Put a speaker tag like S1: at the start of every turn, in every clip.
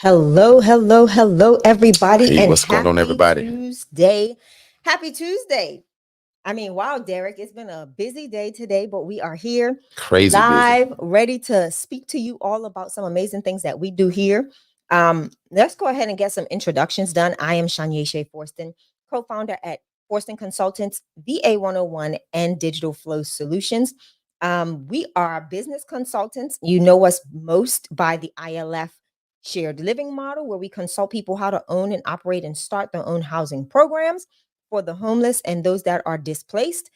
S1: Hello, hello, hello, everybody,
S2: Hey,
S1: and
S2: what's going on,
S1: happy
S2: everybody?
S1: Tuesday. Happy Tuesday. I mean, wow, Derek, it's been a busy day today, but we are here
S2: Crazy busy.
S1: live, ready to speak to you all about some amazing things that we do here. Let's go ahead and get some introductions done. I am Shanye Shea Forston, co founder at Forston Consultants, VA 101, and Digital Flow Solutions. We are business consultants. You know us most by the ILF shared living model, where we consult people how to own and operate and start their own housing programs for the homeless and those that are displaced.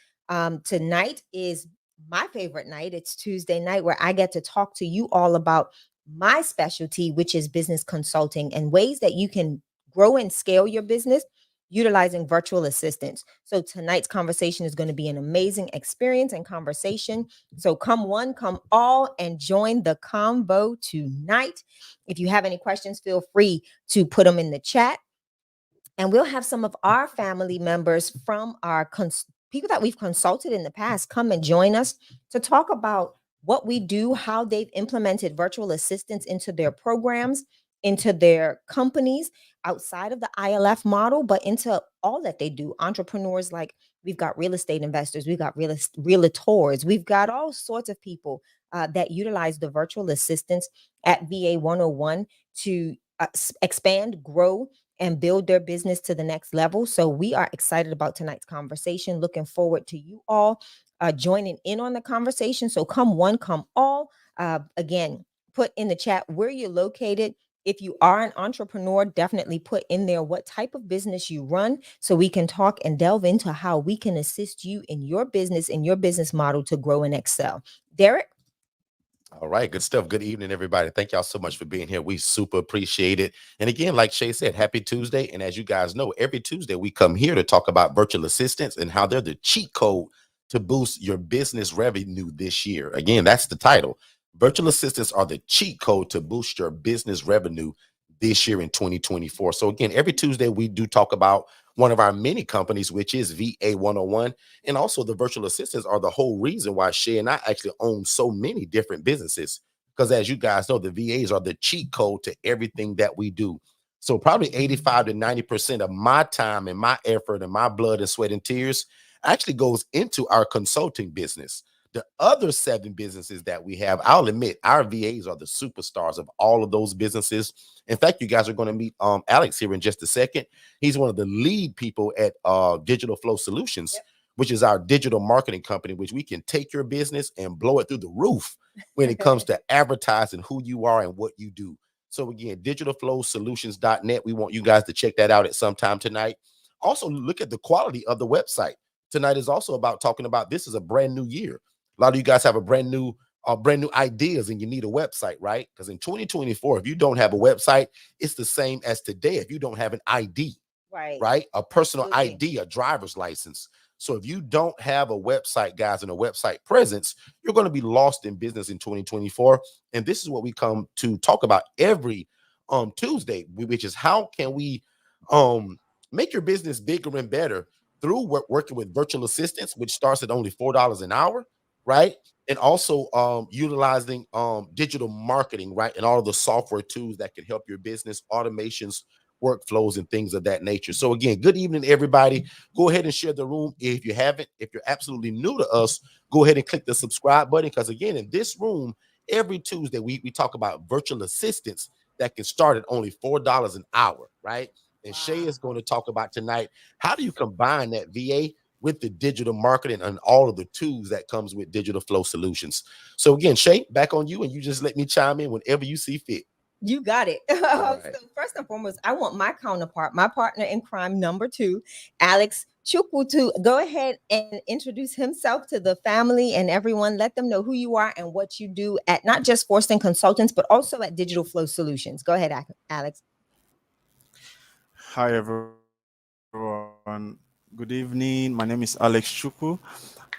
S1: Tonight is my favorite night. It's Tuesday night where I get to talk to you all about my specialty, which is business consulting and ways that you can grow and scale your business utilizing virtual assistants. So tonight's conversation is going to be an amazing experience and conversation. So come one, come all, and join the convo tonight. If you have any questions, feel free to put them in the chat, and we'll have some of our family members from our people that we've consulted in the past come and join us to talk about what we do, how they've implemented virtual assistants into their programs, into their companies outside of the ILF model, but into all that they do. Entrepreneurs, like we've got real estate investors, we've got realtors, we've got all sorts of people that utilize the virtual assistants at VA 101 to expand, grow, and build their business to the next level. So we are excited about tonight's conversation. Looking forward to you all joining in on the conversation. So come one, come all. Again, put in the chat where you're located. If you are an entrepreneur, definitely put in there what type of business you run so we can talk and delve into how we can assist you in your business and your business model to grow and excel. Derek?
S2: All right, good stuff. Good evening, everybody. Thank y'all so much for being here. We super appreciate it. And again, like Shay said, happy Tuesday. And as you guys know, every Tuesday we come here to talk about virtual assistants and how they're the cheat code to boost your business revenue this year. Again, that's the title. Virtual assistants are the cheat code to boost your business revenue this year in 2024. So again, every Tuesday we do talk about one of our many companies, which is VA 101. And also the virtual assistants are the whole reason why Shay and I actually own so many different businesses. Because as you guys know, the VAs are the cheat code to everything that we do. So probably 85 to 90% of my time and my effort and my blood and sweat and tears actually goes into our consulting business. The other 7 businesses that we have, I'll admit, our VAs are the superstars of all of those businesses. In fact, you guys are going to meet Alex here in just a second. He's one of the lead people at Digital Flow Solutions,
S1: Yep.
S2: which is our digital marketing company, which we can take your business and blow it through the roof when it comes to advertising who you are and what you do. So again, digitalflowsolutions.net. We want you guys to check that out at some time tonight. Also, look at the quality of the website. Tonight is also about talking about this is a brand new year. A lot of you guys have a brand new ideas and you need a website, right? Because in 2024, if you don't have a website, it's the same as today if you don't have an ID,
S1: Right.
S2: right? A personal
S1: Absolutely.
S2: ID, a driver's license. So if you don't have a website, guys, and a website presence, you're going to be lost in business in 2024. And this is what we come to talk about every Tuesday, which is how can we make your business bigger and better through working with virtual assistants, which starts at only $4 an hour, right? And also utilizing digital marketing, right? And all of the software tools that can help your business, automations, workflows, and things of that nature. So again, good evening, everybody. Go ahead and share the room if you haven't. If you're absolutely new to us, go ahead and click the subscribe button, because again, in this room, every Tuesday, we talk about virtual assistants that can start at only $4 an hour, right? And Shay is going to talk about tonight, how do you combine that VA with the digital marketing and all of the tools that comes with Digital Flow Solutions. So again, Shay, back on you, and you just let me chime in whenever you see fit.
S1: You got it.
S2: All right.
S1: So first and foremost, I want my counterpart, my partner in crime, number 2, Alex Chukwu, to go ahead and introduce himself to the family and everyone. Let them know who you are and what you do at not just Forston Consultants, but also at Digital Flow Solutions. Go ahead, Alex.
S3: Hi everyone. Good evening. My name is Alex Chukwu.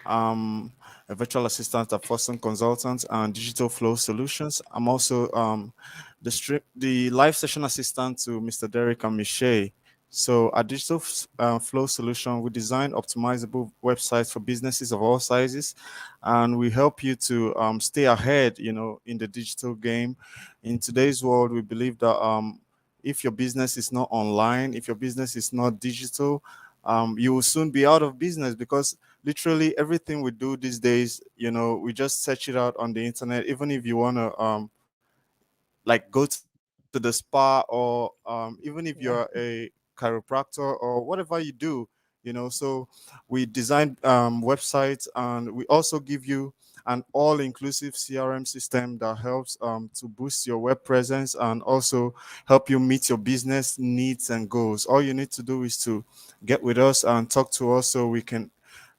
S3: I'm a virtual assistant at Forston Consultants and Digital Flow Solutions. I'm also the live session assistant to Mr. Derek and Michelle So at Flow Solution, we design optimizable websites for businesses of all sizes, and we help you to stay ahead, in the digital game. In today's world, we believe that if your business is not online, if your business is not digital, you will soon be out of business, because literally everything we do these days, we just search it out on the internet. Even if you want to like go to the spa, or even if you're
S1: Yeah.
S3: a chiropractor or whatever you do, so we design websites, and we also give you an all-inclusive CRM system that helps to boost your web presence and also help you meet your business needs and goals. All you need to do is to get with us and talk to us so we can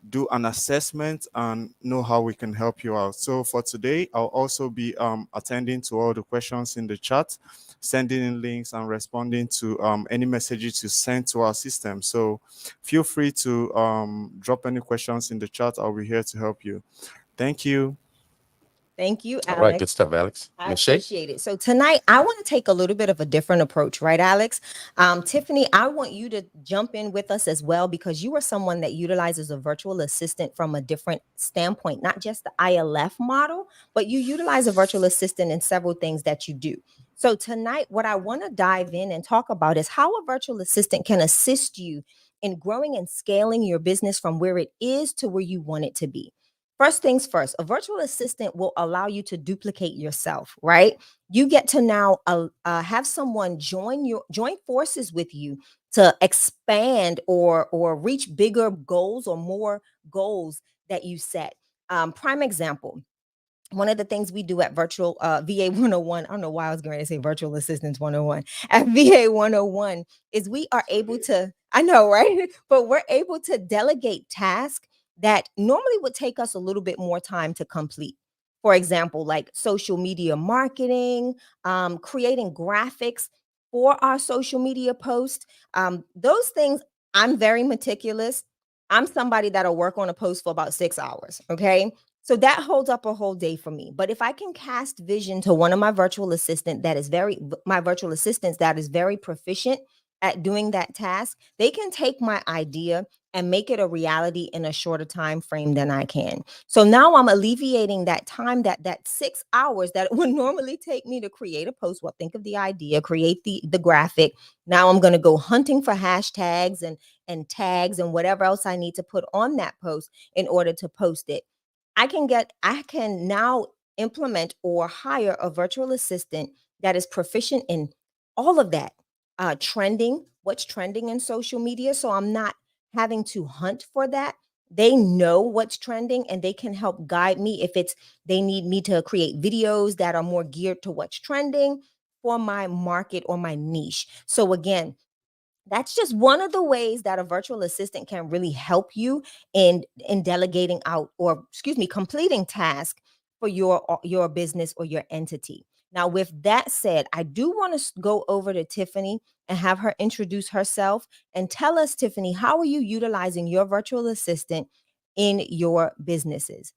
S3: do an assessment and know how we can help you out. So for today, I'll also be attending to all the questions in the chat, sending in links and responding to any messages you send to our system. So feel free to drop any questions in the chat. I'll be here to help you. Thank you.
S1: Thank you,
S2: All right,
S1: Alex.
S2: good stuff, Alex.
S1: I
S2: Miss Shay?
S1: appreciate it. So tonight, I want to take a little bit of a different approach, right, Alex? Tiffany, I want you to jump in with us as well, because you are someone that utilizes a virtual assistant from a different standpoint, not just the ILF model, but you utilize a virtual assistant in several things that you do. So tonight, what I want to dive in and talk about is how a virtual assistant can assist you in growing and scaling your business from where it is to where you want it to be. First things first, a virtual assistant will allow you to duplicate yourself, right? You get to now have someone join forces with you to expand or reach bigger goals or more goals that you set. Prime example, one of the things we do at virtual VA 101, I don't know why I was going to say virtual assistants 101, at VA 101 is we are able to, I know, right? But we're able to delegate tasks that normally would take us a little bit more time to complete. For example, like social media marketing, creating graphics for our social media post. Those things, I'm very meticulous. I'm somebody that'll work on a post for about 6 hours. Okay. So that holds up a whole day for me. But if I can cast vision to one of my virtual assistant that is my virtual assistants that is very proficient at doing that task, they can take my idea and make it a reality in a shorter time frame than I can. So now I'm alleviating that time, that 6 hours that it would normally take me to create a post. Well, think of the idea, create the graphic. Now I'm going to go hunting for hashtags and tags and whatever else I need to put on that post in order to post it. I can now implement or hire a virtual assistant that is proficient in all of that. Trending, what's trending in social media. So I'm not having to hunt for that. They know what's trending and they can help guide me if it's they need me to create videos that are more geared to what's trending for my market or my niche. So again, that's just one of the ways that a virtual assistant can really help you in delegating out, or excuse me, completing tasks for your business or your entity. Now with that said, I do want to go over to Tiffany and have her introduce herself and tell us, Tiffany, how are you utilizing your virtual assistant in your businesses?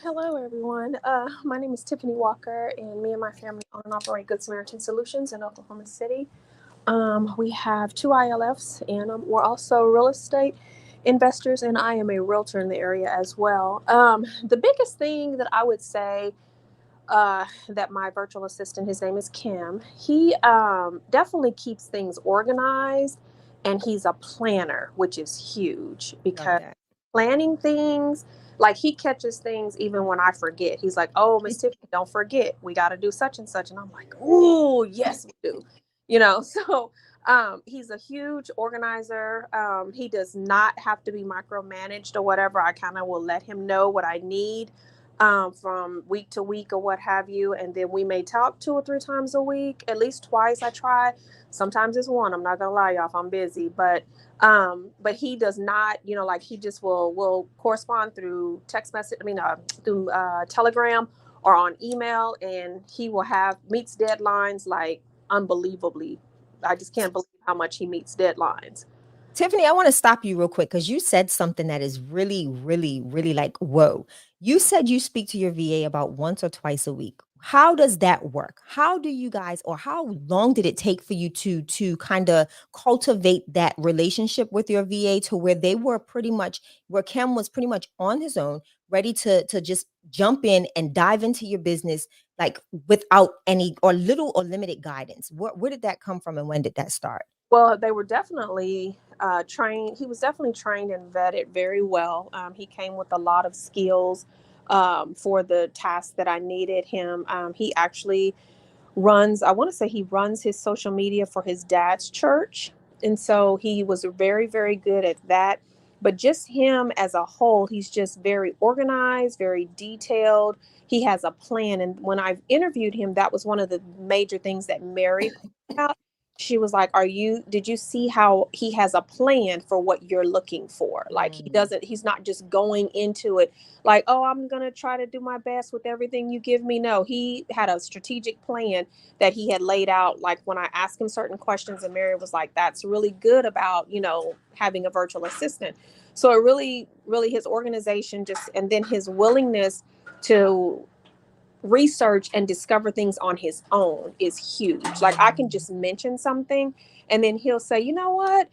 S4: Hello, everyone. My name is Tiffany Walker, and me and my family own and operate Good Samaritan Solutions in Oklahoma City. We have two ILFs, and we're also real estate investors, and I am a realtor in the area as well. The biggest thing that I would say that my virtual assistant, his name is Kim, he definitely keeps things organized, and he's a planner, which is huge
S1: Love
S4: because
S1: that.
S4: planning things, like he catches things even when I forget. He's like, "Oh, Miss Tiffany, don't forget, we got to do such and such," and I'm like, "Oh, yes, we do," you know. So he's a huge organizer. He does not have to be micromanaged or whatever. I kind of will let him know what I need from week to week or what have you. And then we may talk 2 or 3 times a week, at least twice I try. Sometimes it's one. I'm not gonna lie, y'all, if I'm busy. But he does not, like he just will correspond through text message, through Telegram or on email, and he will have meets deadlines like unbelievably. I just can't believe how much he meets deadlines.
S1: Tiffany, I want to stop you real quick because you said something that is really, really, really like, whoa. You said you speak to your VA about once or twice a week. how does that work? How do you guys, or how long did it take for you to kind of cultivate that relationship with your VA to where they were pretty much, where Kim was pretty much on his own, ready to just jump in and dive into your business, like without any or little or limited guidance? Where did that come from, and when did that start?
S4: Well, they were definitely trained. He was definitely trained and vetted very well. He came with a lot of skills for the task that I needed him. He actually runs, I want to say he runs his social media for his dad's church. And so he was very, very good at that. But just him as a whole, he's just very organized, very detailed. He has a plan. And when I've interviewed him, that was one of the major things that Mary pointed out. She was like, did you see how he has a plan for what you're looking for? Like he's not just going into it like, oh, I'm going to try to do my best with everything you give me. No, he had a strategic plan that he had laid out. Like when I asked him certain questions, and Mary was like, that's really good about, having a virtual assistant. So it really, really his organization and then his willingness to research and discover things on his own is huge. Like I can just mention something and then he'll say, you know what?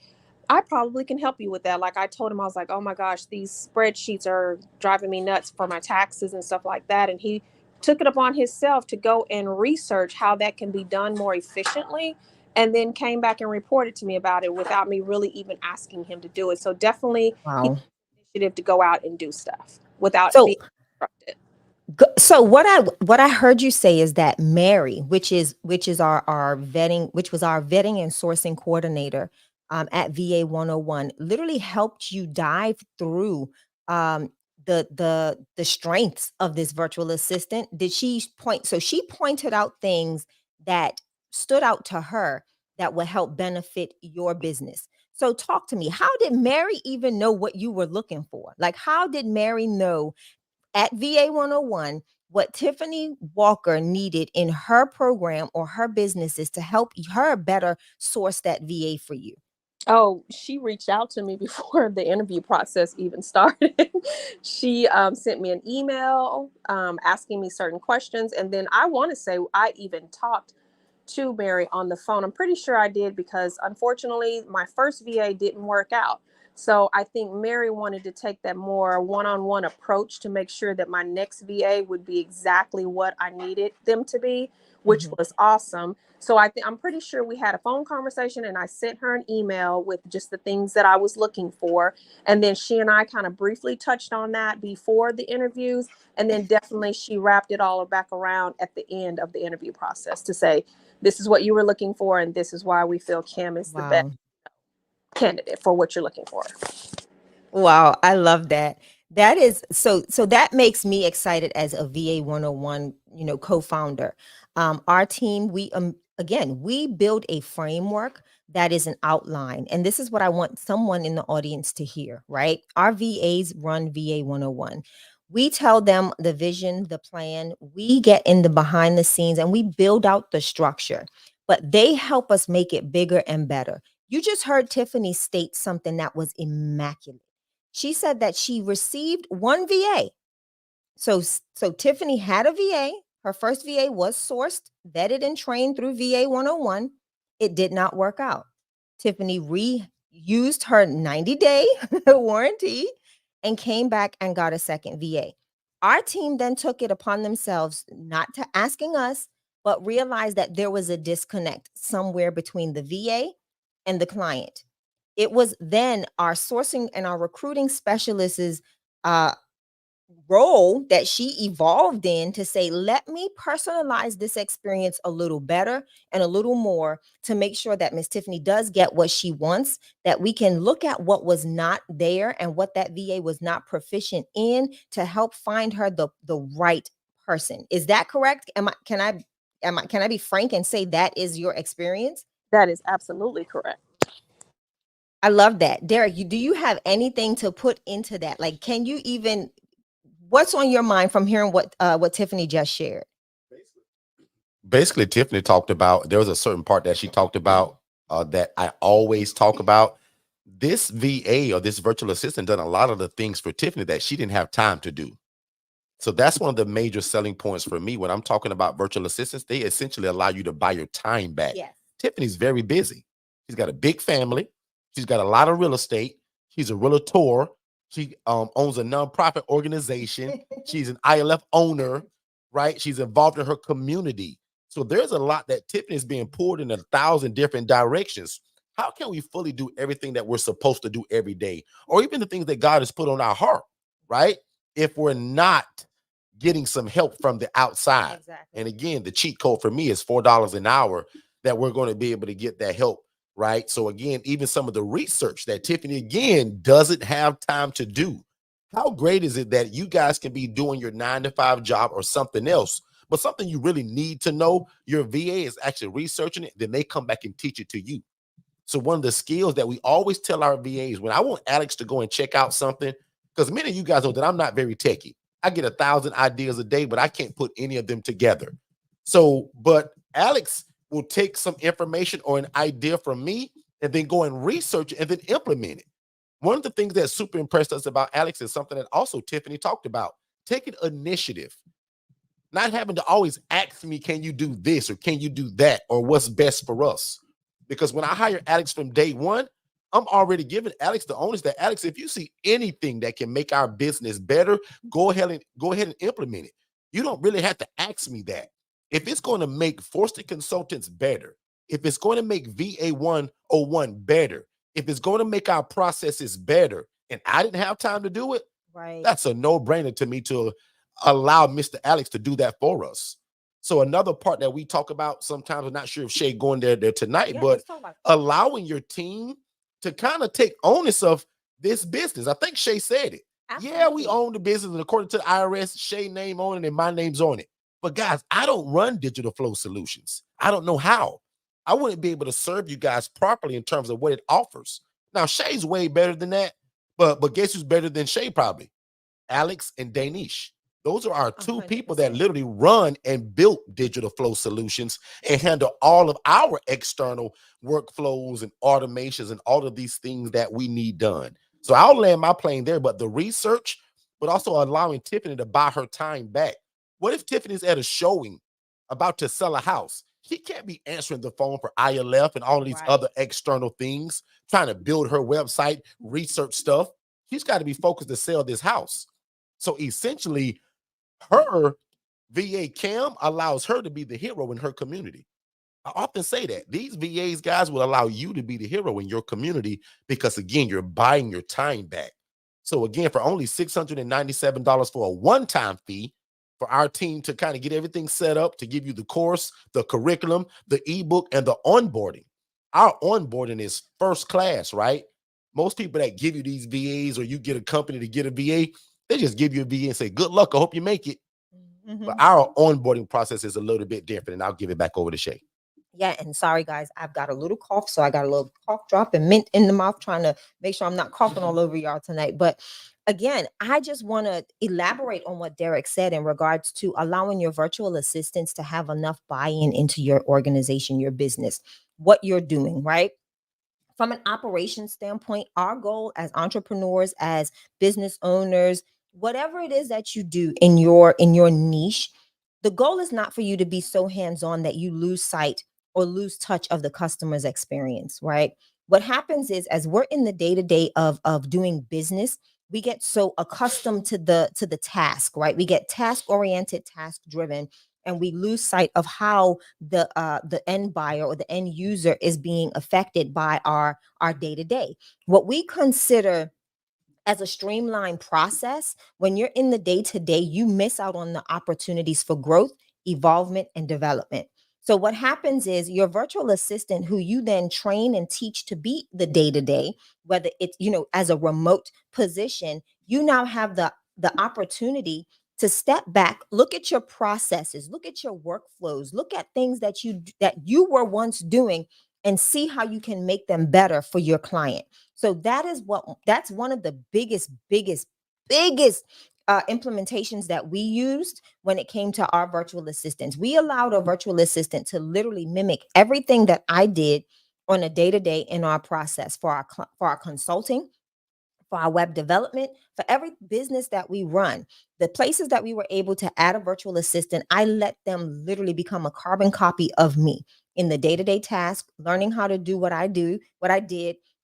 S4: I probably can help you with that. Like I told him, I was like, oh my gosh, these spreadsheets are driving me nuts for my taxes and stuff like that. And he took it upon himself to go and research how that can be done more efficiently, and then came back and reported to me about it without me really even asking him to do it. So definitely he
S1: Wow.
S4: initiative to go out and do stuff without
S1: So
S4: being instructed.
S1: So what I heard you say is that Mary, which is our vetting, which was our vetting and sourcing coordinator at VA 101, literally helped you dive through um, the strengths of this virtual assistant. Did she point? So she pointed out things that stood out to her that would help benefit your business. So talk to me. How did Mary even know what you were looking for? Like, how did Mary know at VA 101 what Tiffany Walker needed in her program or her businesses to help her better source that VA for you?
S4: Oh, she reached out to me before the interview process even started. She sent me an email asking me certain questions. And then I want to say I even talked to Mary on the phone. I'm pretty sure I did because unfortunately my first VA didn't work out. So I think Mary wanted to take that more one-on-one approach to make sure that my next VA would be exactly what I needed them to be, which
S1: Mhm.
S4: was awesome. So I'm pretty sure we had a phone conversation and I sent her an email with just the things that I was looking for. And then she and I kind of briefly touched on that before the interviews. And then definitely she wrapped it all back around at the end of the interview process to say, this is what you were looking for, and this is why we feel Kim is the best
S1: Wow.
S4: candidate for what you're looking for.
S1: Wow, I love that. That is so that makes me excited as a VA 101, co-founder. Our team, we build a framework that is an outline. And this is what I want someone in the audience to hear, right? Our VAs run VA 101. We tell them the vision, the plan, we get in the behind the scenes and we build out the structure, but they help us make it bigger and better. You just heard Tiffany state something that was immaculate. She said that she received one VA. So Tiffany had a VA. Her first VA was sourced, vetted, and trained through VA 101. It did not work out. Tiffany reused her 90-day warranty and came back and got a second VA. Our team then took it upon themselves, not to asking us, but realized that there was a disconnect somewhere between the VA and the client. It was then our sourcing and our recruiting specialists' uh, role that she evolved in to say, let me personalize this experience a little better and a little more to make sure that Miss Tiffany does get what she wants, that we can look at what was not there and what that VA was not proficient in to help find her the right person. Is that correct? Can I be frank and say that is your experience?
S4: That is absolutely correct.
S1: I love that. Derek, do you have anything to put into that? Like, can you even, what's on your mind from hearing what Tiffany just shared?
S2: Basically, Tiffany talked about, there was a certain part that she talked about that I always talk about. This VA or this virtual assistant done a lot of the things for Tiffany that she didn't have time to do. So that's one of the major selling points for me when I'm talking about virtual assistants. They essentially allow you to buy your time back.
S1: Yes.
S2: Tiffany's very busy. She's got a big family. She's got a lot of real estate. She's a realtor. She owns a nonprofit organization. She's an ILF owner, right? She's involved in her community. So there's a lot that Tiffany's being pulled in 1,000 different directions. How can we fully do everything that we're supposed to do every day, or even the things that God has put on our heart, right? If we're not getting some help from the outside.
S1: Exactly.
S2: And again, the cheat code for me is $4 an hour that we're going to be able to get that help, right? So again, even some of the research that Tiffany, again, doesn't have time to do. How great is it that you guys can be doing your 9-to-5 job or something else, but something you really need to know, your VA is actually researching it, then they come back and teach it to you. So one of the skills that we always tell our VAs, when I want Alex to go and check out something, because many of you guys know that I'm not very techy. I get 1,000 ideas a day, but I can't put any of them together. So, but Alex will take some information or an idea from me and then go and research it and then implement it. One of the things that super impressed us about Alex is something that also Tiffany talked about, taking initiative, not having to always ask me, can you do this or can you do that or what's best for us? Because when I hire Alex from day one, I'm already giving Alex the onus that, Alex, if you see anything that can make our business better, go ahead and implement it. You don't really have to ask me that. If it's going to make Forston Consultants better, if it's going to make VA 101 better, if it's going to make our processes better, and I didn't have time to do it,
S1: Right.
S2: that's a no-brainer to me to allow Mr. Alex to do that for us. So another part that we talk about sometimes, I'm not sure if Shay going there tonight,
S1: Yeah,
S2: but
S1: let's talk about
S2: allowing your team to kind of take onus of this business. I think Shay said it. Yeah, we
S1: Absolutely.
S2: own the business, and according to the IRS, Shay name on it and my name's on it. But guys, I don't run Digital Flow Solutions. I don't know how. I wouldn't be able to serve you guys properly in terms of what it offers. Now, Shay's way better than that, but guess who's better than Shay probably? Alex and Danish. Those are our two people that
S1: 100%.
S2: literally run and built Digital Flow Solutions and handle all of our external workflows and automations and all of these things that we need done. So I'll land my plane there, but the research, but also allowing Tiffany to buy her time back. What if Tiffany's at a showing about to sell a house? She can't be answering the phone for ILF and all of these
S1: Right.
S2: other external things, trying to build her website, research stuff. She's got to be focused to sell this house. So essentially, her VA Cam allows her to be the hero in her community. I often say that these VAs, guys, will allow you to be the hero in your community because, again, you're buying your time back. So, again, for only $697 for a one-time fee for our team to kind of get everything set up, to give you the course, the curriculum, the ebook, and the onboarding. Our onboarding is first class, right? Most people that give you these VAs or you get a company to get a VA, they just give you a VA and say, good luck, I hope you make it. But our onboarding process is a little bit different, and I'll give it back over to Shay.
S1: Yeah, and sorry guys, I've got a little cough, so I got a little cough drop and mint in the mouth, trying to make sure I'm not coughing all over y'all tonight. But again, I just want to elaborate on what Derek said in regards to allowing your virtual assistants to have enough buy-in into your organization, your business, what you're doing, right? From an operations standpoint, our goal as entrepreneurs, as business owners, whatever it is that you do in your niche, the goal is not for you to be so hands-on that you lose sight or lose touch of the customer's experience, right? What happens is, as we're in the day-to-day of doing business, we get so accustomed to the task, right? We get task-oriented, task-driven, and we lose sight of how the end buyer or the end user is being affected by our day-to-day. What we consider as a streamlined process, when you're in the day-to-day, you miss out on the opportunities for growth, evolvement, and development. So what happens is your virtual assistant, who you then train and teach to be the day-to-day, whether it's, as a remote position, you now have the opportunity to step back, look at your processes, look at your workflows, look at things that you were once doing, and see how you can make them better for your client. So that's one of the biggest implementations that we used when it came to our virtual assistants. We allowed a virtual assistant to literally mimic everything that I did on a day-to-day in our process for our consulting, for our web development, for every business that we run, the places that we were able to add a virtual assistant, I let them literally become a carbon copy of me in the day-to-day task, learning how to do, what I did.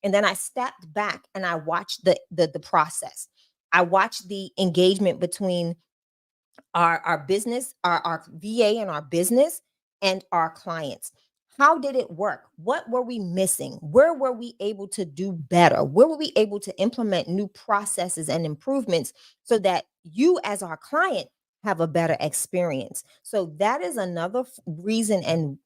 S1: And then I stepped back and I watched the process. I watched the engagement between our business, our VA and our business and our clients. How did it work? What were we missing? Where were we able to do better? Where were we able to implement new processes and improvements so that you, as our client, have a better experience? So that is another reason and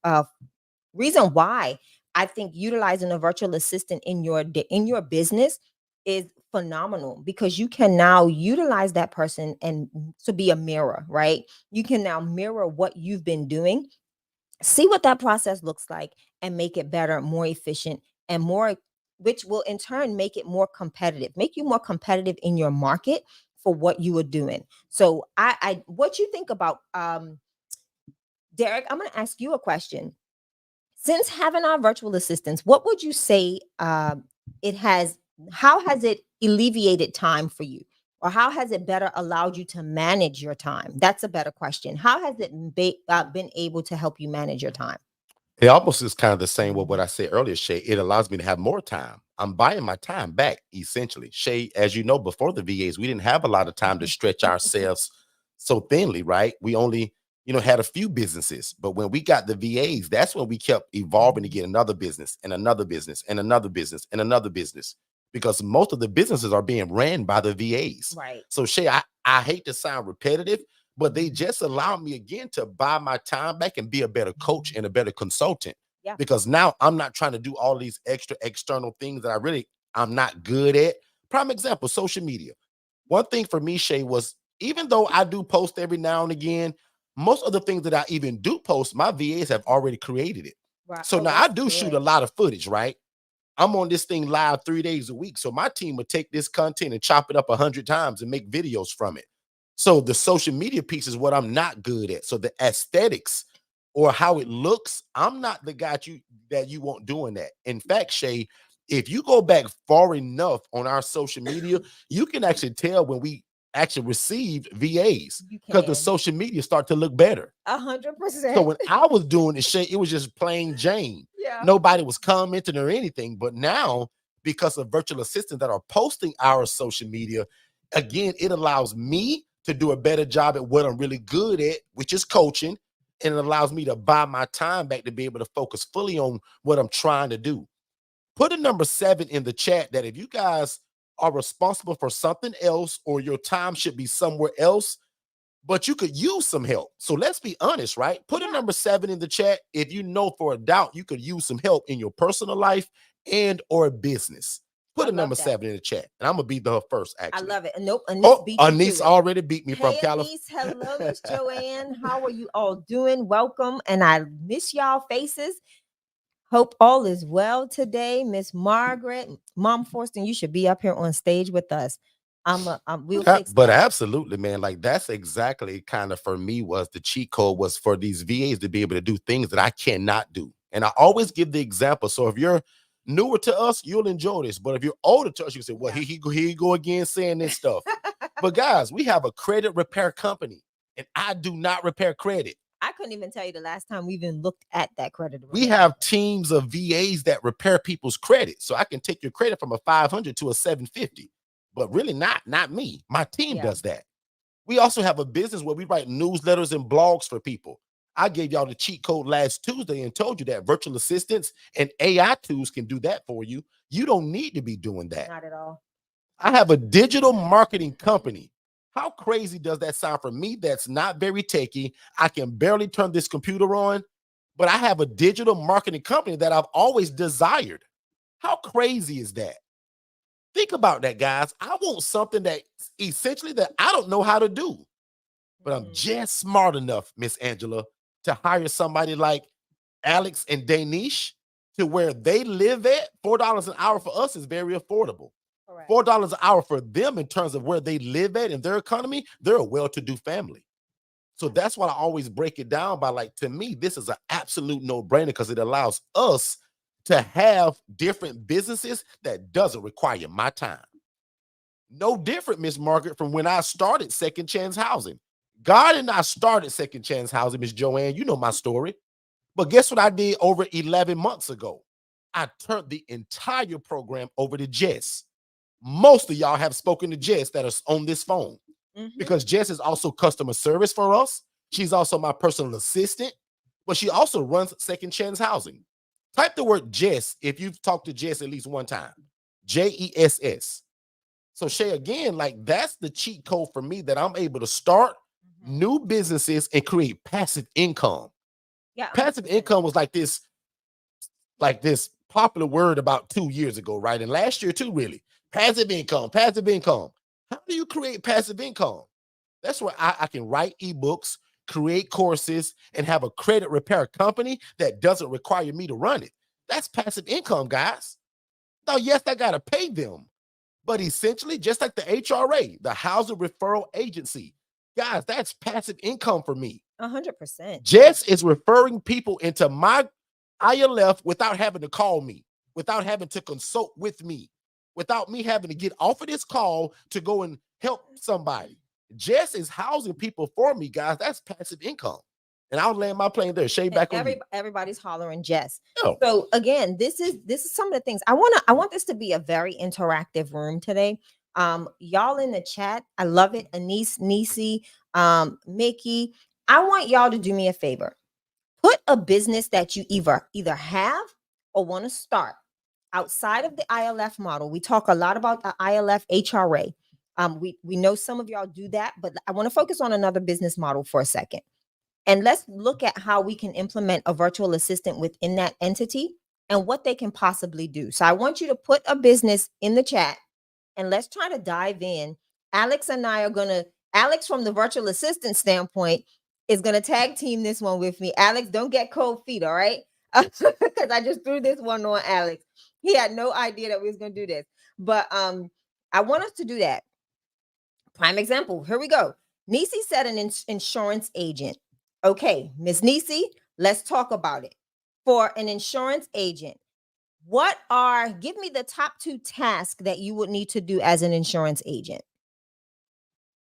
S1: reason why I think utilizing a virtual assistant in your business is phenomenal, because you can now utilize that person and to be a mirror, right? You can now mirror what you've been doing, see what that process looks like, and make it better, more efficient, and more, which will in turn make it more competitive, make you more competitive in your market for what you are doing. So I what you think about Derek, I'm going to ask you a question. Since having our virtual assistants, what would you say it has, how has it alleviated time for you? Or how has it better allowed you to manage your time? That's a better question. How has it been able to help you manage your time?
S2: It almost is kind of the same with what I said earlier, Shay. It allows me to have more time. I'm buying my time back, essentially. Shay, as you know, before the VAs, we didn't have a lot of time to stretch ourselves so thinly, right? We only, had a few businesses. But when we got the VAs, that's when we kept evolving to get another business and another business and another business and another business, because most of the businesses are being ran by the VAs.
S1: Right.
S2: So, Shay, I hate to sound repetitive, but they just allow me again to buy my time back and be a better coach and a better consultant.
S1: Yeah.
S2: Because now I'm not trying to do all these extra external things that I'm not good at. Prime example, social media. One thing for me, Shay, was even though I do post every now and again, most of the things that I even do post, my VAs have already created it.
S1: Right.
S2: So
S1: Oh,
S2: now I
S1: that's
S2: do shoot a
S1: good.
S2: lot of footage, right? I'm on this thing live 3 days a week. So my team would take this content and chop it up 100 times and make videos from it. So the social media piece is what I'm not good at. So the aesthetics or how it looks, I'm not the guy that you want doing that. In fact, Shay, if you go back far enough on our social media, you can actually tell when we actually received VAs,
S1: You
S2: because the
S1: can.
S2: social media start to look better.
S1: 100%.
S2: So when I was doing it, Shay, it was just plain Jane.
S1: Yeah.
S2: Nobody was commenting or anything. But now, because of virtual assistants that are posting our social media, again, it allows me to do a better job at what I'm really good at, which is coaching. And it allows me to buy my time back to be able to focus fully on what I'm trying to do. Put a number 7 in the chat that if you guys are responsible for something else or your time should be somewhere else, but you could use some help. So let's be honest, right? Put a number 7 in the chat if you know for a doubt you could use some help in your personal life and or business. Put
S1: I
S2: a number
S1: love that.
S2: 7 in the chat, and I'm gonna be the first.
S1: I
S2: Actually,
S1: love it. Nope. Anise beat you
S2: Anise
S1: to it.
S2: already beat me from
S1: Hey,
S2: California.
S1: Anise. Hello, Miss Joanne. How are you all doing? Welcome. And I miss y'all faces. Hope all is well today. Miss Margaret, Mom Forston, you should be up here on stage with us. We'll fix
S2: But
S1: that.
S2: absolutely, man, like that's exactly kind of for me was the cheat code was for these VAs to be able to do things that I cannot do. And I always give the example. So if you're newer to us, you'll enjoy this. But if you're older to us, you say, well,
S1: Yeah.
S2: here you go again saying this stuff. But guys, we have a credit repair company, and I do not repair credit.
S1: I couldn't even tell you the last time we even looked at that credit.
S2: We have teams of VAs that repair people's credit. So I can take your credit from a 500 to a 750, but really not me. My team does that. We also have a business where we write newsletters and blogs for people. I gave y'all the cheat code last Tuesday and told you that virtual assistants and AI tools can do that for you. You don't need to be doing that.
S1: Not at all.
S2: I have a digital marketing company. How crazy does that sound for me? That's not very techy. I can barely turn this computer on, but I have a digital marketing company that I've always desired. How crazy is that? Think about that, guys. I want something that essentially that I don't know how to do, but I'm just smart enough, Miss Angela, to hire somebody like Alex and Danish to where they live at. $4 an hour for us is very affordable.
S1: Correct.
S2: $4 an hour for them in terms of where they live at in their economy, they're a well-to-do family. So that's why I always break it down by like, to me, this is an absolute no-brainer because it allows us to have different businesses that doesn't require my time. No different, Miss Margaret, from when I started Second Chance Housing. God and I started Second Chance Housing, Miss Joanne. You know my story. But guess what I did over 11 months ago? I turned the entire program over to Jess. Most of y'all have spoken to Jess that are on this phone because Jess is also customer service for us. She's also my personal assistant, but she also runs Second Chance Housing. Type the word Jess if you've talked to Jess at least one time. Jess. So Shay, again, like that's the cheat code for me that I'm able to start new businesses and create passive income.
S1: Yeah.
S2: Passive income was like this popular word about 2 years ago, right? And last year too, really. Passive income, passive income. How do you create passive income? That's where I can write ebooks, create courses, and have a credit repair company that doesn't require me to run it. That's passive income, guys. Now, yes, I got to pay them. But essentially, just like the HRA, the Housing Referral Agency, guys, that's passive income for me.
S1: 100%.
S2: Jess is referring people into my ILF without having to call me, without having to consult with me, without me having to get off of this call to go and help somebody. Jess is housing people for me, guys. That's passive income. And I'll land my plane there. Shay, back on you.
S1: Everybody's hollering Jess.
S2: Oh.
S1: So again, this is some of the things I want this to be a very interactive room today. Y'all in the chat, I love it. Anise, Nisi, Mickey, I want y'all to do me a favor. Put a business that you either have or want to start outside of the ILF model. We talk a lot about the ILF HRA. We know some of y'all do that, but I want to focus on another business model for a second. And let's look at how we can implement a virtual assistant within that entity and what they can possibly do. So I want you to put a business in the chat and let's try to dive in. Alex and I are Alex from the virtual assistant standpoint is going to tag team this one with me. Alex, don't get cold feet, all right? Because I just threw this one on Alex. He had no idea that we was going to do this. But I want us to do that. Prime example, here we go. Nisi said an insurance agent. Okay, Miss Nisi, let's talk about it. For an insurance agent, give me the top 2 tasks that you would need to do as an insurance agent.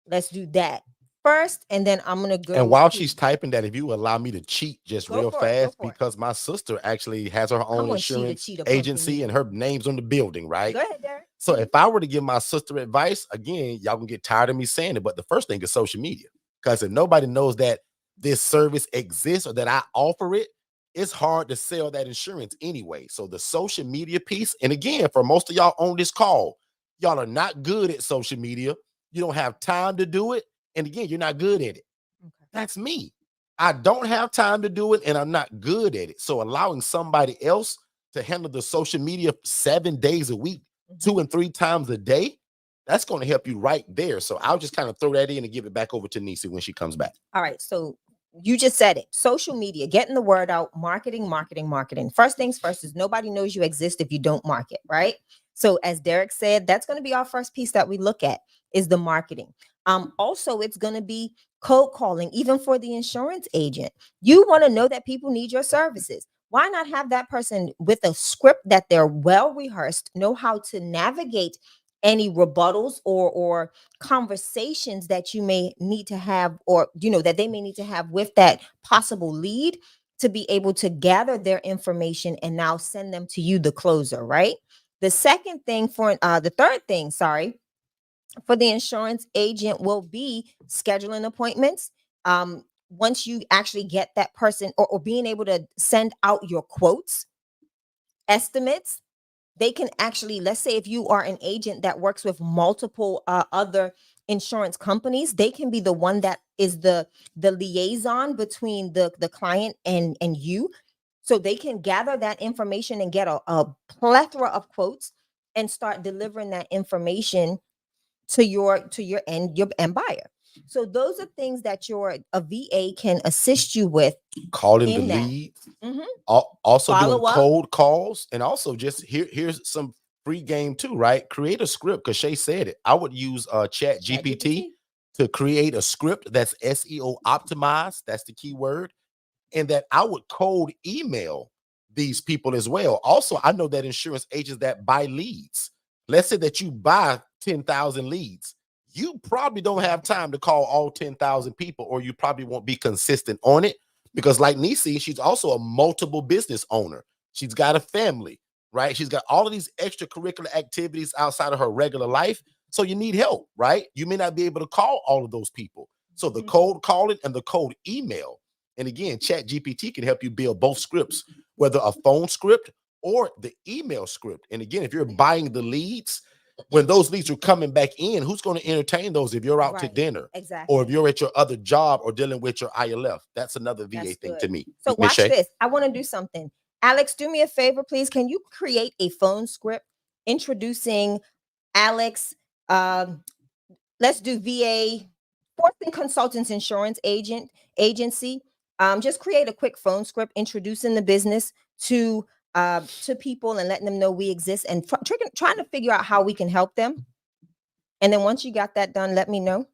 S1: Let's do that first, and then I'm going to go.
S2: And while she's typing that, if you allow me to cheat just real fast, because my sister actually has her own insurance agency and her name's on the building, right?
S1: Go ahead, Derek.
S2: So if I were to give my sister advice, again, y'all can get tired of me saying it, but the first thing is social media. Because if nobody knows that this service exists or that I offer it, it's hard to sell that insurance anyway. So the social media piece, and again, for most of y'all on this call, y'all are not good at social media. You don't have time to do it. And again, you're not good at it. Okay. That's me. I don't have time to do it and I'm not good at it. So allowing somebody else to handle the social media 7 days a week, 2 and 3 times a day, that's going to help you right there. So I'll just kind of throw that in and give it back over to Nisi when she comes back.
S1: All right. So you just said it. Social media, getting the word out, marketing. First things first is nobody knows you exist if you don't market, right? So as Derek said, that's going to be our first piece that we look at is the marketing. Also, it's going to be cold calling, even for the insurance agent. You want to know that people need your services. Why not have that person with a script that they're well rehearsed, know how to navigate any rebuttals or conversations that you may need to have, or that they may need to have with that possible lead, to be able to gather their information and now send them to you, the closer, right? The third thing, for the insurance agent will be scheduling appointments. Once you actually get that person or being able to send out your quotes, estimates, they can actually, let's say if you are an agent that works with multiple other insurance companies, they can be the one that is the liaison between the client and you. So they can gather that information and get a plethora of quotes and start delivering that information to your end buyer. So those are things that a VA can assist you with.
S2: Calling the leads, also
S1: Follow
S2: doing cold calls, and also just here's some free game too, right? Create a script, because Shay said it. I would use Chat GPT to create a script that's SEO optimized. That's the key word. And that I would cold email these people as well. Also, I know that insurance agents that buy leads. Let's say that you buy 10,000 leads. You probably don't have time to call all 10,000 people, or you probably won't be consistent on it, because like Nisi, she's also a multiple business owner. She's got a family, right? She's got all of these extracurricular activities outside of her regular life. So you need help, right? You may not be able to call all of those people. So the cold calling and the cold email. And again, Chat GPT can help you build both scripts, whether a phone script or the email script. And again, if you're buying the leads, when those leads are coming back in, who's going to entertain those if you're out to dinner?
S1: Exactly.
S2: Or if you're at your other job or dealing with your ILF? That's another VA thing to me.
S1: So watch this. I want to do something. Alex, do me a favor, please. Can you create a phone script introducing Alex? Let's do VA, Forston Consultants Insurance Agency. Just create a quick phone script introducing the business to people and letting them know we exist, and trying to figure out how we can help them. And then once you got that done, let me know.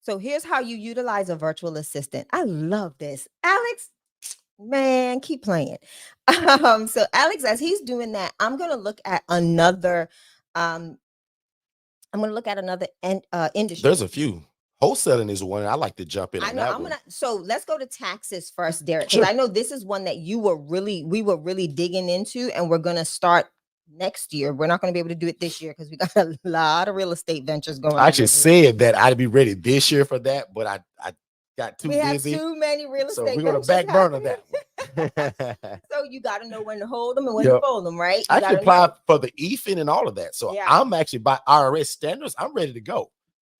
S1: So here's how you utilize a virtual assistant. I love this. Alex, man, keep playing. So Alex, as he's doing that, I'm going to look at another industry.
S2: There's a few. Wholesaling is one I like to jump in.
S1: I know. So let's go to taxes first, Derek, because
S2: Sure.
S1: I know this is one that we were really digging into, and we're gonna start next year. We're not gonna be able to do it this year because we got a lot of real estate ventures going on.
S2: I actually said that I'd be ready this year for that, but I got too busy.
S1: Have too many real estate.
S2: So we're gonna back burner that one.
S1: So you got to know when to hold them and when to fold them, right?
S2: I actually applied for the EFIN and all of that. So I'm actually, by IRS standards, I'm ready to go.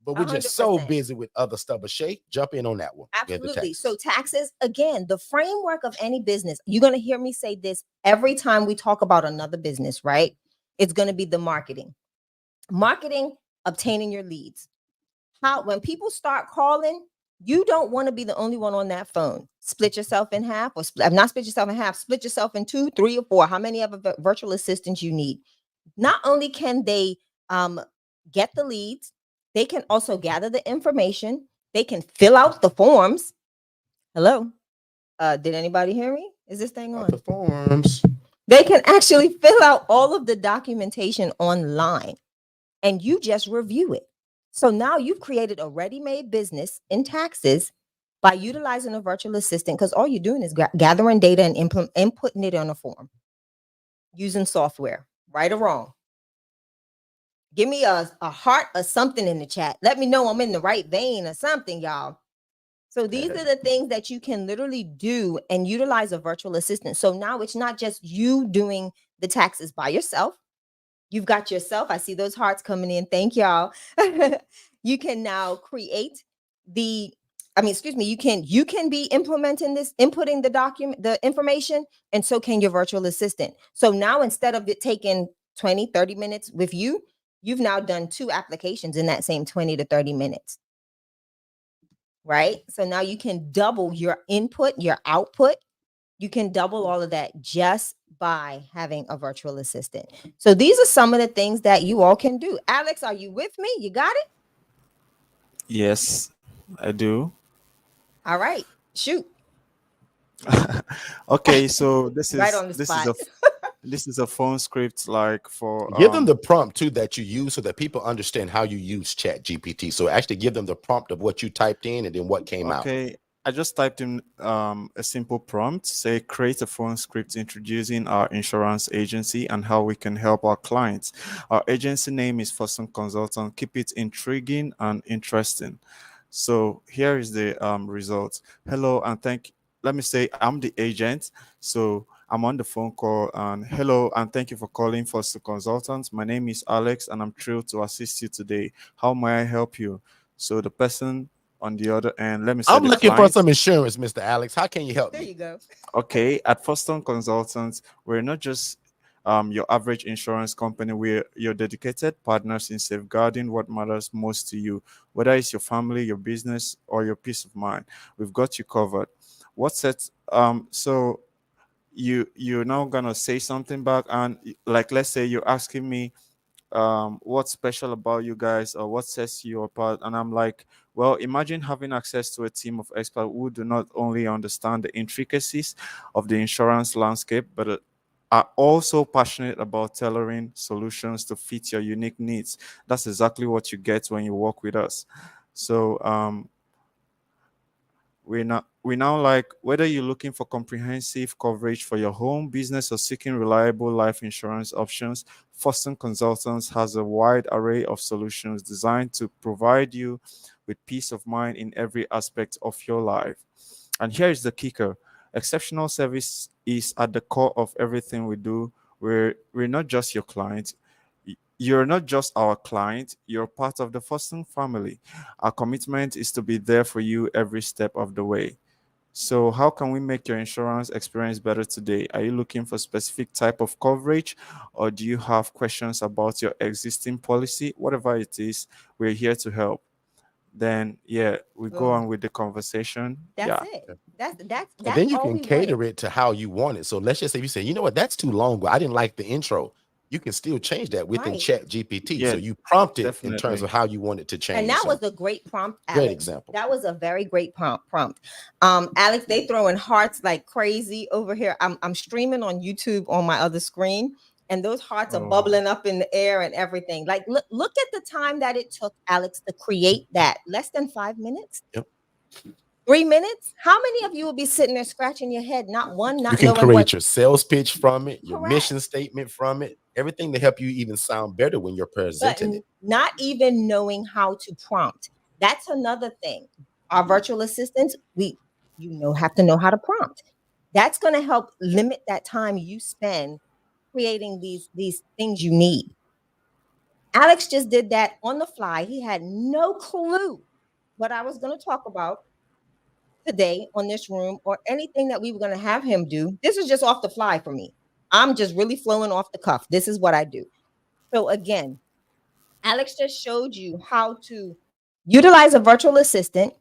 S2: But we're just so busy with other stuff. But Shay, jump in on that one.
S1: Absolutely. So taxes, again, the framework of any business. You're going to hear me say this every time we talk about another business, right? It's going to be the marketing. Marketing, obtaining your leads. When people start calling, you don't want to be the only one on that phone. Split yourself in half, or not split yourself in half, split yourself in 2, 3, or 4, how many other virtual assistants you need. Not only can they get the leads, they can also gather the information. They can fill out the forms. Hello? Did anybody hear me? Is this thing on?
S2: The forms.
S1: They can actually fill out all of the documentation online, and you just review it. So now you've created a ready-made business in taxes by utilizing a virtual assistant, because all you're doing is gathering data and inputting it on a form using software, right or wrong. Give me a heart or something in the chat. Let me know I'm in the right vein or something, y'all. So these are the things that you can literally do and utilize a virtual assistant. So now it's not just you doing the taxes by yourself. You've got yourself. I see those hearts coming in. Thank y'all. You can now create you can be implementing this, inputting the information, and so can your virtual assistant. So now instead of it taking 20, 30 minutes with you, you've now done 2 applications in that same 20 to 30 minutes. Right? So now you can double your input, your output. You can double all of that just by having a virtual assistant. So these are some of the things that you all can do. Alex, are you with me? You got it?
S3: Yes, I do.
S1: All right. Shoot.
S3: Okay, so this is
S1: right on the spot.
S3: This is a phone script, like for
S2: give them the prompt too that you use, so that people understand how you use Chat GPT. So actually give them the prompt of what you typed in and then what came out.
S3: Okay, I just typed in a simple prompt, say create a phone script introducing our insurance agency and how we can help our clients. Our agency name is Forston Consultants. Keep it intriguing and interesting. So here is the results. Hello and let me say I'm the agent. So I'm on the phone call, and hello and thank you for calling Forston Consultants. My name is Alex and I'm thrilled to assist you today. How may I help you? So the person on the other end, let me say
S2: I'm looking for some insurance, Mr. Alex. How can you help me?
S1: There you go.
S3: Okay, at Forston Consultants, we're not just your average insurance company. We're your dedicated partners in safeguarding what matters most to you, whether it's your family, your business, or your peace of mind. We've got you covered. So you're now gonna say something back, and like let's say you're asking me what's special about you guys or what sets you apart, and I'm like, well, imagine having access to a team of experts who do not only understand the intricacies of the insurance landscape, but are also passionate about tailoring solutions to fit your unique needs. That's exactly what you get when you work with us. So we now like whether you're looking for comprehensive coverage for your home, business, or seeking reliable life insurance options, Forston Consultants has a wide array of solutions designed to provide you with peace of mind in every aspect of your life. And here is the kicker: exceptional service is at the core of everything we do. We're not just your client. You're not just our client, you're part of the Forston family. Our commitment is to be there for you every step of the way. So, how can we make your insurance experience better today? Are you looking for specific type of coverage, or do you have questions about your existing policy? Whatever it is, we're here to help. Then, yeah, we go
S1: Boom.
S3: on with the conversation.
S1: That's
S3: Yeah,
S1: it. That's
S2: And then you
S1: all
S2: can
S1: we wanted.
S2: cater it to how you want it. So let's just say you say, you know what, that's too long. I didn't like the intro. You can still change that within
S1: Right.
S2: Chat GPT.
S3: yeah,
S2: So you prompt it in terms
S3: definitely.
S2: of how you want it to change.
S1: And that
S2: So
S1: was a great prompt,
S2: great
S1: Alex.
S2: example.
S1: That was a very great prompt. Alex, they throwing hearts like crazy over here. I'm streaming on YouTube on my other screen, and those hearts are
S3: Oh,
S1: bubbling up in the air and everything. Like, look at the time that it took Alex to create that. Less than 5 minutes.
S2: Yep.
S1: 3 minutes. How many of you will be sitting there scratching your head? Not one,
S2: You
S1: not
S2: can
S1: knowing
S2: create
S1: what.
S2: your sales pitch from it, your
S1: Correct.
S2: mission statement from it, everything to help you even sound better when you're
S1: But
S2: presenting it.
S1: not even knowing how to prompt. That's another thing. Our virtual assistants, have to know how to prompt. That's going to help limit that time you spend creating these things you need. Alex just did that on the fly. He had no clue what I was going to talk about today on this room or anything that we were going to have him do. This is just off the fly for me. I'm just really flowing off the cuff. This is what I do. So again, Alex just showed you how to utilize a virtual assistant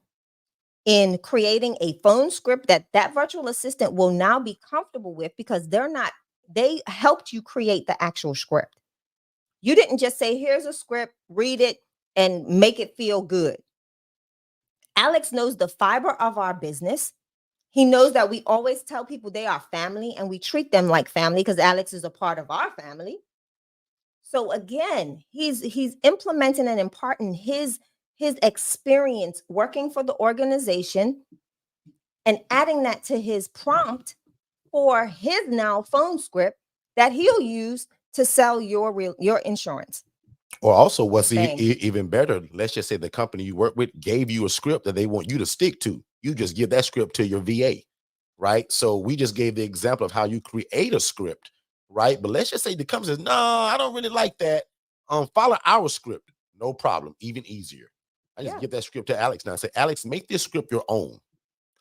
S1: in creating a phone script that virtual assistant will now be comfortable with because they helped you create the actual script. You didn't just say, here's a script, read it, and make it feel good. Alex knows the fiber of our business. He knows that we always tell people they are family and we treat them like family because Alex is a part of our family. So again, he's implementing and imparting his experience working for the organization and adding that to his prompt for his now phone script that he'll use to sell your insurance.
S2: Or also, what's
S1: Bang.
S2: even better, let's just say the company you work with gave you a script that they want you to stick to. You just give that script to your VA, right? So we just gave the example of how you create a script, right? But let's just say the company says, no, I don't really like that. Follow our script. No problem. Even easier. I just
S1: Yeah.
S2: give that script to Alex now. Say, Alex, make this script your own.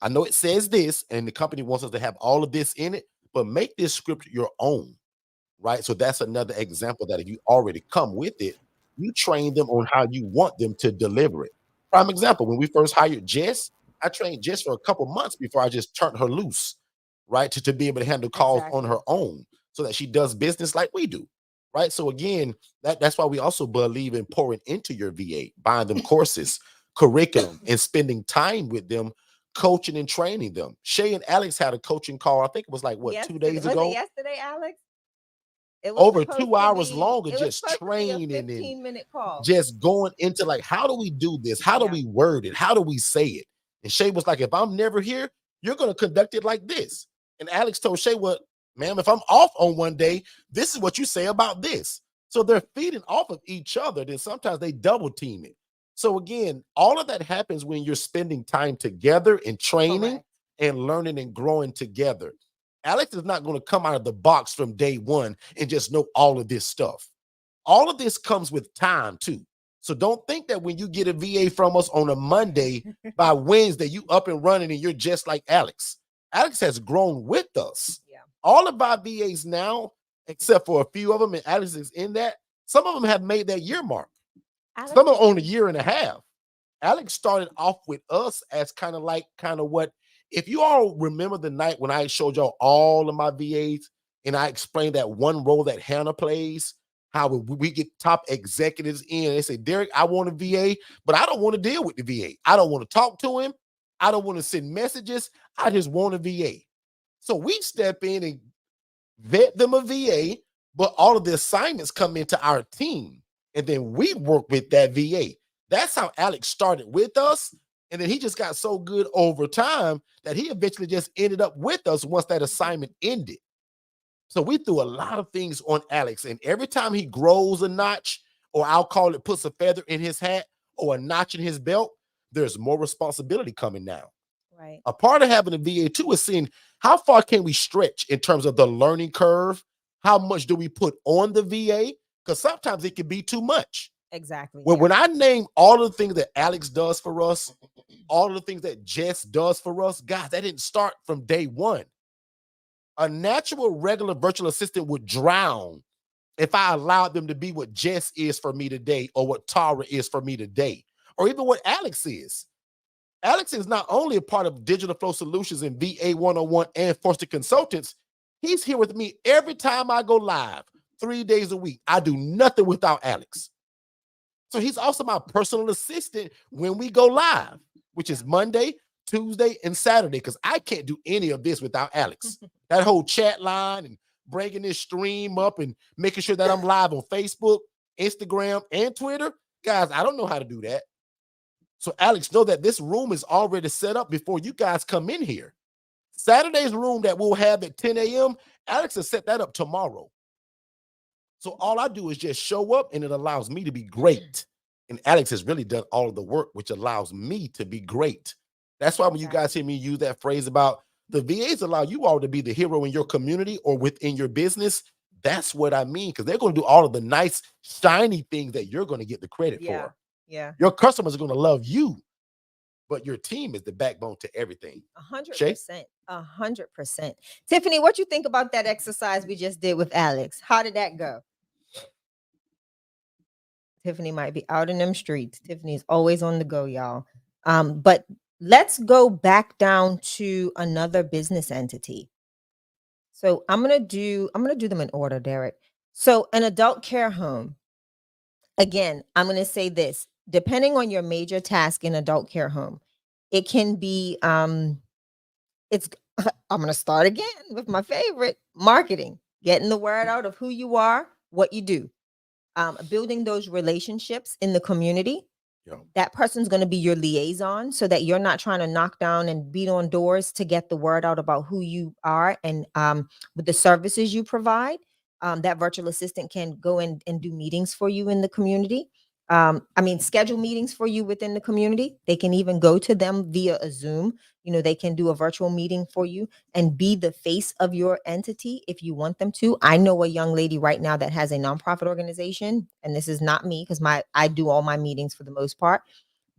S2: I know it says this, and the company wants us to have all of this in it, but make this script your own, right? So that's another example that if you already come with it, you train them on how you want them to deliver it. Prime example, when we first hired Jess, I trained Jess for a couple months before I just turned her loose, right? To be able to handle calls on
S1: Exactly.
S2: her own so that she does business like we do, right? So again, that's why we also believe in pouring into your VA, buying them courses, curriculum, and spending time with them, coaching and training them. Shay and Alex had a coaching call, I think it was like, what, 2 days
S1: Was
S2: ago?
S1: it yesterday, Alex? It was
S2: Over
S1: supposed
S2: 2
S1: to
S2: hours
S1: be.
S2: longer,
S1: It was
S2: just
S1: supposed to be a
S2: training and
S1: 15-minute call.
S2: just going into like, how do we do this? How do
S1: Yeah.
S2: we word it? How do we say it? And Shay was like, if I'm never here, you're going to conduct it like this. And Alex told Shay, well, ma'am, if I'm off on one day, this is what you say about this. So they're feeding off of each other. Then sometimes they double team it. So again, all of that happens when you're spending time together and training
S1: Correct.
S2: and learning and growing together. Alex is not going to come out of the box from day one and just know all of this stuff. All of this comes with time too. So don't think that when you get a VA from us on a Monday, by Wednesday, you up and running and you're just like Alex. Alex has grown with us.
S1: Yeah.
S2: All of our VAs now, except for a few of them, and Alex is in that, some of them have made that year mark.
S1: Alex
S2: Some are
S1: is-
S2: on a year and a half. Alex started off with us as kind of what, if you all remember the night when I showed y'all all of my VAs and I explained that one role that Hannah plays, how we get top executives in, they say, Derek, I want a VA, but I don't want to deal with the VA. I don't want to talk to him. I don't want to send messages. I just want a VA. So we step in and vet them a VA, but all of the assignments come into our team, and then we work with that VA. That's how Alex started with us, and then he just got so good over time that he eventually just ended up with us once that assignment ended. So we threw a lot of things on Alex, and every time he grows a notch, or I'll call it puts a feather in his hat or a notch in his belt, there's more responsibility coming now.
S1: Right.
S2: A part of having a VA too is seeing how far can we stretch in terms of the learning curve. How much do we put on the VA? Because sometimes it can be too much.
S1: Exactly.
S2: Well,
S1: yeah.
S2: when I name all of the things that Alex does for us, all of the things that Jess does for us, guys, that didn't start from day one. A natural, regular virtual assistant would drown if I allowed them to be what Jess is for me today, or what Tara is for me today, or even what Alex is. Alex is not only a part of Digital Flow Solutions and VA 101 and Forston Consultants, he's here with me every time I go live, 3 days a week. I do nothing without Alex. So he's also my personal assistant when we go live, which is Monday, Tuesday, and Saturday, because I can't do any of this without Alex. That whole chat line and bringing this stream up and making sure that I'm live on Facebook, Instagram, and Twitter. Guys, I don't know how to do that. So Alex, know that this room is already set up before you guys come in here. Saturday's room that we'll have at 10 a.m., Alex has set that up tomorrow. So all I do is just show up, and it allows me to be great. And Alex has really done all of the work, which allows me to be great. That's why when you guys hear me use that phrase about the VAs allow you all to be the hero in your community or within your business, that's what I mean, because they're going to do all of the nice, shiny things that you're going to get the credit for.
S1: Yeah.
S2: Your customers are going to love you, but your team is the backbone to everything.
S1: 100%. 100%. Tiffany, what you think about that exercise we just did with Alex? How did that go? Tiffany might be out in them streets. Tiffany's always on the go, y'all. But let's go back down to another business entity. So I'm gonna do them in order, Derek. So an adult care home. Again, I'm gonna say this: depending on your major task in adult care home, it can be it's I'm gonna start again with my favorite, marketing, getting the word out of who you are, what you do, building those relationships in the community. That person's going to be your liaison, so that you're not trying to knock down and beat on doors to get the word out about who you are and with the services you provide. That virtual assistant can go in and do meetings for you in the community. Schedule meetings for you within the community. They can even go to them via a Zoom. They can do a virtual meeting for you and be the face of your entity if you want them to. I know a young lady right now that has a nonprofit organization, and this is not me because I do all my meetings for the most part,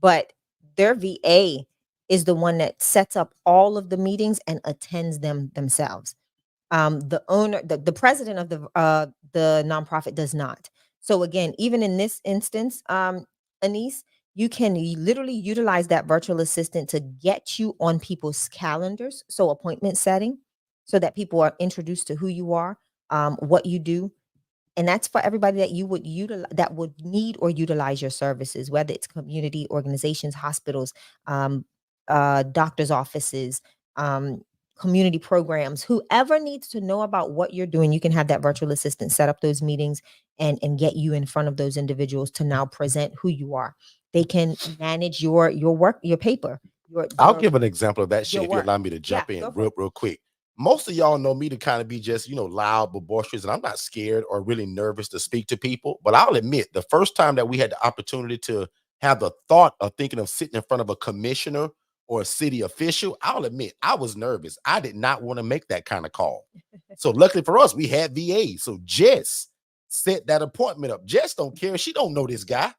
S1: but their VA is the one that sets up all of the meetings and attends them themselves. The owner, the president of the nonprofit does not. So again, even in this instance, Anise, you can literally utilize that virtual assistant to get you on people's calendars. So appointment setting, so that people are introduced to who you are, what you do. And that's for everybody that you would utilize, that would need or utilize your services, whether it's community organizations, hospitals, doctors' offices, community programs. Whoever needs to know about what you're doing, you can have that virtual assistant set up those meetings and get you in front of those individuals to now present who you are. They can manage your work, your paper.
S2: I'll give an example of that shit if you
S1: work.
S2: allow me to jump in real quick. Most of y'all know me to kind of be just, loud but boisterous, and I'm not scared or really nervous to speak to people. But I'll admit, the first time that we had the opportunity to have the thought of thinking of sitting in front of a commissioner or a city official, I'll admit I was nervous. I did not want to make that kind of call. So luckily for us, we had VA. So Jess set that appointment up. Jess don't care. She don't know this guy.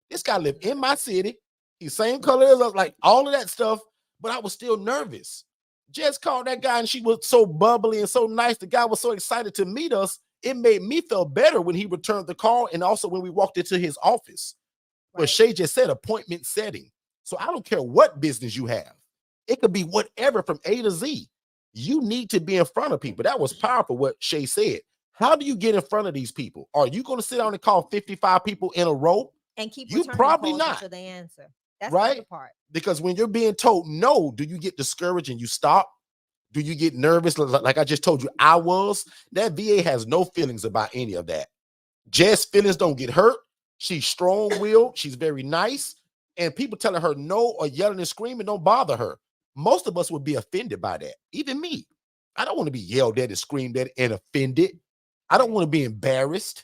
S2: This guy lived in my city. He's same color as us, like all of that stuff. But I was still nervous. Jess called that guy, and she was so bubbly and so nice. The guy was so excited to meet us. It made me feel better when he returned the call, and also when we walked into his office. Right. But Shay just said appointment setting. So I don't care what business you have. It could be whatever from A to Z. You need to be in front of people. That was powerful what Shay said. How do you get in front of these people? Are you going to sit down and call 55 people in a row?
S1: And keep
S2: you probably not
S1: until they answer. That's
S2: right?
S1: The other part.
S2: Because when you're being told no, do you get discouraged and you stop? Do you get nervous? Like I just told you, I was. That VA has no feelings about any of that. Jess' feelings don't get hurt. She's strong-willed. She's very nice. And people telling her no or yelling and screaming don't bother her. Most of us would be offended by that. Even me. I don't want to be yelled at and screamed at and offended. I don't want to be embarrassed.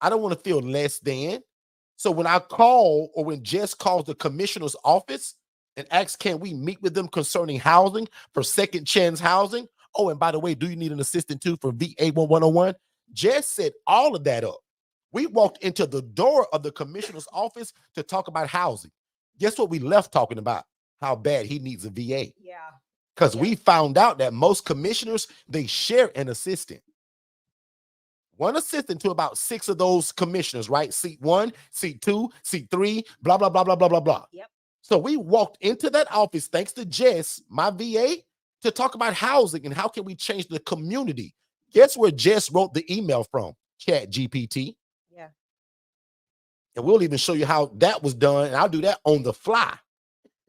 S2: I don't want to feel less than. So when I call or when Jess calls the commissioner's office and asks, can we meet with them concerning housing for second chance housing? Oh, and by the way, do you need an assistant too for VA 1101? Jess set all of that up. We walked into the door of the commissioner's office to talk about housing. Guess what we left talking about? How bad he needs a VA.
S1: Yeah.
S2: Because we found out that most commissioners, they share an assistant. One assistant to about 6 of those commissioners, right? Seat 1, seat 2, seat 3, blah, blah, blah, blah, blah, blah, blah.
S1: Yep.
S2: So we walked into that office, thanks to Jess, my VA, to talk about housing and how can we change the community. Guess where Jess wrote the email from? Chat GPT.
S1: Yeah.
S2: And we'll even show you how that was done. And I'll do that on the fly,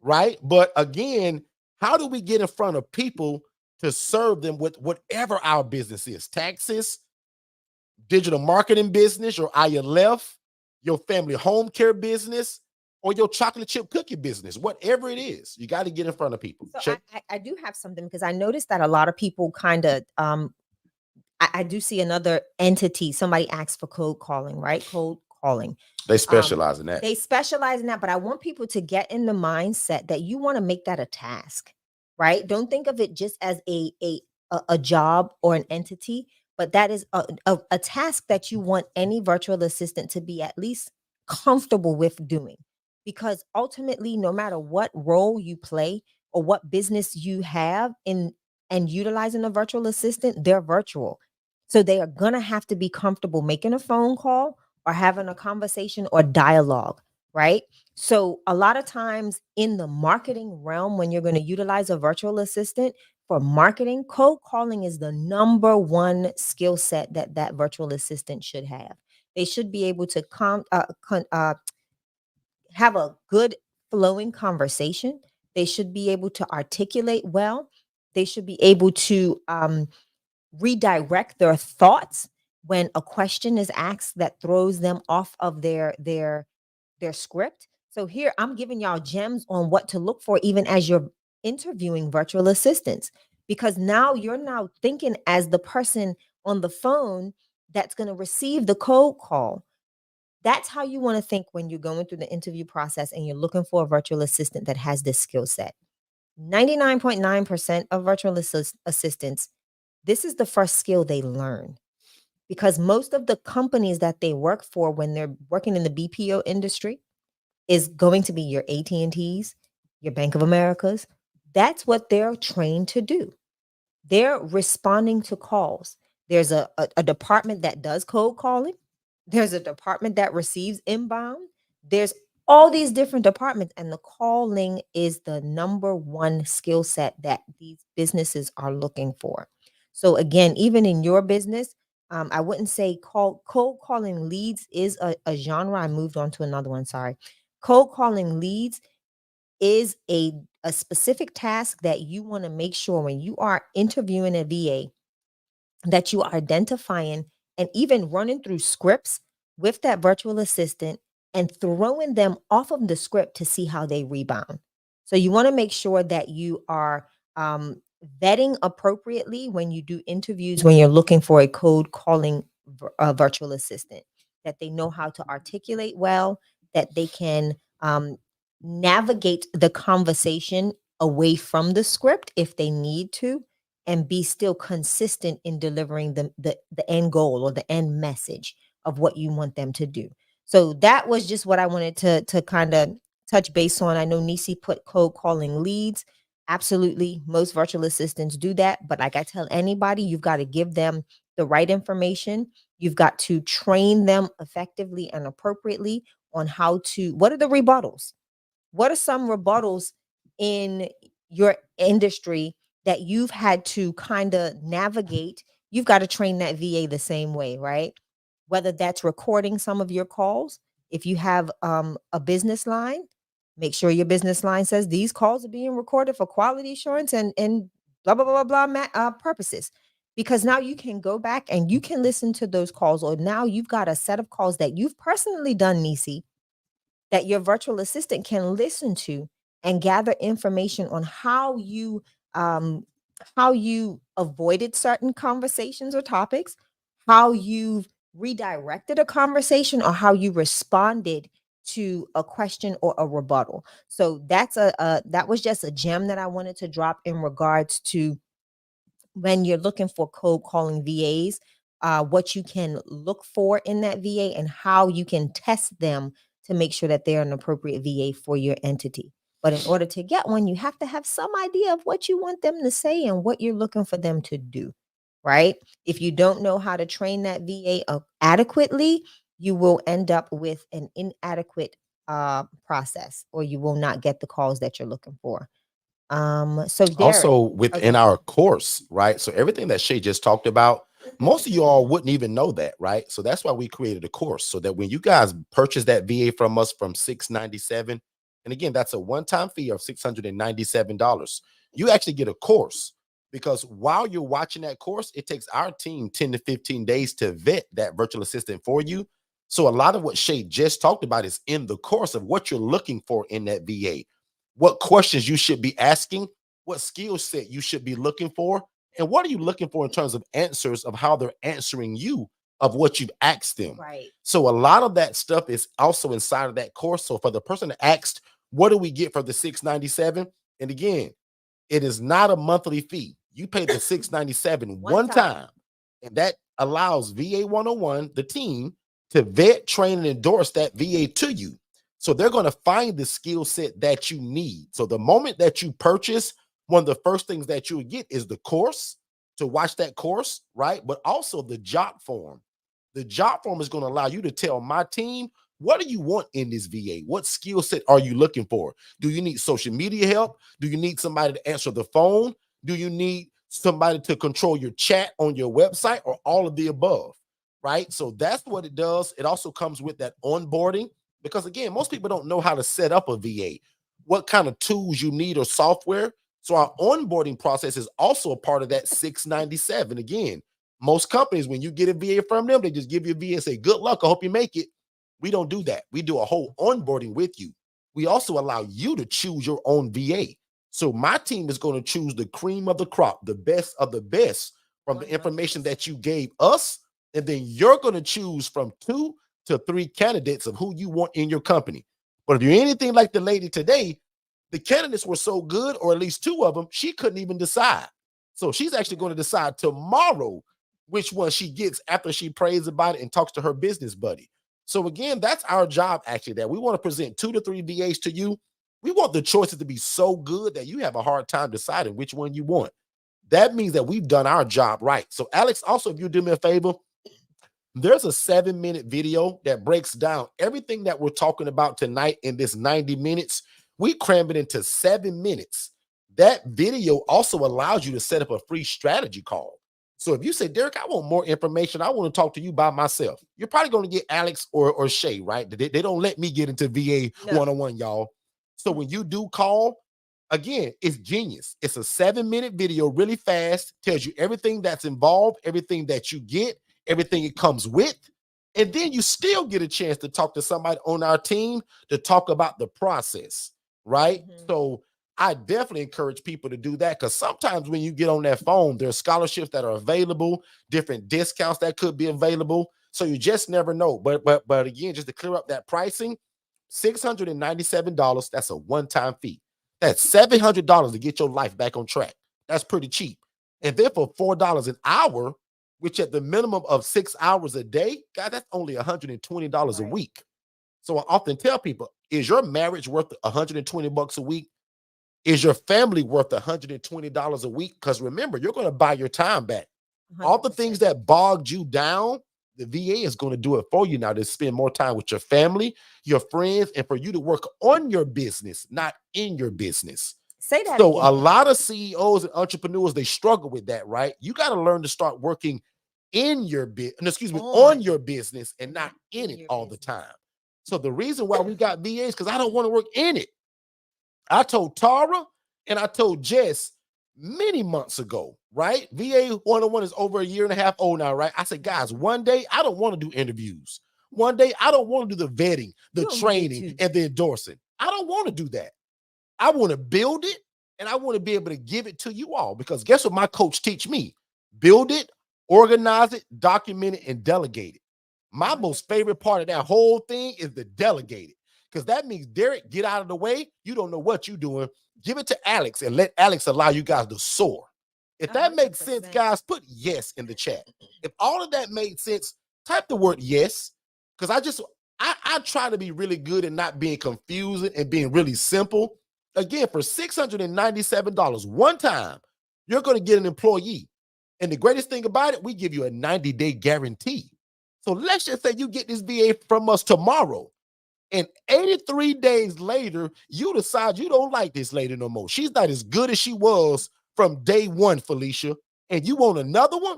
S2: right? But again, how do we get in front of people to serve them with whatever our business is? Taxes, digital marketing business, your ILF, your family home care business, or your chocolate chip cookie business, whatever it is, you got to get in front of people.
S1: So I do have something because I noticed that a lot of people kind of, I do see another entity, somebody asks for cold calling, right? Cold calling.
S2: They specialize in that.
S1: They specialize in that, but I want people to get in the mindset that you want to make that a task, right? Don't think of it just as a job or an entity, but that is a task that you want any virtual assistant to be at least comfortable with doing. Because ultimately, no matter what role you play or what business you have in and utilizing a virtual assistant, they're virtual. So they are going to have to be comfortable making a phone call or having a conversation or dialogue, right? So a lot of times in the marketing realm, when you're going to utilize a virtual assistant for marketing, cold calling is the number one skill set that that virtual assistant should have. They should be able to have a good flowing conversation. They should be able to articulate well. They should be able to redirect their thoughts when a question is asked that throws them off of their script. So here I'm giving y'all gems on what to look for even as you're interviewing virtual assistants, because now you're now thinking as the person on the phone that's going to receive the cold call. That's how you want to think when you're going through the interview process and you're looking for a virtual assistant that has this skill set. 99.9% of virtual assistants, this is the first skill they learn, because most of the companies that they work for when they're working in the BPO industry is going to be your AT&Ts, your Bank of Americas. That's what they're trained to do. They're responding to calls. There's a department that does cold calling. There's a department that receives inbound. There's all these different departments, and the calling is the number one skill set that these businesses are looking for. So again, even in your business, I wouldn't say cold calling leads is a genre. I moved on to another one. Sorry. Cold calling leads is a specific task that you want to make sure when you are interviewing a VA that you are identifying and even running through scripts with that virtual assistant and throwing them off of the script to see how they rebound. So you want to make sure that you are vetting appropriately when you do interviews, when you're looking for a code calling virtual assistant, that they know how to articulate well, that they can navigate the conversation away from the script if they need to, and be still consistent in delivering the end goal or the end message of what you want them to do. So that was just what I wanted to kind of touch base on. I know Nisi put cold calling leads. Absolutely. Most virtual assistants do that. But like I tell anybody, you've got to give them the right information. You've got to train them effectively and appropriately on how to, what are the rebuttals? What are some rebuttals in your industry that you've had to kind of navigate? You've got to train that VA the same way, right? Whether that's recording some of your calls. If you have a business line, make sure your business line says these calls are being recorded for quality assurance and blah, blah, blah, blah, purposes. Because now you can go back and you can listen to those calls, or now you've got a set of calls that you've personally done, Nisi, that your virtual assistant can listen to and gather information on um, how you avoided certain conversations or topics, how you've redirected a conversation, or how you responded to a question or a rebuttal. So that was just a gem that I wanted to drop in regards to when you're looking for cold calling VAs, what you can look for in that VA and how you can test them to make sure that they're an appropriate VA for your entity. But in order to get one, you have to have some idea of what you want them to say and what you're looking for them to do, right? If you don't know how to train that VA adequately, you will end up with an inadequate process, or you will not get the calls that you're looking for. So Derek,
S2: Also within our course, right? So everything that Shay just talked about, most of you all wouldn't even know that, right? So that's why we created a course, so that when you guys purchase that VA from us from $697, and again, that's a one-time fee of $697, you actually get a course. Because while you're watching that course, it takes our team 10 to 15 days to vet that virtual assistant for you. So a lot of what Shay just talked about is in the course of what you're looking for in that VA, what questions you should be asking, what skill set you should be looking for, and what are you looking for in terms of answers of how they're answering you of what you've asked them.
S1: right?
S2: So a lot of that stuff is also inside of that course. So for the person that asked, what do we get for the $697? And again, it is not a monthly fee. You pay the $697 one time, and that allows VA 101, the team, to vet, train, and endorse that VA to you. So they're going to find the skill set that you need. So the moment that you purchase, one of the first things that you would get is the course, to watch that course, right? But also the job form. The job form is going to allow you to tell my team, what do you want in this VA? What skill set are you looking for? Do you need social media help? Do you need somebody to answer the phone? Do you need somebody to control your chat on your website, or all of the above, right? So that's what it does. It also comes with that onboarding, because again, most people don't know how to set up a VA, what kind of tools you need or software. So our onboarding process is also a part of that $697. Again, most companies, when you get a VA from them, they just give you a VA and say, good luck, I hope you make it. We don't do that. We do a whole onboarding with you. We also allow you to choose your own VA. So my team is going to choose the cream of the crop, the best of the best from the information that you gave us. And then you're going to choose from 2 to 3 candidates of who you want in your company. But if you're anything like the lady today, the candidates were so good, or at least 2 of them, she couldn't even decide. So she's actually going to decide tomorrow which one she gets after she prays about it and talks to her business buddy. So again, that's our job, actually, that we want to present 2 to 3 VAs to you. We want the choices to be so good that you have a hard time deciding which one you want. That means that we've done our job right. So Alex, also, if you do me a favor, there's a 7-minute video that breaks down everything that we're talking about tonight in this 90 minutes. We cram it into 7 minutes. That video also allows you to set up a free strategy call. So if you say, Derek, I want more information, I want to talk to you by myself, you're probably going to get Alex or Shay, right? They don't let me get into VA one-on-one, y'all. So when you do call, again, it's genius. It's a 7-minute video, really fast, tells you everything that's involved, everything that you get, everything it comes with. And then you still get a chance to talk to somebody on our team to talk about the process, right? So I definitely encourage people to do that, because sometimes when you get on that phone, there's scholarships that are available, different discounts that could be available. So you just never know. But again, just to clear up that pricing, $697, that's a one-time fee. That's $700 to get your life back on track. That's pretty cheap. And then for $4 an hour, which at the minimum of 6 hours a day, God, that's only $120 a week. So I often tell people, is your marriage worth $120 a week? Is your family worth $120 a week? Because remember, you're going to buy your time back. 100%. All the things that bogged you down, the VA is going to do it for you now, to spend more time with your family, your friends, and for you to work on your business, not in your business.
S1: Say that
S2: so
S1: again.
S2: A lot of CEOs and entrepreneurs, they struggle with that, right? You got to learn to start working in your on your business and not in it all the time. So the reason why we got VAs, because I don't want to work in it. I told Tara and I told Jess, many months ago, right? VA 101 is over a year and a half old now, right? I said, guys, one day I don't want to do interviews. One day I don't want to do the vetting, the
S1: You only did
S2: training,
S1: 2.
S2: and the endorsing. I don't want to do that. I want to build it, and I want to be able to give it to you all, because guess what my coach teach me? Build it, organize it, document it, and delegate it. My most favorite part of that whole thing is the delegate it, because that means, Derek, get out of the way. You don't know what you're doing. Give it to Alex and let Alex allow you guys to soar. If that makes sense,
S1: 100%.
S2: guys, put yes in the chat. If all of that made sense, type the word yes, because I try to be really good and not being confusing and being really simple. Again, for $697 one time, you're going to get an employee. And the greatest thing about it, we give you a 90-day guarantee. So let's just say you get this VA from us tomorrow, and 83 days later, you decide you don't like this lady no more. She's not as good as she was from day one, Felicia, and you want another one?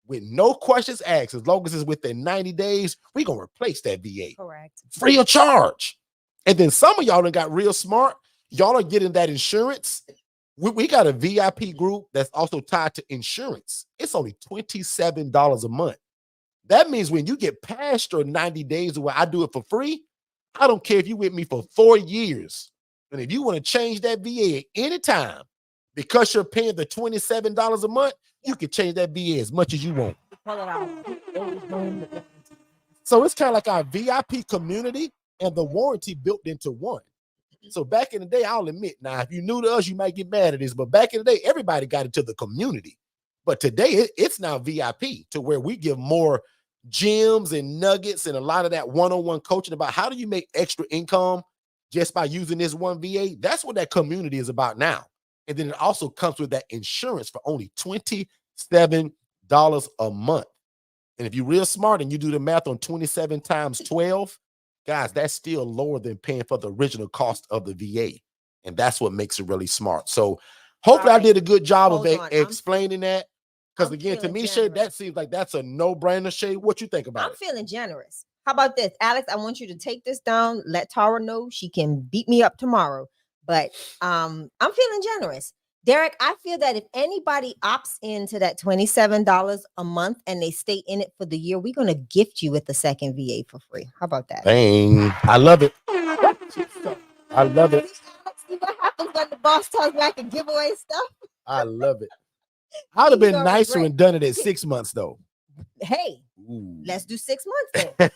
S2: With no questions asked, as long as it's within 90 days, we're going to replace that VA.
S1: Correct.
S2: Free of charge. And then some of y'all done got real smart. Y'all are getting that insurance. We got a VIP group that's also tied to insurance. It's only $27 a month. That means when you get past your 90 days where I do it for free, I don't care if you with me for 4 years. And if you want to change that VA at any time, because you're paying the $27 a month, you can change that VA as much as you want.
S1: Pull it out.
S2: So it's kind of like our VIP community and the warranty built into one. So back in the day, I'll admit, now, if you're new to us, you might get mad at this, but back in the day, everybody got into the community. But today, it's now VIP, to where we give more gems and nuggets and a lot of that one-on-one coaching about how do you make extra income just by using this one VA. That's what that community is about now. And then it also comes with that insurance for only $27 a month. And if you're real smart and you do the math on 27 times 12, guys, that's still lower than paying for the original cost of the VA. And that's what makes it really smart. So hopefully I did a good job of explaining that. Because again, to me, Shay, that seems like that's a no-brainer. Shay, what you think about it?
S1: I'm feeling generous. How about this? Alex, I want you to take this down. Let Tara know she can beat me up tomorrow. But I'm feeling generous. Derek, I feel that if anybody opts into that $27 a month and they stay in it for the year, we're going to gift you with the second VA for free. How about that?
S2: Dang, I love it. I love it.
S1: See what happens when the boss tells me I can give away stuff?
S2: I love it. I'd have been nicer and done it at 6 months, though.
S1: Hey,
S2: Ooh.
S1: let's do 6 months then.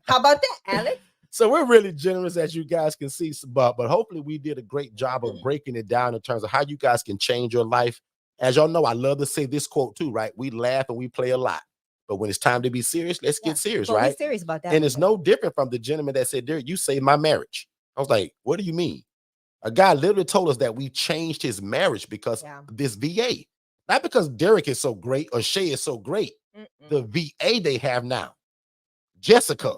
S1: How about that, Alex?
S2: So we're really generous, as you guys can see, but hopefully we did a great job of breaking it down in terms of how you guys can change your life. As y'all know, I love to say this quote too, right? We laugh and we play a lot, but when it's time to be serious, let's get serious, right?
S1: We're serious about that.
S2: And it's no different from the gentleman that said, Derek, you saved my marriage. I was like, what do you mean? A guy literally told us that we changed his marriage because of this VA. Not because Derek is so great or Shay is so great. The VA they have now, Jessica,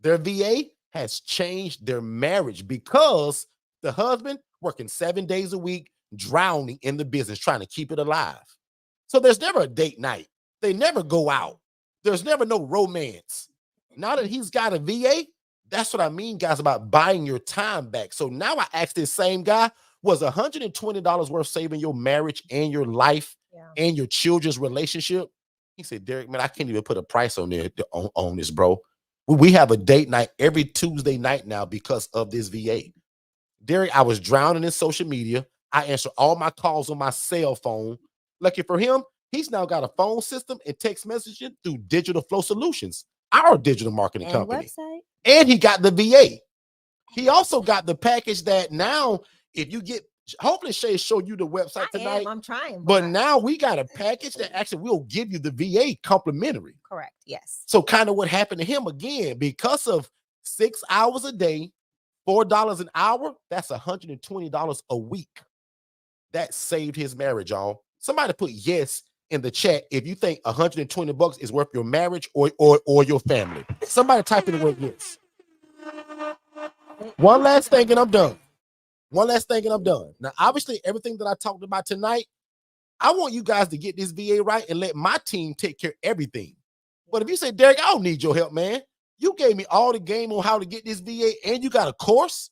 S2: their VA has changed their marriage because the husband working 7 days a week, drowning in the business, trying to keep it alive. So there's never a date night. They never go out. There's never no romance. Now that he's got a VA, that's what I mean, guys, about buying your time back. So now I asked this same guy, was $120 worth saving your marriage and your life and your children's relationship? He said, Derek, man, I can't even put a price on this, bro. We have a date night every Tuesday night now because of this VA. Derek, I was drowning in social media. I answered all my calls on my cell phone. Lucky for him, he's now got a phone system and text messaging through Digital Flow Solutions, our digital marketing company. Website. And he got the VA. He also got the package that now, if you get, hopefully Shay showed you the website tonight.
S1: I'm trying.
S2: But now we got a package that actually will give you the VA complimentary.
S1: Correct. Yes.
S2: So kind of what happened to him again, because of 6 hours a day, $4 an hour, that's $120 a week. That saved his marriage, y'all. Somebody put yes in the chat if you think $120 is worth your marriage or your family. Somebody type in the word yes. One last thing and I'm done. Now, obviously, everything that I talked about tonight, I want you guys to get this VA right and let my team take care of everything. But if you say, Derek, I don't need your help, man. You gave me all the game on how to get this VA and you got a course.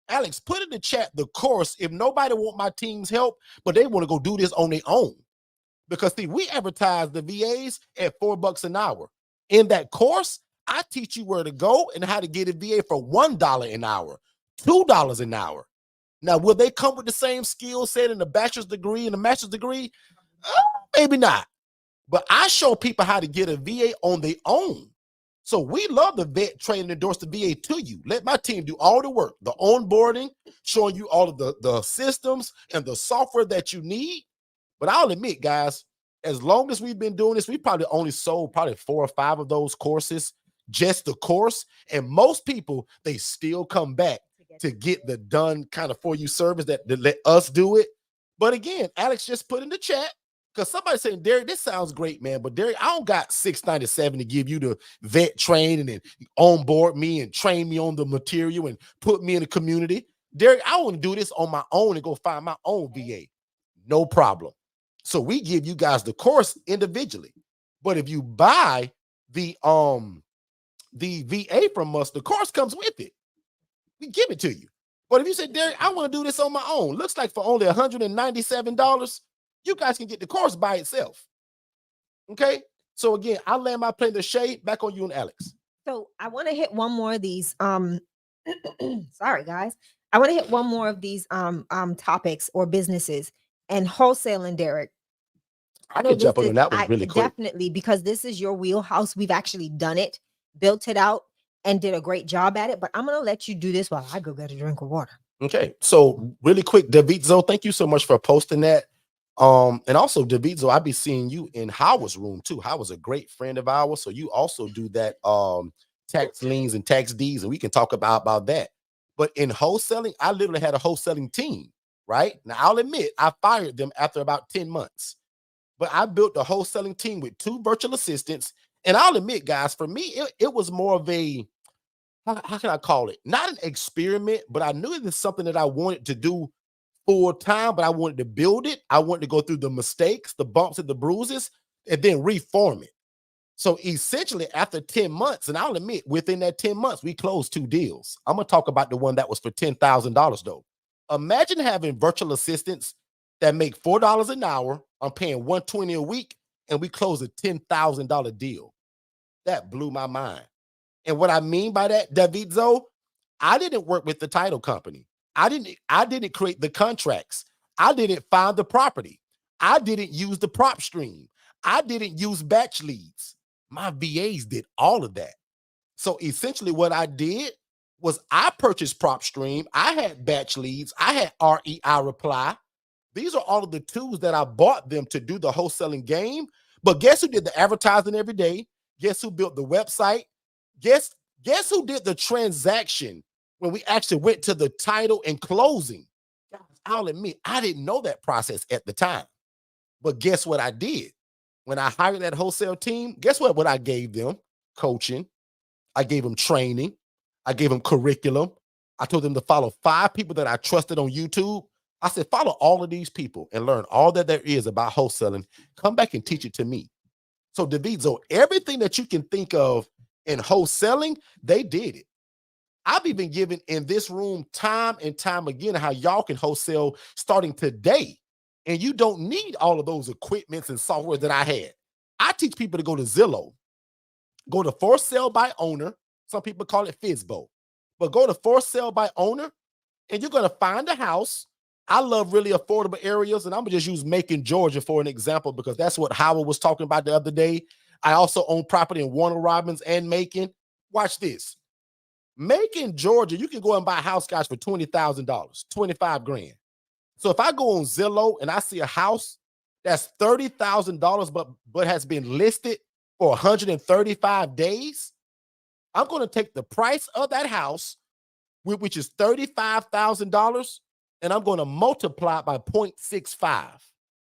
S2: Alex, put in the chat the course if nobody want my team's help, but they want to go do this on their own. Because see, we advertise the VAs at $4 an hour. In that course, I teach you where to go and how to get a VA for $1 an hour, $2 an hour. Now, will they come with the same skill set in the bachelor's degree and the master's degree? Maybe not. But I show people how to get a VA on their own. So we love the vet, train, and endorse the VA to you. Let my team do all the work, the onboarding, showing you all of the systems and the software that you need. But I'll admit, guys, as long as we've been doing this, we probably only sold probably 4 or 5 of those courses, just the course. And most people, they still come back to get the done kind of for you service that let us do it. But again, Alex just put in the chat, because somebody saying, Derek, this sounds great, man. But Derek, I don't got $697 to give you the vet training and onboard me and train me on the material and put me in the community. Derek, I want to do this on my own and go find my own VA. No problem. So we give you guys the course individually. But if you buy the VA from us, the course comes with it. We give it to you. But if you say, Derek, I want to do this on my own, looks like for only $197, you guys can get the course by itself. Okay? So again, I land my plane to Shay. Back on you and Alex.
S1: So I want to hit one more of these. Sorry, guys. I want to hit one more of these topics or businesses and wholesaling, Derek.
S2: I can jump on that one really quick.
S1: Definitely, because this is your wheelhouse. We've actually done it, built it out, and did a great job at it. But I'm going to let you do this while I go get a drink of water. Okay.
S2: So really quick, Davidzo, thank you so much for posting that. And also, Davidzo, I'll be seeing you in Howard's room too. Howard's a great friend of ours. So you also do that tax liens and tax deeds, and we can talk about that. But in wholesaling, I literally had a wholesaling team, right? Now, I'll admit, I fired them after about 10 months. But I built a wholesaling team with 2 virtual assistants. And I'll admit, guys, for me, it was more of a, how can I call it? Not an experiment, but I knew it was something that I wanted to do full time, but I wanted to build it. I wanted to go through the mistakes, the bumps and the bruises, and then reform it. So essentially, after 10 months, and I'll admit, within that 10 months, we closed 2 deals. I'm going to talk about the one that was for $10,000, though. Imagine having virtual assistants that make $4 an hour. I'm paying $120 a week, and we close a $10,000 deal. That blew my mind. And what I mean by that, Davidzo, I didn't work with the title company. I didn't create the contracts. I didn't find the property. I didn't use the prop stream. I didn't use batch leads. My VAs did all of that. So essentially what I did was I purchased prop stream. I had batch leads. I had REI reply. These are all of the tools that I bought them to do the wholesaling game. But guess who did the advertising every day? Guess who built the website? Guess who did the transaction when we actually went to the title and closing? I'll admit, I didn't know that process at the time. But guess what I did? When I hired that wholesale team, guess what I gave them? Coaching. I gave them training. I gave them curriculum. I told them to follow 5 people that I trusted on YouTube. I said, follow all of these people and learn all that there is about wholesaling. Come back and teach it to me. So, Davidzo, everything that you can think of in wholesaling, they did it. I've even given in this room time and time again how y'all can wholesale starting today. And you don't need all of those equipments and software that I had. I teach people to go to Zillow, go to for sale by owner. Some people call it FSBO, but go to for sale by owner, and you're going to find a house. I love really affordable areas, and I'm going to just use Macon, Georgia for an example, because that's what Howard was talking about the other day. I also own property in Warner Robins and Macon. Watch this. Macon, Georgia, you can go and buy a house, guys, for $20,000, $25,000. So if I go on Zillow and I see a house that's $30,000, but has been listed for 135 days, I'm going to take the price of that house, which is $35,000, and I'm going to multiply it by 0.65.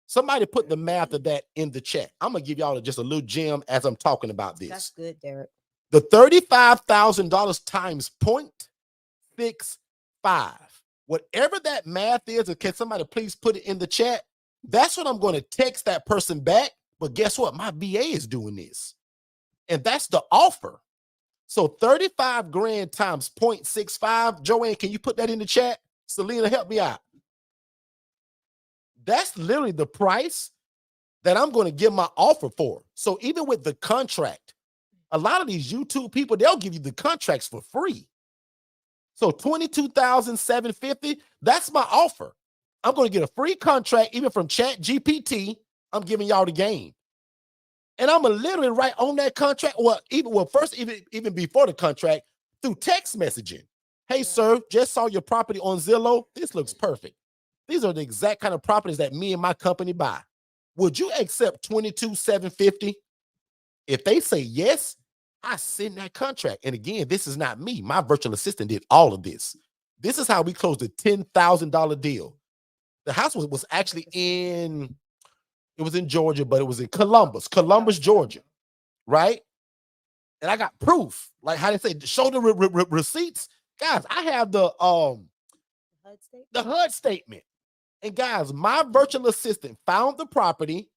S2: Somebody put the math of that in the chat. I'm going to give y'all just a little gem as I'm talking about this.
S1: That's good, Derek.
S2: The $35,000 times 0.65. Whatever that math is, and can somebody please put it in the chat? That's what I'm going to text that person back. But guess what? My VA is doing this. And that's the offer. So 35 grand times 0.65. Joanne, can you put that in the chat? Selena, help me out. That's literally the price that I'm going to give my offer for. So even with the contract, a lot of these YouTube people, they'll give you the contracts for free. So $22,750, that's my offer. I'm going to get a free contract even from Chat GPT. I'm giving y'all the game. And I'm going to literally write on that contract, even before the contract, through text messaging. Hey, sir, just saw your property on Zillow. This looks perfect. These are the exact kind of properties that me and my company buy. Would you accept $22,750? If they say yes, I send that contract. And again, this is not me. My virtual assistant did all of this. This is how we closed a $10,000 deal. The house was actually in Georgia, but it was in Columbus, Georgia, right? And I got proof, like how they say, show the receipts. Guys, I have the HUD statement. And guys, my virtual assistant found the property.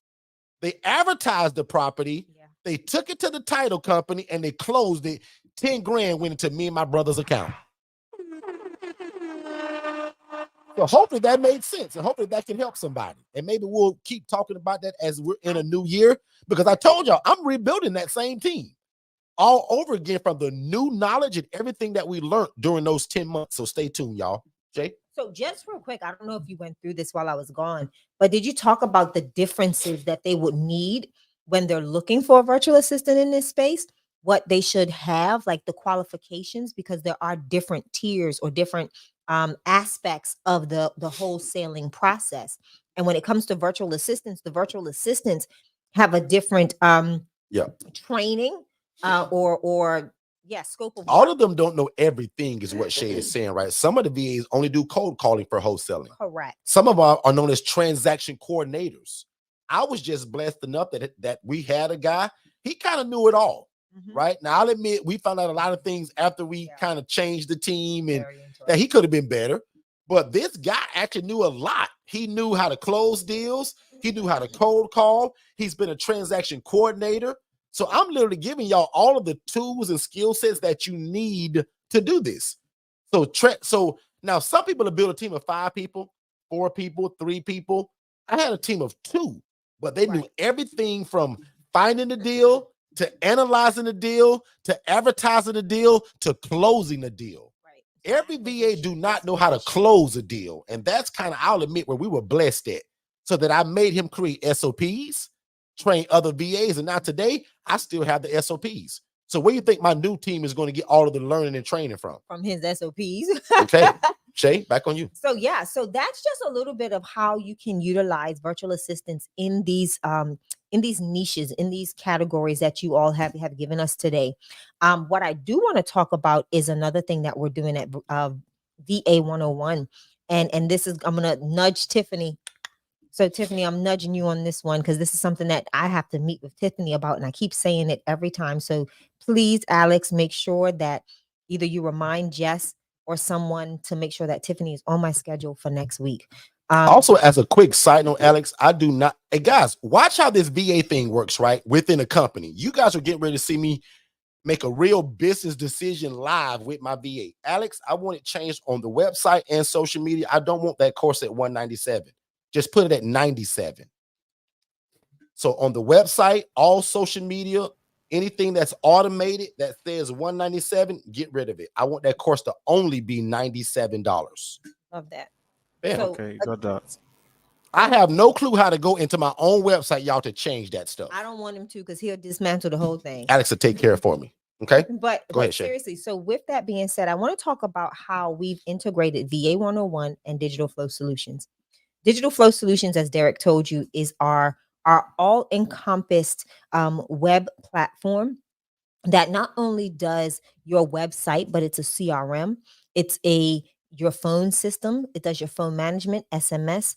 S2: They advertised the property. Yeah. They took it to the title company and they closed it. 10 grand went into me and my brother's account. So hopefully that made sense, and hopefully that can help somebody. And maybe we'll keep talking about that as we're in a new year, because I told y'all I'm rebuilding that same team all over again from the new knowledge and everything that we learned during those 10 months. So stay tuned, y'all. Jay?
S1: So just real quick, I don't know if you went through this while I was gone, but did you talk about the differences that they would need when they're looking for a virtual assistant in this space? What they should have, like the qualifications, because there are different tiers or different aspects of the wholesaling process. And when it comes to virtual assistants, the virtual assistants have a different training or scope of
S2: all
S1: work.
S2: of them don't know everything, is what Shay is saying, right? Some of the VAs only do cold calling for wholesaling.
S1: Correct.
S2: Some of them are known as transaction coordinators. I was just blessed enough that we had a guy, he kind of knew it all. Mm-hmm. Right now, I'll admit we found out a lot of things after we kind of changed the team, and that he could have been better. But this guy actually knew a lot. He knew how to close deals. He knew how to cold call. He's been a transaction coordinator. So I'm literally giving y'all all of the tools and skill sets that you need to do this. So now some people have built a team of 5 people, 4 people, 3 people. I had a team of 2, but they knew everything from finding the deal to analyzing the deal, to advertising the deal, to closing the deal. Right. Every VA do not know how to close a deal. And that's kind of, I'll admit, where we were blessed at. So that I made him create SOPs, train other VAs. And now today, I still have the SOPs. So where do you think my new team is going to get all of the learning and training from?
S1: From his SOPs.
S2: Okay. Shay, back on you.
S1: So that's just a little bit of how you can utilize virtual assistants in these niches, in these categories that you all have given us today. What I do want to talk about is another thing that we're doing at VA 101. And this is, I'm going to nudge Tiffany. So Tiffany, I'm nudging you on this one because this is something that I have to meet with Tiffany about, and I keep saying it every time. So please, Alex, make sure that either you remind Jess or someone to make sure that Tiffany is on my schedule for next week.
S2: Also, as a quick side note, Alex, I do not. Hey, guys, watch how this VA thing works, right? Within a company. You guys are getting ready to see me make a real business decision live with my VA. Alex, I want it changed on the website and social media. I don't want that course at 197. Just put it at 97. So on the website, all social media, anything that's automated that says 197, get rid of it. I want that course to only be $97.
S1: Love that.
S2: Yeah.
S3: So, okay, got that.
S2: I have no clue how to go into my own website, y'all, to change that stuff.
S1: I don't want him to, because he'll dismantle the whole thing.
S2: Alex will take care of it for me. Okay.
S1: But
S2: go ahead,
S1: seriously, so with that being said, I want to talk about how we've integrated VA 101 and Digital Flow Solutions. Digital Flow Solutions, as Derek told you, is our all-encompassed web platform that not only does your website, but it's a CRM. It's your phone system. It does your phone management, SMS,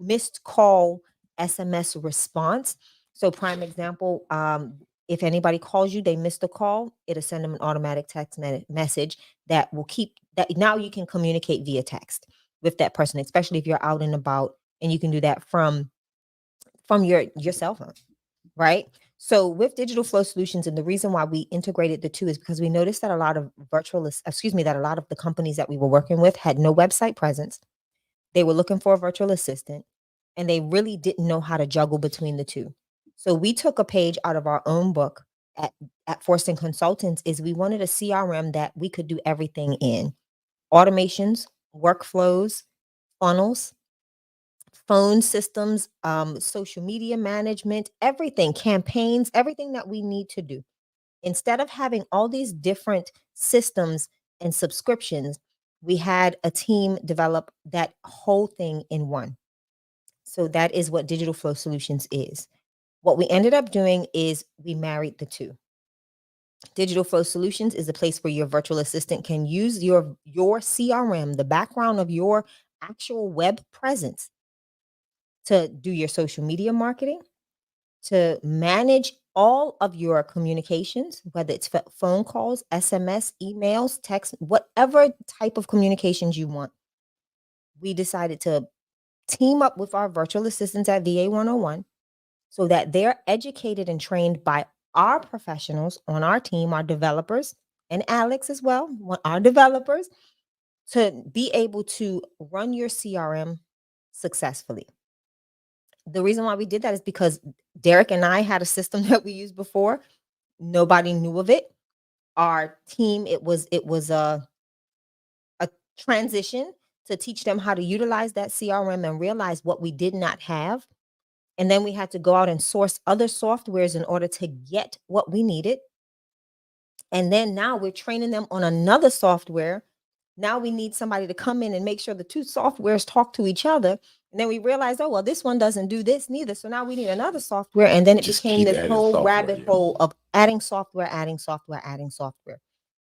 S1: missed call, SMS response. So prime example, if anybody calls you, they missed a call, it'll send them an automatic text message that will keep that. Now you can communicate via text with that person, especially if you're out and about, and you can do that from your cell phone, right? So with Digital Flow Solutions, and the reason why we integrated the two is because we noticed that a lot of that a lot of the companies that we were working with had no website presence. They were looking for a virtual assistant, and they really didn't know how to juggle between the two. So we took a page out of our own book at Forston Consultants. Is we wanted a CRM that we could do everything in: automations, workflows, funnels, phone systems, social media management, everything, campaigns, everything that we need to do. Instead of having all these different systems and subscriptions, we had a team develop that whole thing in one. So that is what Digital Flow Solutions is. What we ended up doing is we married the two. Digital Flow Solutions is a place where your virtual assistant can use your CRM, the background of your actual web presence, to do your social media marketing, to manage all of your communications, whether it's phone calls, SMS, emails, text, whatever type of communications you want. We decided to team up with our virtual assistants at VA 101 so that they're educated and trained by our professionals on our team, our developers, and Alex as well, our developers, to be able to run your CRM successfully. The reason why we did that is because Derek and I had a system that we used before. Nobody knew of it. Our team, it was a transition to teach them how to utilize that CRM and realize what we did not have. And then we had to go out and source other softwares in order to get what we needed. And then now we're training them on another software. Now we need somebody to come in and make sure the two softwares talk to each other. And then we realized, oh, well, this one doesn't do this neither. So now we need another software. And then it
S2: Just
S1: became
S2: keep
S1: this
S2: adding
S1: whole
S2: software,
S1: rabbit
S2: yeah.
S1: hole of adding software, adding software, adding software.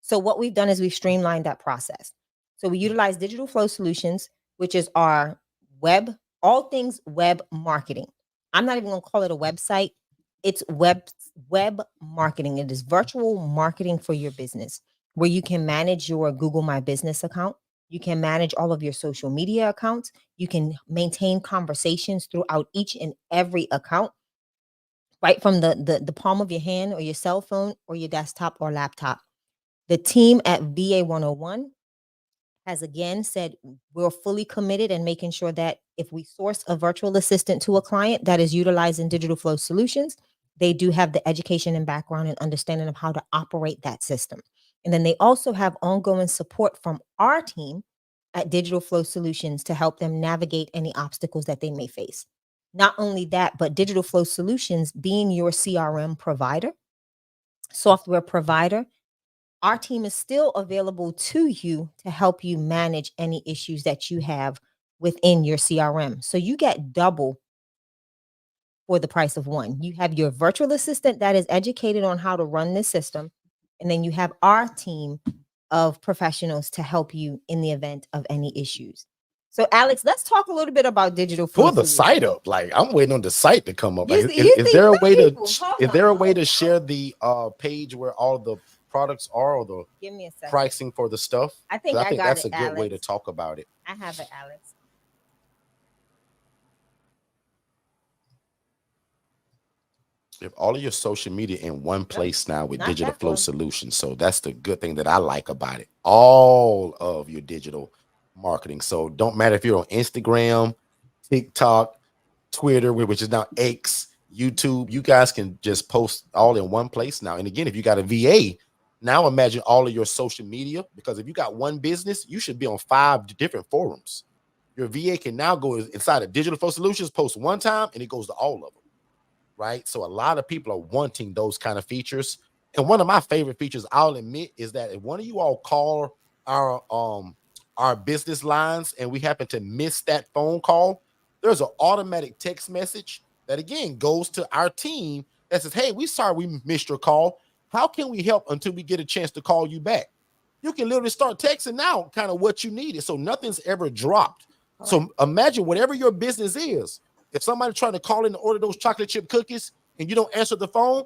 S1: So what we've done is we've streamlined that process. So we utilize Digital Flow Solutions, which is our all things web marketing. I'm not even going to call it a website. It's web marketing. It is virtual marketing for your business, where you can manage your Google My Business account. You can manage all of your social media accounts. You can maintain conversations throughout each and every account, right from the palm of your hand or your cell phone or your desktop or laptop. The team at VA 101 has again said we're fully committed and making sure that if we source a virtual assistant to a client that is utilizing Digital Flow Solutions, they do have the education and background and understanding of how to operate that system. And then they also have ongoing support from our team at Digital Flow Solutions to help them navigate any obstacles that they may face. Not only that, but Digital Flow Solutions being your CRM provider, software provider, our team is still available to you to help you manage any issues that you have within your CRM. So you get double for the price of one. You have your virtual assistant that is educated on how to run this system, and then you have our team of professionals to help you in the event of any issues. So Alex, let's talk a little bit about Digital Flow
S2: Pull the
S1: Solutions.
S2: site up. Like, I'm waiting on the site to come up. Like,
S1: You
S2: is
S1: see,
S2: there a
S1: some
S2: way to
S1: people- hold
S2: is
S1: on,
S2: there a way to
S1: hold
S2: share
S1: on.
S2: the page where all the products are, or the
S1: Give me a second.
S2: pricing for the stuff?
S1: I think
S2: 'Cause
S1: I got
S2: that's
S1: it,
S2: a good way to
S1: Alex.
S2: talk about it.
S1: I have it, Alex.
S2: If all of your social media in one place now with
S1: not
S2: Digital
S1: that
S2: Flow
S1: one.
S2: Solutions. So that's the good thing that I like about it. All of your digital marketing. So don't matter if you're on Instagram, TikTok, Twitter, which is now X, YouTube, you guys can just post all in one place now. And again, if you got a VA, now imagine all of your social media, because if you got one business, you should be on 5 different forums. Your VA can now go inside of Digital Flow Solutions, post one time, and it goes to all of them. Right? So a lot of people are wanting those kind of features. And one of my favorite features, I'll admit, is that if one of you all call our business lines and we happen to miss that phone call, there's an automatic text message that again goes to our team that says, hey, we sorry we missed your call. How can we help until we get a chance to call you back? You can literally start texting now kind of what you needed. So nothing's ever dropped. So imagine whatever your business is. If somebody's trying to call in to order those chocolate chip cookies and you don't answer the phone,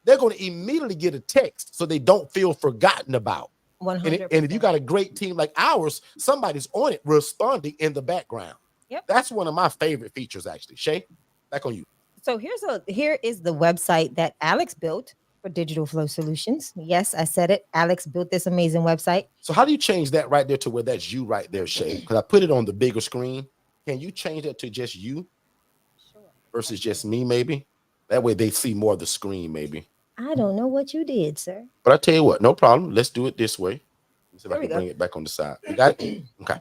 S2: they're going to immediately get a text so they don't feel forgotten about.
S1: 100%.
S2: And if you got a great team like ours, somebody's on it responding in the background.
S1: Yep.
S2: That's one of my favorite features, actually. Shay, back on you.
S1: So here is the website that Alex built for Digital Flow Solutions. Yes, I said it. Alex built this amazing website.
S2: So how do you change that right there to where that's you right there, Shay? Because I put it on the bigger screen. Can you change that to just you
S1: Sure.
S2: versus just me, maybe? That way they see more of the screen, maybe.
S1: I don't know what you did, sir.
S2: But I tell you what, no problem. Let's do it this way. Let me see if
S1: There
S2: I
S1: we
S2: can
S1: go.
S2: bring it back on the side. You got it? Okay.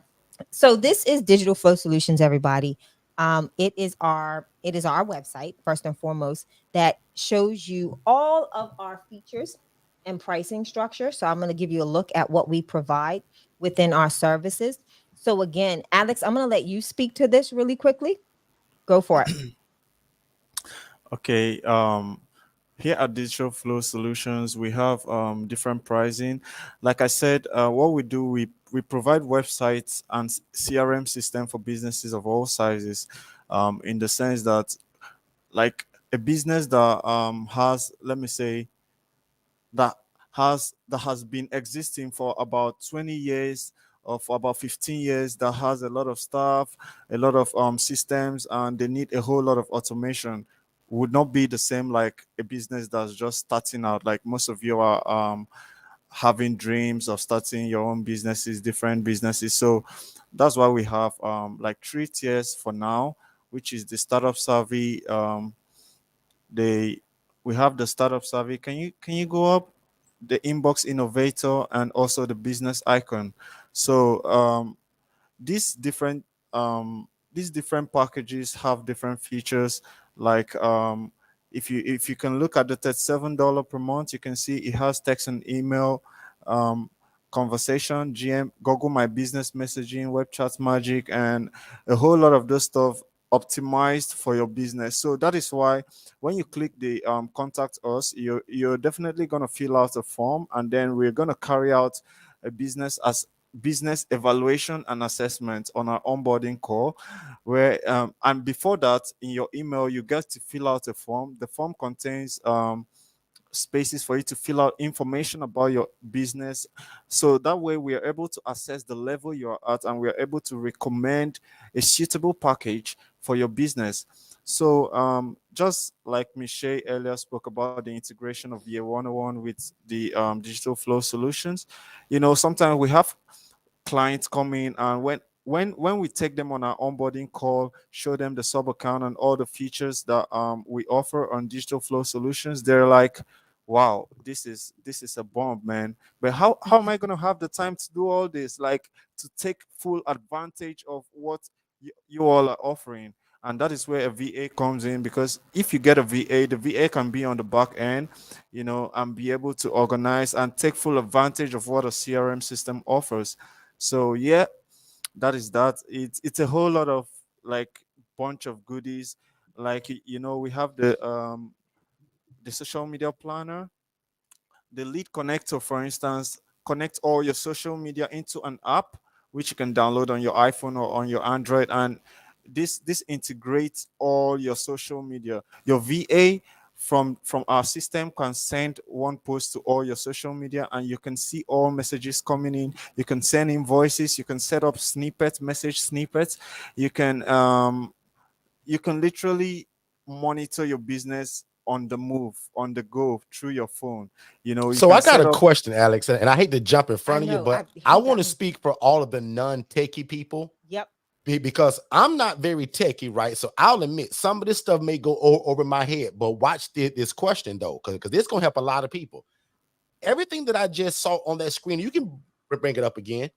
S1: So this is Digital Flow Solutions, everybody. It is our website first and foremost that shows you all of our features and pricing structure. So I'm going to give you a look at what we provide within our services. So again, Alex, I'm going to let you speak to this really quickly. Go for it.
S3: Okay. Here at Digital Flow Solutions, we have different pricing. Like I said, what we do, we provide websites and CRM system for businesses of all sizes. In the sense that, like a business that has, let me say, that has been existing for about 20 years or for about 15 years, that has a lot of staff, a lot of systems, and they need a whole lot of automation, would not be the same like a business that's just starting out. Like most of you are having dreams of starting your own businesses, different businesses. So that's why we have like 3 tiers for now, which is the startup savvy. They We have the startup savvy. Can you go up, the inbox innovator, and also the business icon? So these different these different packages have different features. Like if you can look at the $37 per month, you can see it has text and email, um, conversation, GM, Google My Business messaging, web chat magic, and a whole lot of those stuff optimized for your business. So that is why when you click the contact us, you're definitely going to fill out a form, and then we're going to carry out a business evaluation and assessment on our onboarding call, where and before that, in your email you get to fill out a form. The form contains spaces for you to fill out information about your business, so that way we are able to assess the level you're at, and we are able to recommend a suitable package for your business. So just like Michelle earlier spoke about the integration of year 101 with the digital flow solutions, sometimes we have clients come in, and when we take them on our onboarding call, show them the sub account and all the features that we offer on digital flow solutions, they're like, wow, this is a bomb, man. But how am I going to have the time to do all this, like to take full advantage of what you all are offering? And that is where a VA comes in, because if you get a VA, the VA can be on the back end, and be able to organize and take full advantage of what a CRM system offers. So yeah, that is that. It's a whole lot of like bunch of goodies. Like we have the social media planner, the lead connector, for instance, connect all your social media into an app which you can download on your iPhone or on your Android, and this integrates all your social media. Your VA from our system can send one post to all your social media, and you can see all messages coming in. You can send invoices, you can set up message snippets. You can literally monitor your business on the move, on the go, through your phone. You
S2: So I
S3: can
S2: got
S3: set
S2: a
S3: up.
S2: question, Alex, and I hate to jump in
S1: I
S2: front of you,
S1: know.
S2: but
S1: He
S2: I
S1: got
S2: want to
S1: me.
S2: speak for all of the non-techie people.
S1: Yep.
S2: Because I'm not very techie, right? So I'll admit some of this stuff may go over my head, but watch this question though, because it's gonna help a lot of people. Everything that I just saw on that screen, you can bring it up again.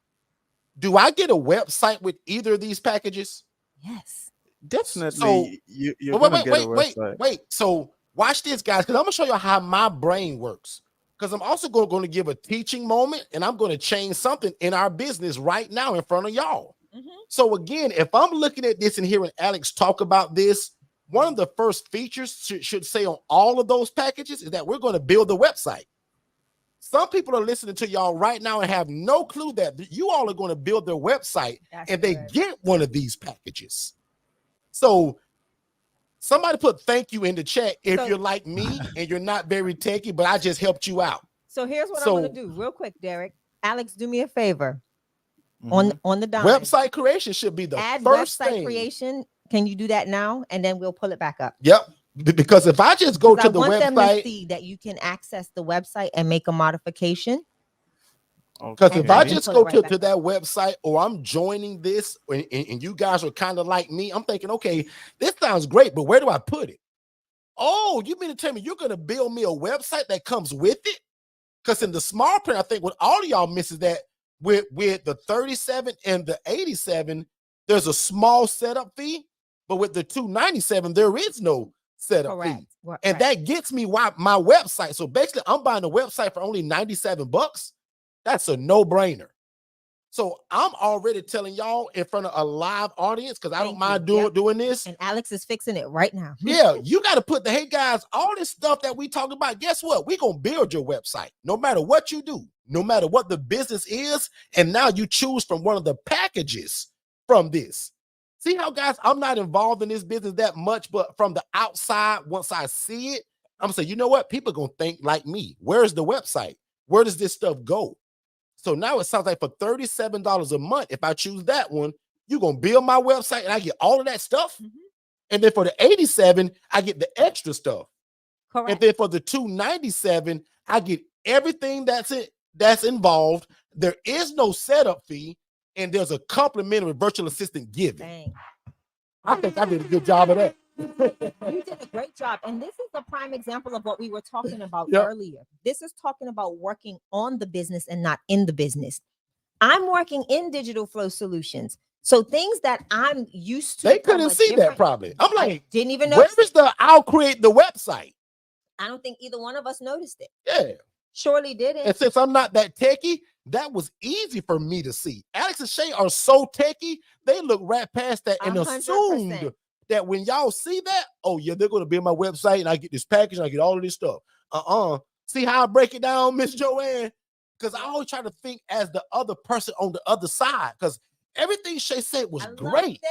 S2: Do I get a website with either of these packages?
S1: Yes.
S2: So
S3: Definitely, you're
S2: wait,
S3: gonna
S2: wait,
S3: get a
S2: wait, wait,
S3: website.
S2: wait. So watch this, guys, because I'm gonna show you how my brain works. Because I'm also going to give a teaching moment, and I'm going to change something in our business right now in front of y'all.
S1: Mm-hmm.
S2: So again, if I'm looking at this and hearing Alex talk about this, one of the first features should say on all of those packages is that we're going to build a website. Some people are listening to y'all right now and have no clue that you all are going to build their website. That's and good. They get one of these packages. So somebody put thank you in the chat if you're like me and you're not very techy, but I just helped you out.
S1: So here's what I'm going to do real quick, Derek. Alex, do me a favor. On the dime.
S2: Website creation should be the
S1: Add
S2: first
S1: website
S2: thing.
S1: creation. Can you do that now? And then we'll pull it back up.
S2: Yep. Because if I just go
S1: 'Cause
S2: to
S1: I
S2: the
S1: want them to
S2: website,
S1: see that you can access the website and make a modification.
S2: because if
S1: And
S2: I
S1: then
S2: just
S1: pull it
S2: go
S1: right back
S2: to
S1: up.
S2: that website, or I'm joining this and you guys are kind of like me, I'm thinking, okay, this sounds great, but where do I put it? Oh, you mean to tell me you're going to build me a website that comes with it? Because in the small print, I think what all of y'all miss is that with the 37 and the 87, there's a small setup fee, but with the 297, there is no setup
S1: Correct.
S2: fee.
S1: Right.
S2: And that gets me my website. So basically, I'm buying a website for only $97. That's a no-brainer. So I'm already telling y'all in front of a live audience, because I don't mind doing this.
S1: And Alex is fixing it right now.
S2: Yeah, you got to put hey guys, all this stuff that we talking about, guess what? We're going to build your website no matter what you do, no matter what the business is. And now you choose from one of the packages from this. See how, guys, I'm not involved in this business that much, but from the outside, once I see it, I'm going to say, you know what? People are going to think like me. Where's the website? Where does this stuff go? So now it sounds like for $37 a month, if I choose that one, you're going to build my website and I get all of that stuff.
S1: Mm-hmm.
S2: And then for the 87, I get the extra stuff.
S1: Correct.
S2: And then for the 297, I get everything that's involved. There is no setup fee, and there's a complimentary virtual assistant given.
S1: Dang.
S2: I think I did a good job of that.
S1: You did a great job. And this is a prime example of what we were talking about earlier. This is talking about working on the business and not in the business. I'm working in digital flow solutions. So things that I'm used to.
S2: They couldn't see that probably. I'm like,
S1: didn't even know.
S2: Where is I'll create the website?
S1: I don't think either one of us noticed it.
S2: Yeah.
S1: Surely didn't.
S2: And since I'm not that techie, that was easy for me to see. Alex and Shay are so techie, they look right past that and
S1: 100%.
S2: assumed that when y'all see that, oh yeah, they're going to be on my website and I get this package and I get all of this stuff. See how I break it down, Miss Joanne? Because I always try to think as the other person on the other side, because everything Shay said was great.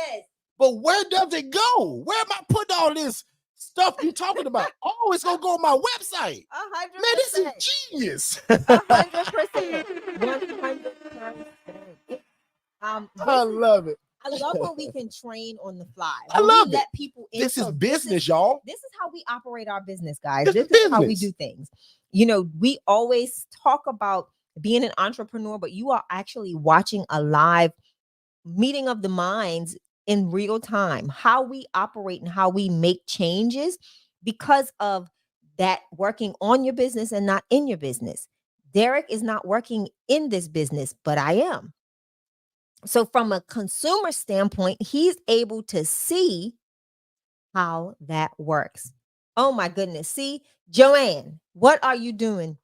S2: But where does it go? Where am I putting all this stuff you talking about? Oh, it's going to go on my website.
S1: 100%.
S2: Man, this is genius.
S1: 100%. 100%.
S2: I love it.
S1: I love when we can train on the fly.
S2: I love it.
S1: Let people in.
S2: This is business, y'all.
S1: This is how we operate our business, guys.
S2: This
S1: This
S2: is
S1: is how we
S2: business.
S1: do things. You know, we always talk about being an entrepreneur, but you are actually watching a live meeting of the minds in real time, how we operate and how we make changes because of that working on your business and not in your business. Derek is not working in this business, but I am. So from a consumer standpoint, he's able to see how that works. Oh my goodness. See, Joanne, what are you doing?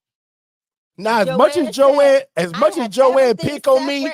S2: Now, as much as Joanne pick on me,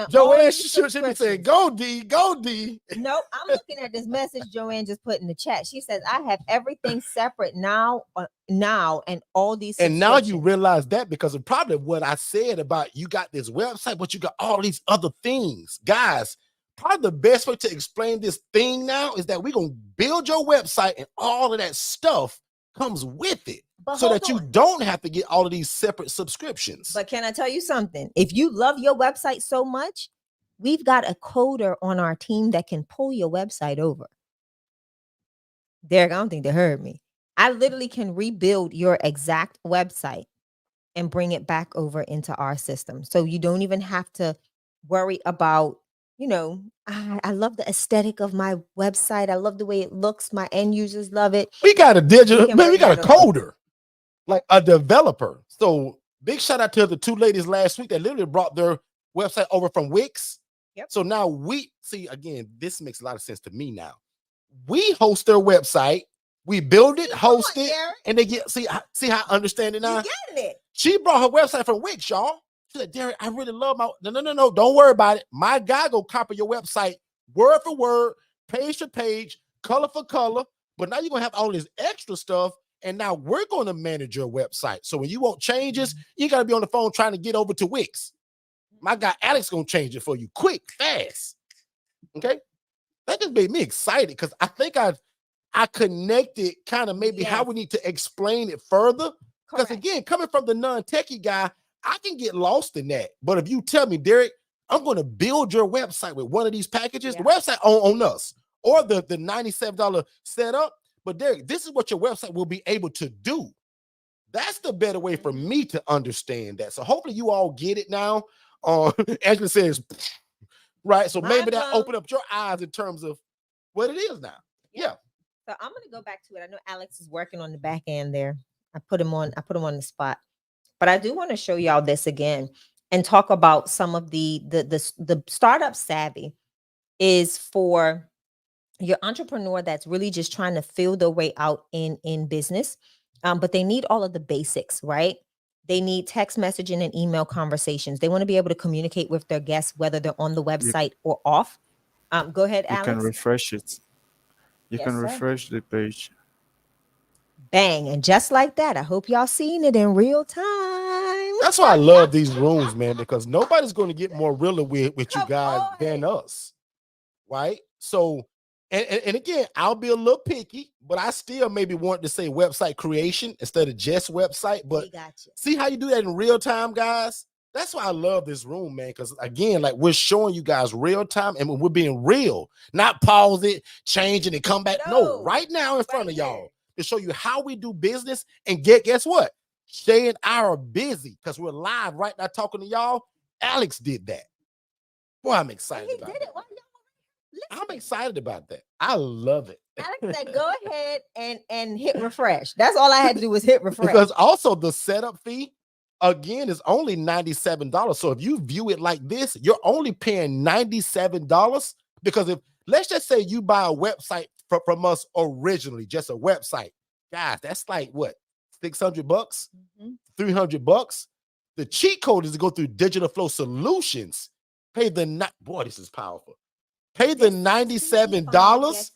S2: Joanne should be saying, go D, go D.
S1: Nope, I'm looking at this message Joanne just put in the chat. She says, I have everything separate now and all these.
S2: And now you realize that because of probably what I said about you got this website, but you got all these other things. Guys, probably the best way to explain this thing now is that we're going to build your website and all of that stuff comes with it.
S1: But
S2: so that you don't have to get all of these separate subscriptions.
S1: But can I tell you something? If you love your website so much, we've got a coder on our team that can pull your website over. Derek, I don't think they heard me. I literally can rebuild your exact website and bring it back over into our system. So you don't even have to worry about, you know, I love the aesthetic of my website. I love the way it looks. My end users love it.
S2: We got a digital, man, we got a coder. Like a developer. So big shout out to the two ladies last week that literally brought their website over from Wix.
S1: Yep.
S2: So now we see, again, this makes a lot of sense to me now. We host their website, we build it, host it, and they get see how I understand it now.
S1: You getting it?
S2: She brought her website from Wix, y'all. She said, Derek, I really love my no, don't worry about it. My guy go copy your website word for word, page for page, color for color. But now you're gonna have all this extra stuff. And now we're going to manage your website. So when you want changes, you got to be on the phone trying to get over to Wix. My guy Alex going to change it for you quick, fast. Okay? That just made me excited because I think I connected kind of maybe how we need to explain it further. Because again, coming from the non-techie guy, I can get lost in that. But if you tell me, Derek, I'm going to build your website with one of these packages, the website on us, or the $97 setup, but Derek, this is what your website will be able to do. That's the better way for me to understand that. So hopefully you all get it now. Angela says, right. So maybe
S1: Mind
S2: that
S1: blown.
S2: open up your eyes in terms of what it is now. Yeah.
S1: So I'm gonna go back to it. I know Alex is working on the back end there. I put him on the spot. But I do want to show y'all this again and talk about some of the startup savvy is for your entrepreneur that's really just trying to feel their way out in business. But they need all of the basics, right? They need text messaging and email conversations. They want to be able to communicate with their guests, whether they're on the website or off. Go ahead,
S3: You can
S1: Alex.
S3: refresh it. You
S1: Yes,
S3: can
S1: sir.
S3: refresh the page.
S1: Bang. And just like that, I hope y'all seen it in real time.
S2: That's why I love these rooms, man, because nobody's going to get more realer with you
S1: Come
S2: guys than us. Right. So, and again, I'll be a little picky, but I still maybe want to say website creation instead of just website. But
S1: We got you.
S2: see how you do that in real time, guys? That's why I love this room, man. Because again, like we're showing you guys real time and we're being real, not pause it, change it, and come back. No, right now in front of y'all to show you how we do business. And guess what? Shay and I are busy because we're live right now talking to y'all. Alex did that. Boy, I'm excited
S1: He
S2: about
S1: did
S2: it.
S1: it. Why y'all
S2: I'm excited about that. I love it.
S1: Alex said, go ahead and hit refresh. That's all I had to do was hit refresh.
S2: Because also the setup fee, again, is only $97. So if you view it like this, you're only paying $97 because if let's just say you buy a website from us originally, just a website, guys, that's like what, $600, $300. The cheat code is to go through Digital Flow Solutions. Pay the boy, this is powerful. Pay the $97,
S1: Alex.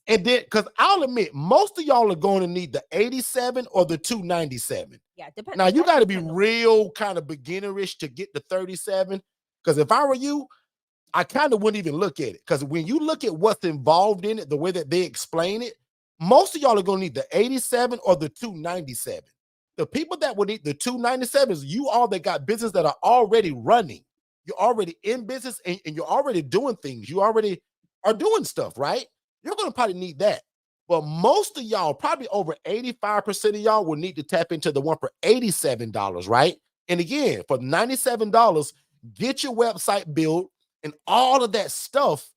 S2: and then because I'll admit most of y'all are going to need the 87 or the 297.
S1: Yeah, depends.
S2: Now you got to be real kind of beginnerish to get the 37. Because if I were you, I kind of wouldn't even look at it. Because when you look at what's involved in it, the way that they explain it, most of y'all are going to need the 87 or the 297. The people that would need the 297 is you all that got business that are already running. You're already in business and you're already doing things. You already are doing stuff, right? You're going to probably need that. But most of y'all, probably over 85% of y'all will need to tap into the one for $87, right? And again, for $97, get your website built and all of that stuff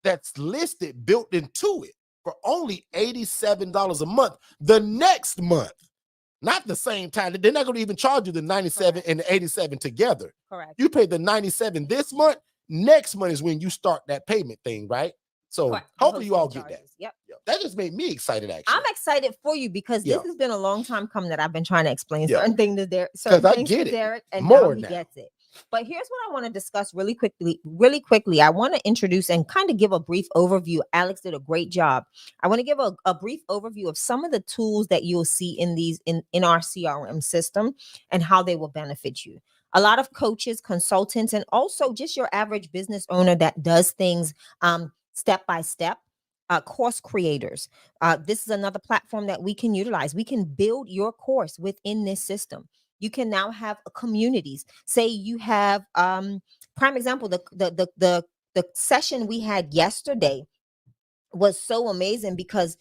S2: that's listed built into it for only $87 a month the next month. Not the same time. They're not going to even charge you the 97 and the 87 together.
S1: Correct.
S2: You pay the 97 this month. Next month is when you start that payment thing, right? So hopefully you all get that.
S1: Yep.
S2: That just made me excited, actually.
S1: I'm excited for you because this has been a long time coming that I've been trying to explain certain things to Derek.
S2: Because I get it.
S1: Derek, and
S2: more
S1: now he gets it. But here's what I want to discuss really quickly. I want to introduce and kind of give a brief overview. Alex did a great job. I want to give a brief overview of some of the tools that you'll see in our CRM system and how they will benefit you. A lot of coaches, consultants, and also just your average business owner that does things step by step. Course creators. This is another platform that we can utilize. We can build your course within this system. You can now have communities. Say you have prime example, the session we had yesterday was so amazing because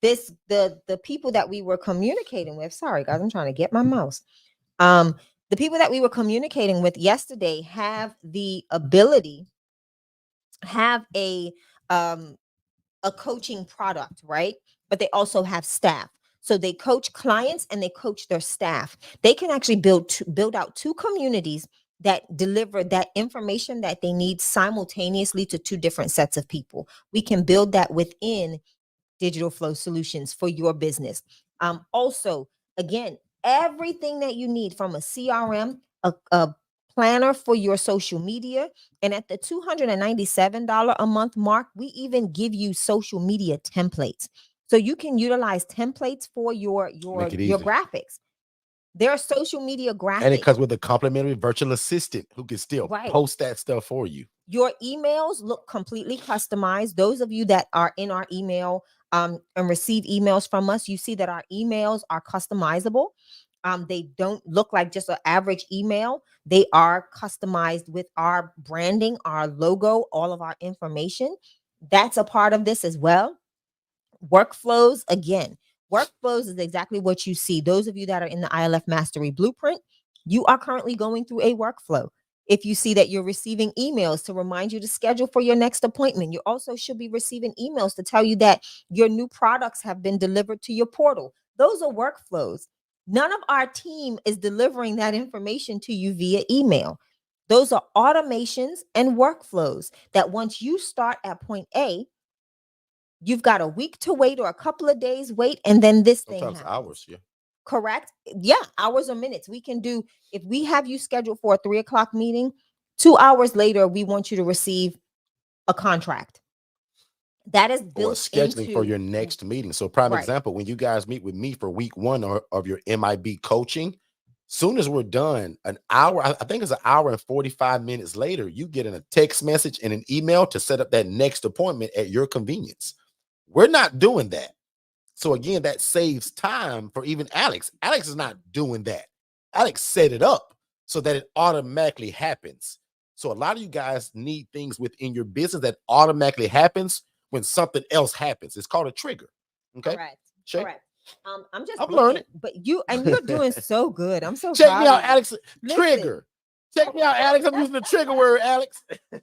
S1: the people that we were communicating with, sorry guys, I'm trying to get my mouse. The people that we were communicating with yesterday have the ability, have a coaching product, right? But they also have staff. So they coach clients and they coach their staff. They can actually build out two communities that deliver that information that they need simultaneously to two different sets of people. We can build that within Digital Flow Solutions for your business. Also, again, everything that you need from a CRM, a planner for your social media, and at the $297 a month mark, we even give you social media templates. So you can utilize templates for your graphics. There are social media graphics.
S2: And it comes with a complimentary virtual assistant who can still post that stuff for you. Your
S1: emails look completely customized. Those of you that are in our email and receive emails from us, you see that our emails are customizable. They don't look like just an average email. They are customized with our branding, our logo, all of our information. That's a part of this as well. Workflows, again, workflows is exactly what you see. Those of you that are in the ILF Mastery Blueprint, you are currently going through a workflow. If you see that you're receiving emails to remind you to schedule for your next appointment, you also should be receiving emails to tell you that your new products have been delivered to your portal. Those are workflows. None of our team is delivering that information to you via email. Those are automations and workflows that once you start at point A, you've got a week to wait or a couple of days wait, and then this thing
S2: Sometimes
S1: happens.
S2: hours. Yeah.
S1: Correct? Yeah, hours or minutes. We can do, if we have you scheduled for a 3:00 meeting, 2 hours later, we want you to receive a contract. That is
S2: Or
S1: built
S2: scheduling for
S1: into
S2: your next meeting. So prime
S1: right.
S2: example, when you guys meet with me for week 1 of your MIB coaching, soon as we're done, an hour, I think it's an hour and 45 minutes later, you get in a text message and an email to set up that next appointment at your convenience. We're not doing that. So again, that saves time for even Alex. Alex is not doing that. Alex set it up so that it automatically happens. So a lot of you guys need things within your business that automatically happens when something else happens. It's called a trigger. Okay.
S1: Correct.
S2: Shay?
S1: Correct. I'm just
S2: I'm
S1: looking,
S2: learning.
S1: but you're doing so good. I'm so
S2: Check
S1: proud
S2: me out,
S1: of you.
S2: Alex.
S1: Listen.
S2: Trigger. Check me out, Alex. I'm using the trigger word, Alex.
S1: I'm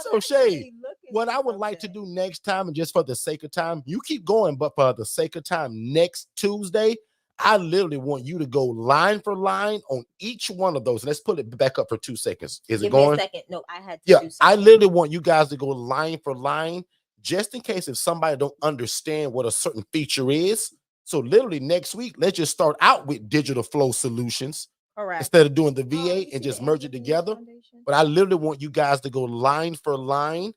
S2: So Shay,
S1: actually looking
S2: what
S1: for
S2: I would like to
S1: something.
S2: do next time, and just for the sake of time, you keep going, but for the sake of time, next Tuesday, I literally want you to go line for line on each one of those. Let's put it back up for 2 seconds. Is it
S1: Give me a
S2: going?
S1: second. No, I had to
S2: Yeah,
S1: do
S2: I
S1: something.
S2: literally want you guys to go line for line, just in case if somebody don't understand what a certain feature is. So literally next week, let's just start out with digital flow solutions
S1: Correct.
S2: instead of doing the
S1: Oh,
S2: VA
S1: you
S2: and
S1: see
S2: just
S1: the
S2: merge it
S1: Engineering
S2: together.
S1: Foundation?
S2: But I literally want you guys to go line for line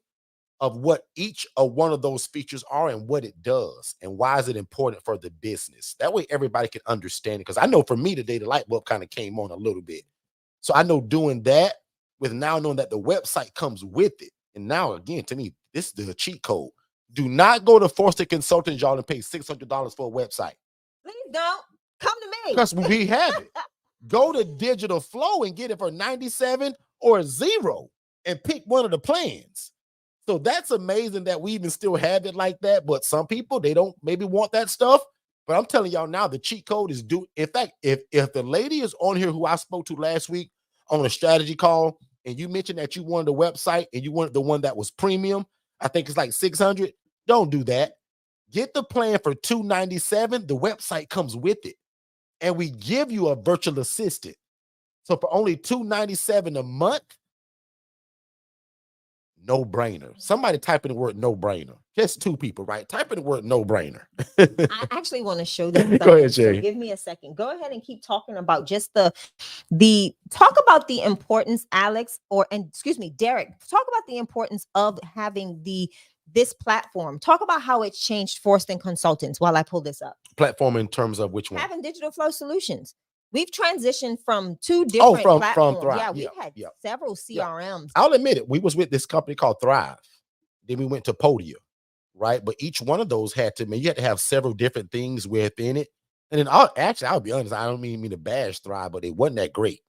S2: of what each of one of those features are and what it does and why is it important for the business. That way everybody can understand it. Because I know for me today, the light bulb kind of came on a little bit. So I know doing that with now knowing that the website comes with it. And now again, to me, this is the cheat code. Do not go to Forston Consultants, y'all, and pay $600 for a website.
S1: Please don't come to me.
S2: Because we have it. Go to Digital Flow and get it for 97 or 0 and pick one of the plans. So that's amazing that we even still have it like that. But some people, they don't maybe want that stuff. But I'm telling y'all now, the cheat code is due. In fact, if the lady is on here who I spoke to last week on a strategy call, and you mentioned that you wanted a website and you wanted the one that was premium, I think it's like 600. Don't do that. Get the plan for $297. The website comes with it. And we give you a virtual assistant. So for only $297 a month, no brainer. Somebody type in the word no brainer. Just 2 people, right? Type in the word no brainer.
S1: I actually want to show them.
S2: Go ahead,
S1: So
S2: Shay.
S1: give me a second. Go ahead and keep talking about just the talk about the importance, Alex, excuse me, Derek. Talk about the importance of having this platform. Talk about how it's changed Forston Consultants while I pull this up.
S2: Platform in terms of which one?
S1: Having digital flow solutions. We've transitioned from 2 different platforms.
S2: From Thrive.
S1: Yeah, we've had several CRMs.
S2: I'll admit it. We was with this company called Thrive. Then we went to Podia, right? But each one of those you had to have several different things within it. And then I'll be honest, I don't mean to bash Thrive, but it wasn't that great.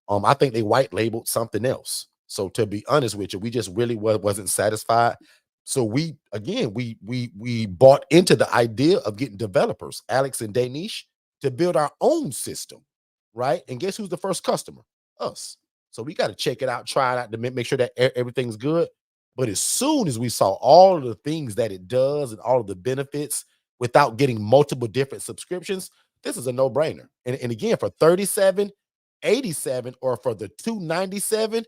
S2: I think they white labeled something else. So to be honest with you, we just really wasn't satisfied. So we bought into the idea of getting developers, Alex and Danish, to build our own system, right? And guess who's the first customer? Us. So we got to check it out, try it out to make sure that everything's good. But as soon as we saw all of the things that it does and all of the benefits without getting multiple different subscriptions, this is a no-brainer. And again, for $37.87 or for the $297,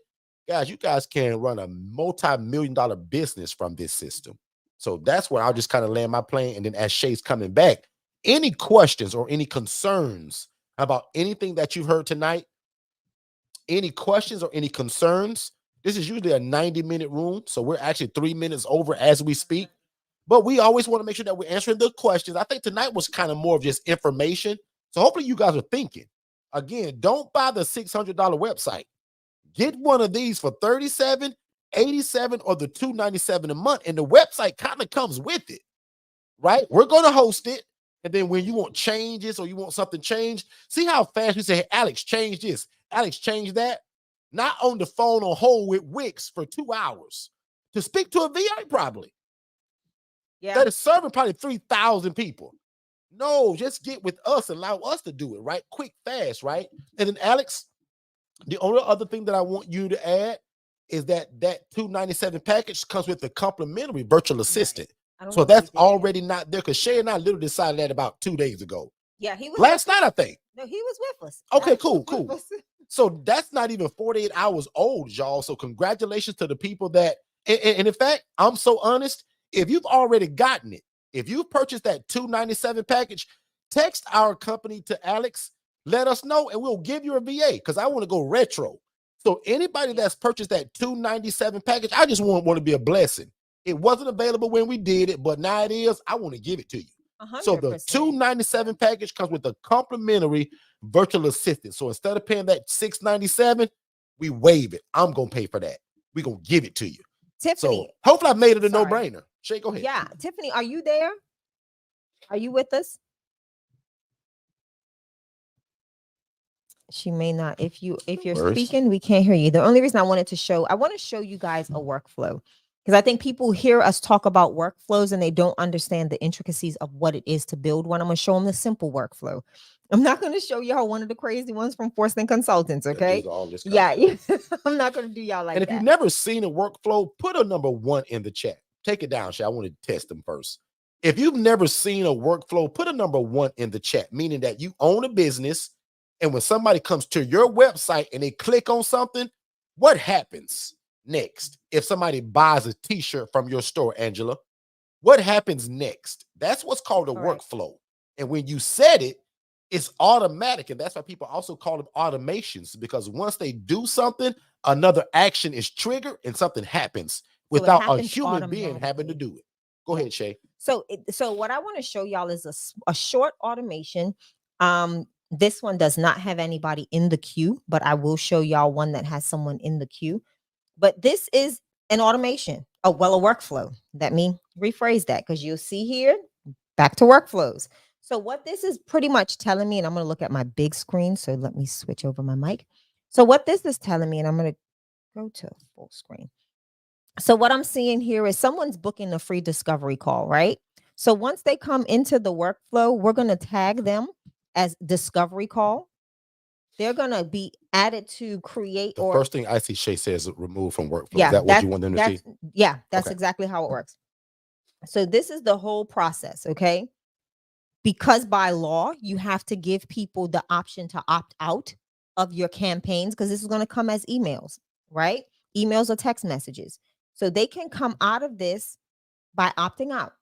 S2: guys, you guys can run a multi-million-dollar business from this system. So that's where I'll just kind of land my plane. And then as Shay's coming back, any questions or any concerns about anything that you've heard tonight, any questions or any concerns, this is usually a 90-minute room. So we're actually 3 minutes over as we speak. But we always want to make sure that we're answering the questions. I think tonight was kind of more of just information. So hopefully you guys are thinking. Again, don't buy the $600 website. Get one of these for $37.87 or the $297 a month. And the website kind of comes with it, right? We're going to host it. And then when you want changes or you want something changed, see how fast we say, hey, Alex, change this. Alex, change that. Not on the phone on hold with Wix for 2 hours to speak to a VA probably.
S1: Yeah.
S2: that is serving probably 3,000 people. No, just get with us, allow us to do it, right? Quick, fast, right? And then Alex, the only other thing that I want you to add is that $297 package comes with the complimentary virtual assistant.
S1: I don't
S2: So
S1: know if we
S2: that's
S1: did yet.
S2: already not there because Shay and I literally decided that about 2 days ago.
S1: Yeah, he was
S2: Last
S1: with us.
S2: night, I think.
S1: No, he was with us.
S2: Okay,
S1: Alex
S2: cool,
S1: was with
S2: cool.
S1: us.
S2: So that's not even 48 hours old, y'all. So congratulations to the people that, and in fact, I'm so honest, if you've already gotten it, if you've purchased that $297 package, text our company to Alex, let us know, and we'll give you a VA because I want to go retro. So anybody that's purchased that $297 package, I just want to be a blessing. It wasn't available when we did it, but now it is. I want to give it to you.
S1: 100%.
S2: So the $297 package comes with a complimentary virtual assistant. So instead of paying that $697, we waive it. I'm gonna pay for that. We're gonna give it to you.
S1: Tiffany.
S2: So hopefully I've made it a
S1: Sorry.
S2: no-brainer. Shay, go ahead.
S1: Yeah, Tiffany, are you there? Are you with us? She may not. If you're
S2: Worse.
S1: speaking, we can't hear you. The only reason I want to show you guys a workflow, because I think people hear us talk about workflows and they don't understand the intricacies of what it is to build one. I'm going to show them the simple workflow. I'm not going to show y'all one of the crazy ones from Forston Consultants, okay? Yeah, I'm not going to do y'all like
S2: that. And if you've never seen a workflow, put a number 1 in the chat. Take it down, Shay. I want to test them first. If you've never seen a workflow, put a number 1 in the chat, meaning that you own a business, and when somebody comes to your website and they click on something, what happens next? If somebody buys a t-shirt from your store, Angela, what happens next? That's what's called a workflow. And when you set it, it's automatic. And that's why people also call them automations, because once they do something, another action is triggered and something happens without a human being having to do it. Go ahead, Shay.
S1: So what I want to show y'all is a short automation. This one does not have anybody in the queue, but I will show y'all one that has someone in the queue. But this is an automation, a workflow. Let me rephrase that, because you'll see here, back to workflows. So what this is pretty much telling me, and I'm going to look at my big screen. So let me switch over my mic. So what this is telling me, and I'm going to go to full screen. So what I'm seeing here is someone's booking a free discovery call, right? So once they come into the workflow, we're going to tag them as discovery call. They're going to be added to create.
S2: The first thing I see Shay says remove from workflow.
S1: Yeah,
S2: is that what you want them to see?
S1: Yeah, that's exactly how it works. So this is the whole process, okay? Because by law, you have to give people the option to opt out of your campaigns, because this is going to come as emails, right? Emails or text messages. So they can come out of this by opting out.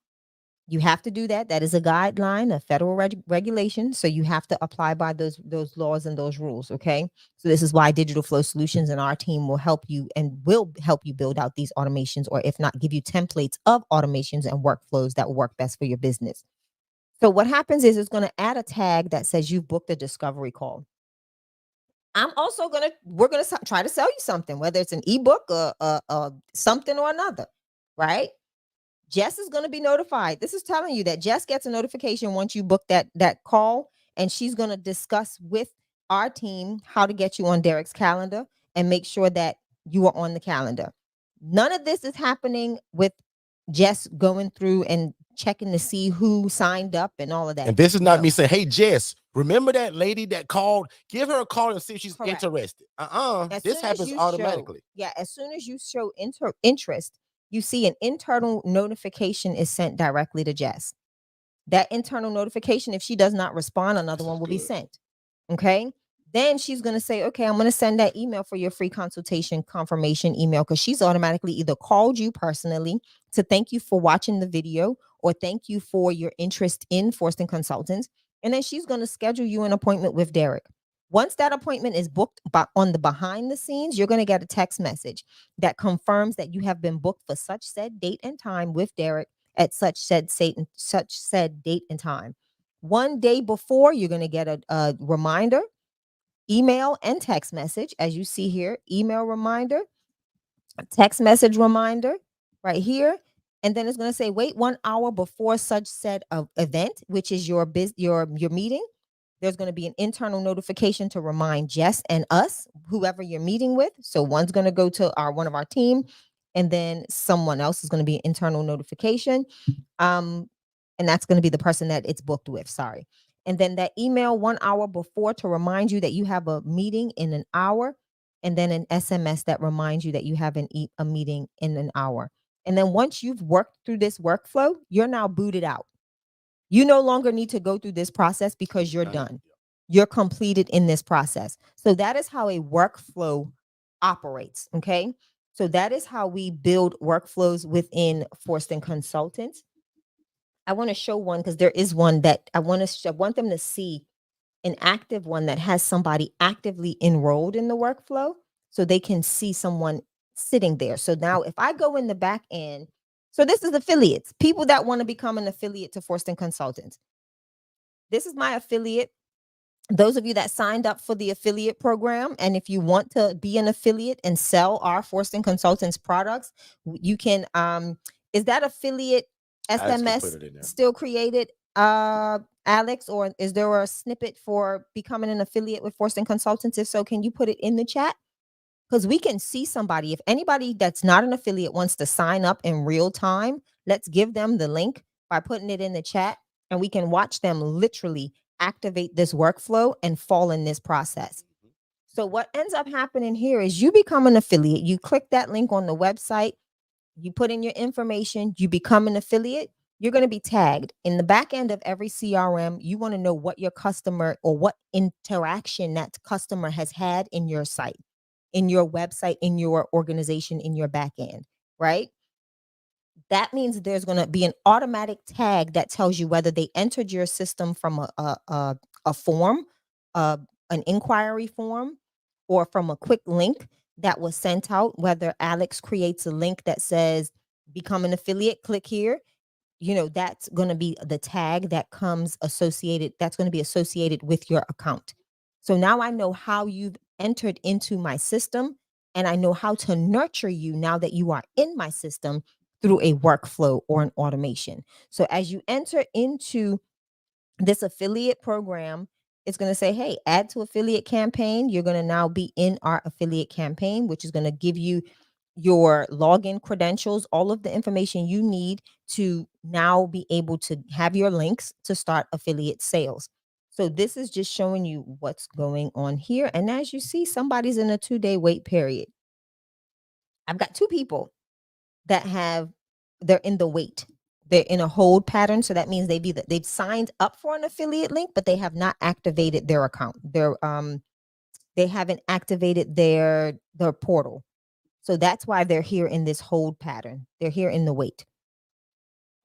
S1: You have to do that. That is a guideline, a federal regulation. So you have to apply by those laws and those rules. Okay. So this is why Digital Flow Solutions and our team will help you build out these automations, or if not, give you templates of automations and workflows that will work best for your business. So what happens is it's going to add a tag that says you've booked a discovery call. We're going to try to sell you something, whether it's an ebook or something or another, right? Jess is going to be notified. This is telling you that Jess gets a notification once you book that call, and she's going to discuss with our team how to get you on Derek's calendar and make sure that you are on the calendar. None of this is happening with Jess going through and checking to see who signed up and all of that.
S2: And this is not me saying, hey, Jess, remember that lady that called? Give her a call and see if she's interested. This happens automatically.
S1: As soon as you show interest, you see an internal notification is sent directly to Jess. That internal notification, if she does not respond, another one will be sent. Okay. Then she's going to say, okay, I'm going to send that email for your free consultation confirmation email, because she's automatically either called you personally to thank you for watching the video or thank you for your interest in Forston Consultants. And then she's going to schedule you an appointment with Derek. Once that appointment is booked on the behind the scenes, you're going to get a text message that confirms that you have been booked for such said date and time with Derek at such said date and time. One day before, you're going to get a reminder, email and text message, as you see here, email reminder, text message reminder right here. And then it's going to say, wait 1 hour before such said event, which is your meeting. There's going to be an internal notification to remind Jess and us, whoever you're meeting with. So one's going to go to one of our team. and then someone else is going to be an internal notification. And that's going to be the person that it's booked with. Sorry. And then that email 1 hour before to remind you that you have a meeting in an hour, and then an SMS that reminds you that you have a meeting in an hour. And then once you've worked through this workflow, you're now booted out. You no longer need to go through this process because you're done. You're completed in this process. So that is how a workflow operates. Okay. So that is how we build workflows within Forston Consultants. I want to show one because there is one that I want them to see, an active one that has somebody actively enrolled in the workflow so they can see someone sitting there. So now if I go in the back end, so this is affiliates, people that want to become an affiliate to Forston Consultants. This is my affiliate. Those of you that signed up for the affiliate program, and if you want to be an affiliate and sell our Forston Consultants products, you can is that affiliate SMS still created, Alex, or is there a snippet for becoming an affiliate with Forston Consultants? If so, can you put it in the chat? Because we can see somebody. If anybody that's not an affiliate wants to sign up in real time, let's give them the link by putting it in the chat, and we can watch them literally activate this workflow and fall in this process. So what ends up happening here is you become an affiliate. You click that link on the website, you put in your information, you become an affiliate. You're going to be tagged in the back end of every CRM. You want to know what your customer or what interaction that customer has had in your site, in your website, in your organization, in your back end, right? That means there's going to be an automatic tag that tells you whether they entered your system from a form, an inquiry form, or from a quick link that was sent out. Whether Alex creates a link that says become an affiliate, click here, that's going to be the tag that comes associated, that's going to be associated with your account. So now I know how you've entered into my system, and I know how to nurture you now that you are in my system through a workflow or an automation. So as you enter into this affiliate program, it's going to say, hey, add to affiliate campaign. You're going to now be in our affiliate campaign, which is going to give you your login credentials, all of the information you need to now be able to have your links to start affiliate sales. So this is just showing you what's going on here. And as you see, somebody's in a 2-day wait period. I've got 2 people that they're in the wait. They're in a hold pattern. So that means they've signed up for an affiliate link, but they have not activated their account. They haven't activated their portal. So that's why they're here in this hold pattern. They're here in the wait.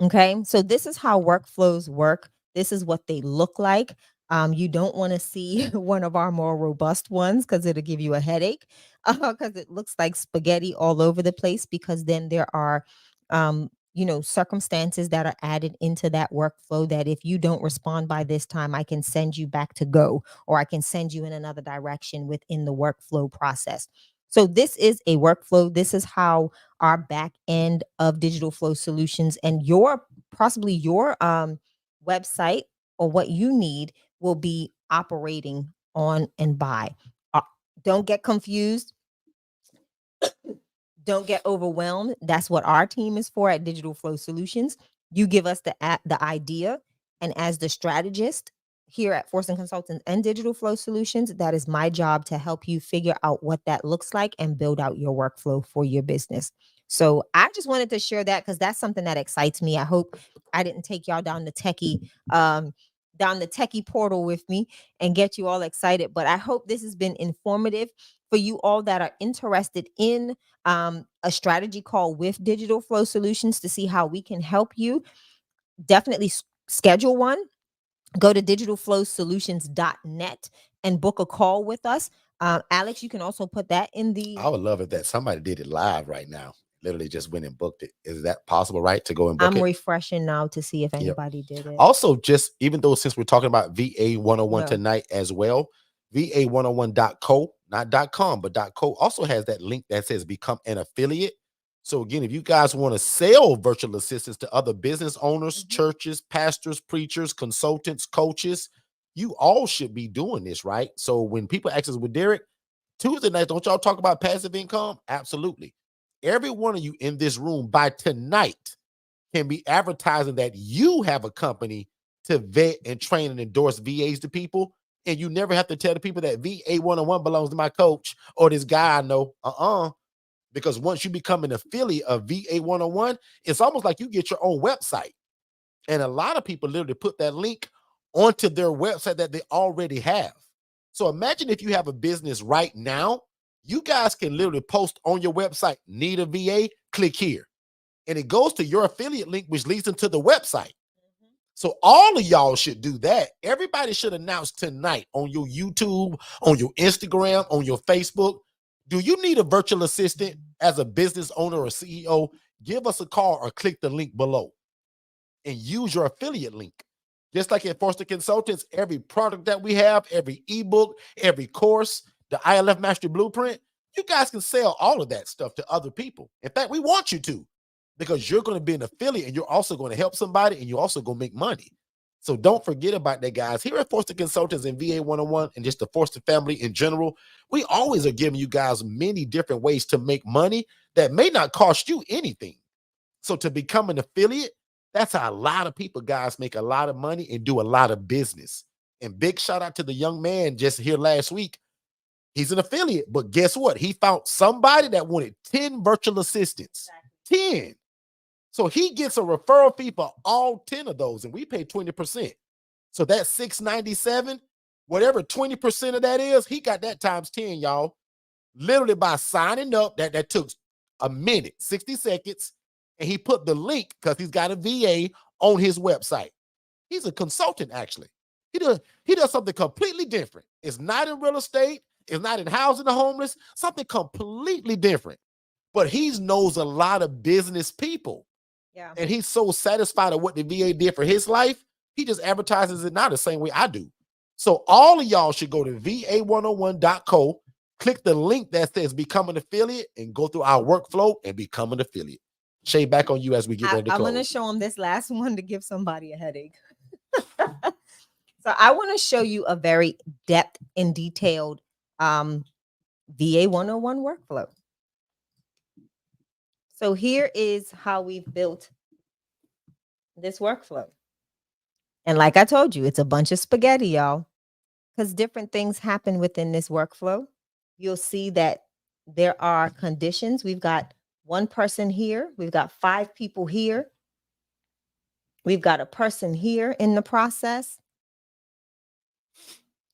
S1: Okay. So this is how workflows work. This is what they look like. You don't want to see one of our more robust ones because it'll give you a headache, because it looks like spaghetti all over the place, because then there are circumstances that are added into that workflow that if you don't respond by this time, I can send you back to go, or I can send you in another direction within the workflow process. So this is a workflow. This is how our back end of Digital Flow Solutions and possibly your website or what you need will be operating on and by. Don't get confused. Don't get overwhelmed. That's what our team is for at Digital Flow Solutions. You give us the idea, and as the strategist here at Forston Consultants and Digital Flow Solutions, that is my job to help you figure out what that looks like and build out your workflow for your business. So I just wanted to share that because that's something that excites me. I hope I didn't take y'all down the techie portal with me and get you all excited, but I hope this has been informative for you all that are interested in a strategy call with Digital Flow Solutions to see how we can help you. Definitely schedule one. Go to digitalflowsolutions.net and book a call with us. Alex, you can also put that in the...
S2: I would love it that somebody did it live right now. Literally just went and booked it. Is that possible, right? To go and book it?
S1: I'm refreshing now to see if anybody did it.
S2: Also, just even though since we're talking about VA 101 tonight as well, VA101.co, not .com, but .co also has that link that says become an affiliate. So again, if you guys want to sell virtual assistants to other business owners, churches, pastors, preachers, consultants, coaches, you all should be doing this, right? So when people ask us with Derek, Tuesday nights, don't y'all talk about passive income? Absolutely. every one of you in this room by tonight can be advertising that you have a company to vet and train and endorse VAs to people. And you never have to tell the people that VA 101 belongs to my coach or this guy I know. Because once you become an affiliate of VA 101, it's almost like you get your own website. And a lot of people literally put that link onto their website that they already have. So imagine if you have a business right now, you guys can literally post on your website, need a VA, click here. And it goes to your affiliate link, which leads them to the website. So all of y'all should do that. Everybody should announce tonight on your YouTube, on your Instagram, on your Facebook. Do you need a virtual assistant as a business owner or CEO? Give us a call or click the link below and use your affiliate link. Just like at Forston Consultants, every product that we have, every ebook, every course, the ILF Mastery Blueprint, you guys can sell all of that stuff to other people. In fact, we want you to, because you're going to be an affiliate and you're also going to help somebody and you're also going to make money. So don't forget about that, guys. Here at Forston Consultants and VA 101 and just the Forston family in general, we always are giving you guys many different ways to make money that may not cost you anything. So to become an affiliate, that's how a lot of people, guys, make a lot of money and do a lot of business. And big shout out to the young man just here last week. He's an affiliate, but guess what? He found somebody that wanted 10 virtual assistants. 10. So he gets a referral fee for all 10 of those, and we pay 20%. So that's $697. Whatever 20% of that is, he got that times 10, y'all. Literally by signing up, that took a minute, 60 seconds, and he put the link because he's got a VA on his website. He's a consultant, actually. He does something completely different. It's not in real estate. It's not in housing the homeless. Something completely different. But he knows a lot of business people. Yeah. And he's so satisfied of what the VA did for his life, he just advertises it now the same way I do. So all of y'all should go to va101.co, click the link that says become an affiliate, and go through our workflow and become an affiliate. Shay, back on you as we get ready to close.
S1: I'm going to show them this last one to give somebody a headache. So I want to show you a very depth and detailed VA 101 workflow. So here is how we've built this workflow. And like I told you, it's a bunch of spaghetti, y'all, because different things happen within this workflow. You'll see that there are conditions. We've got one person here. We've got 5 people here. We've got a person here in the process.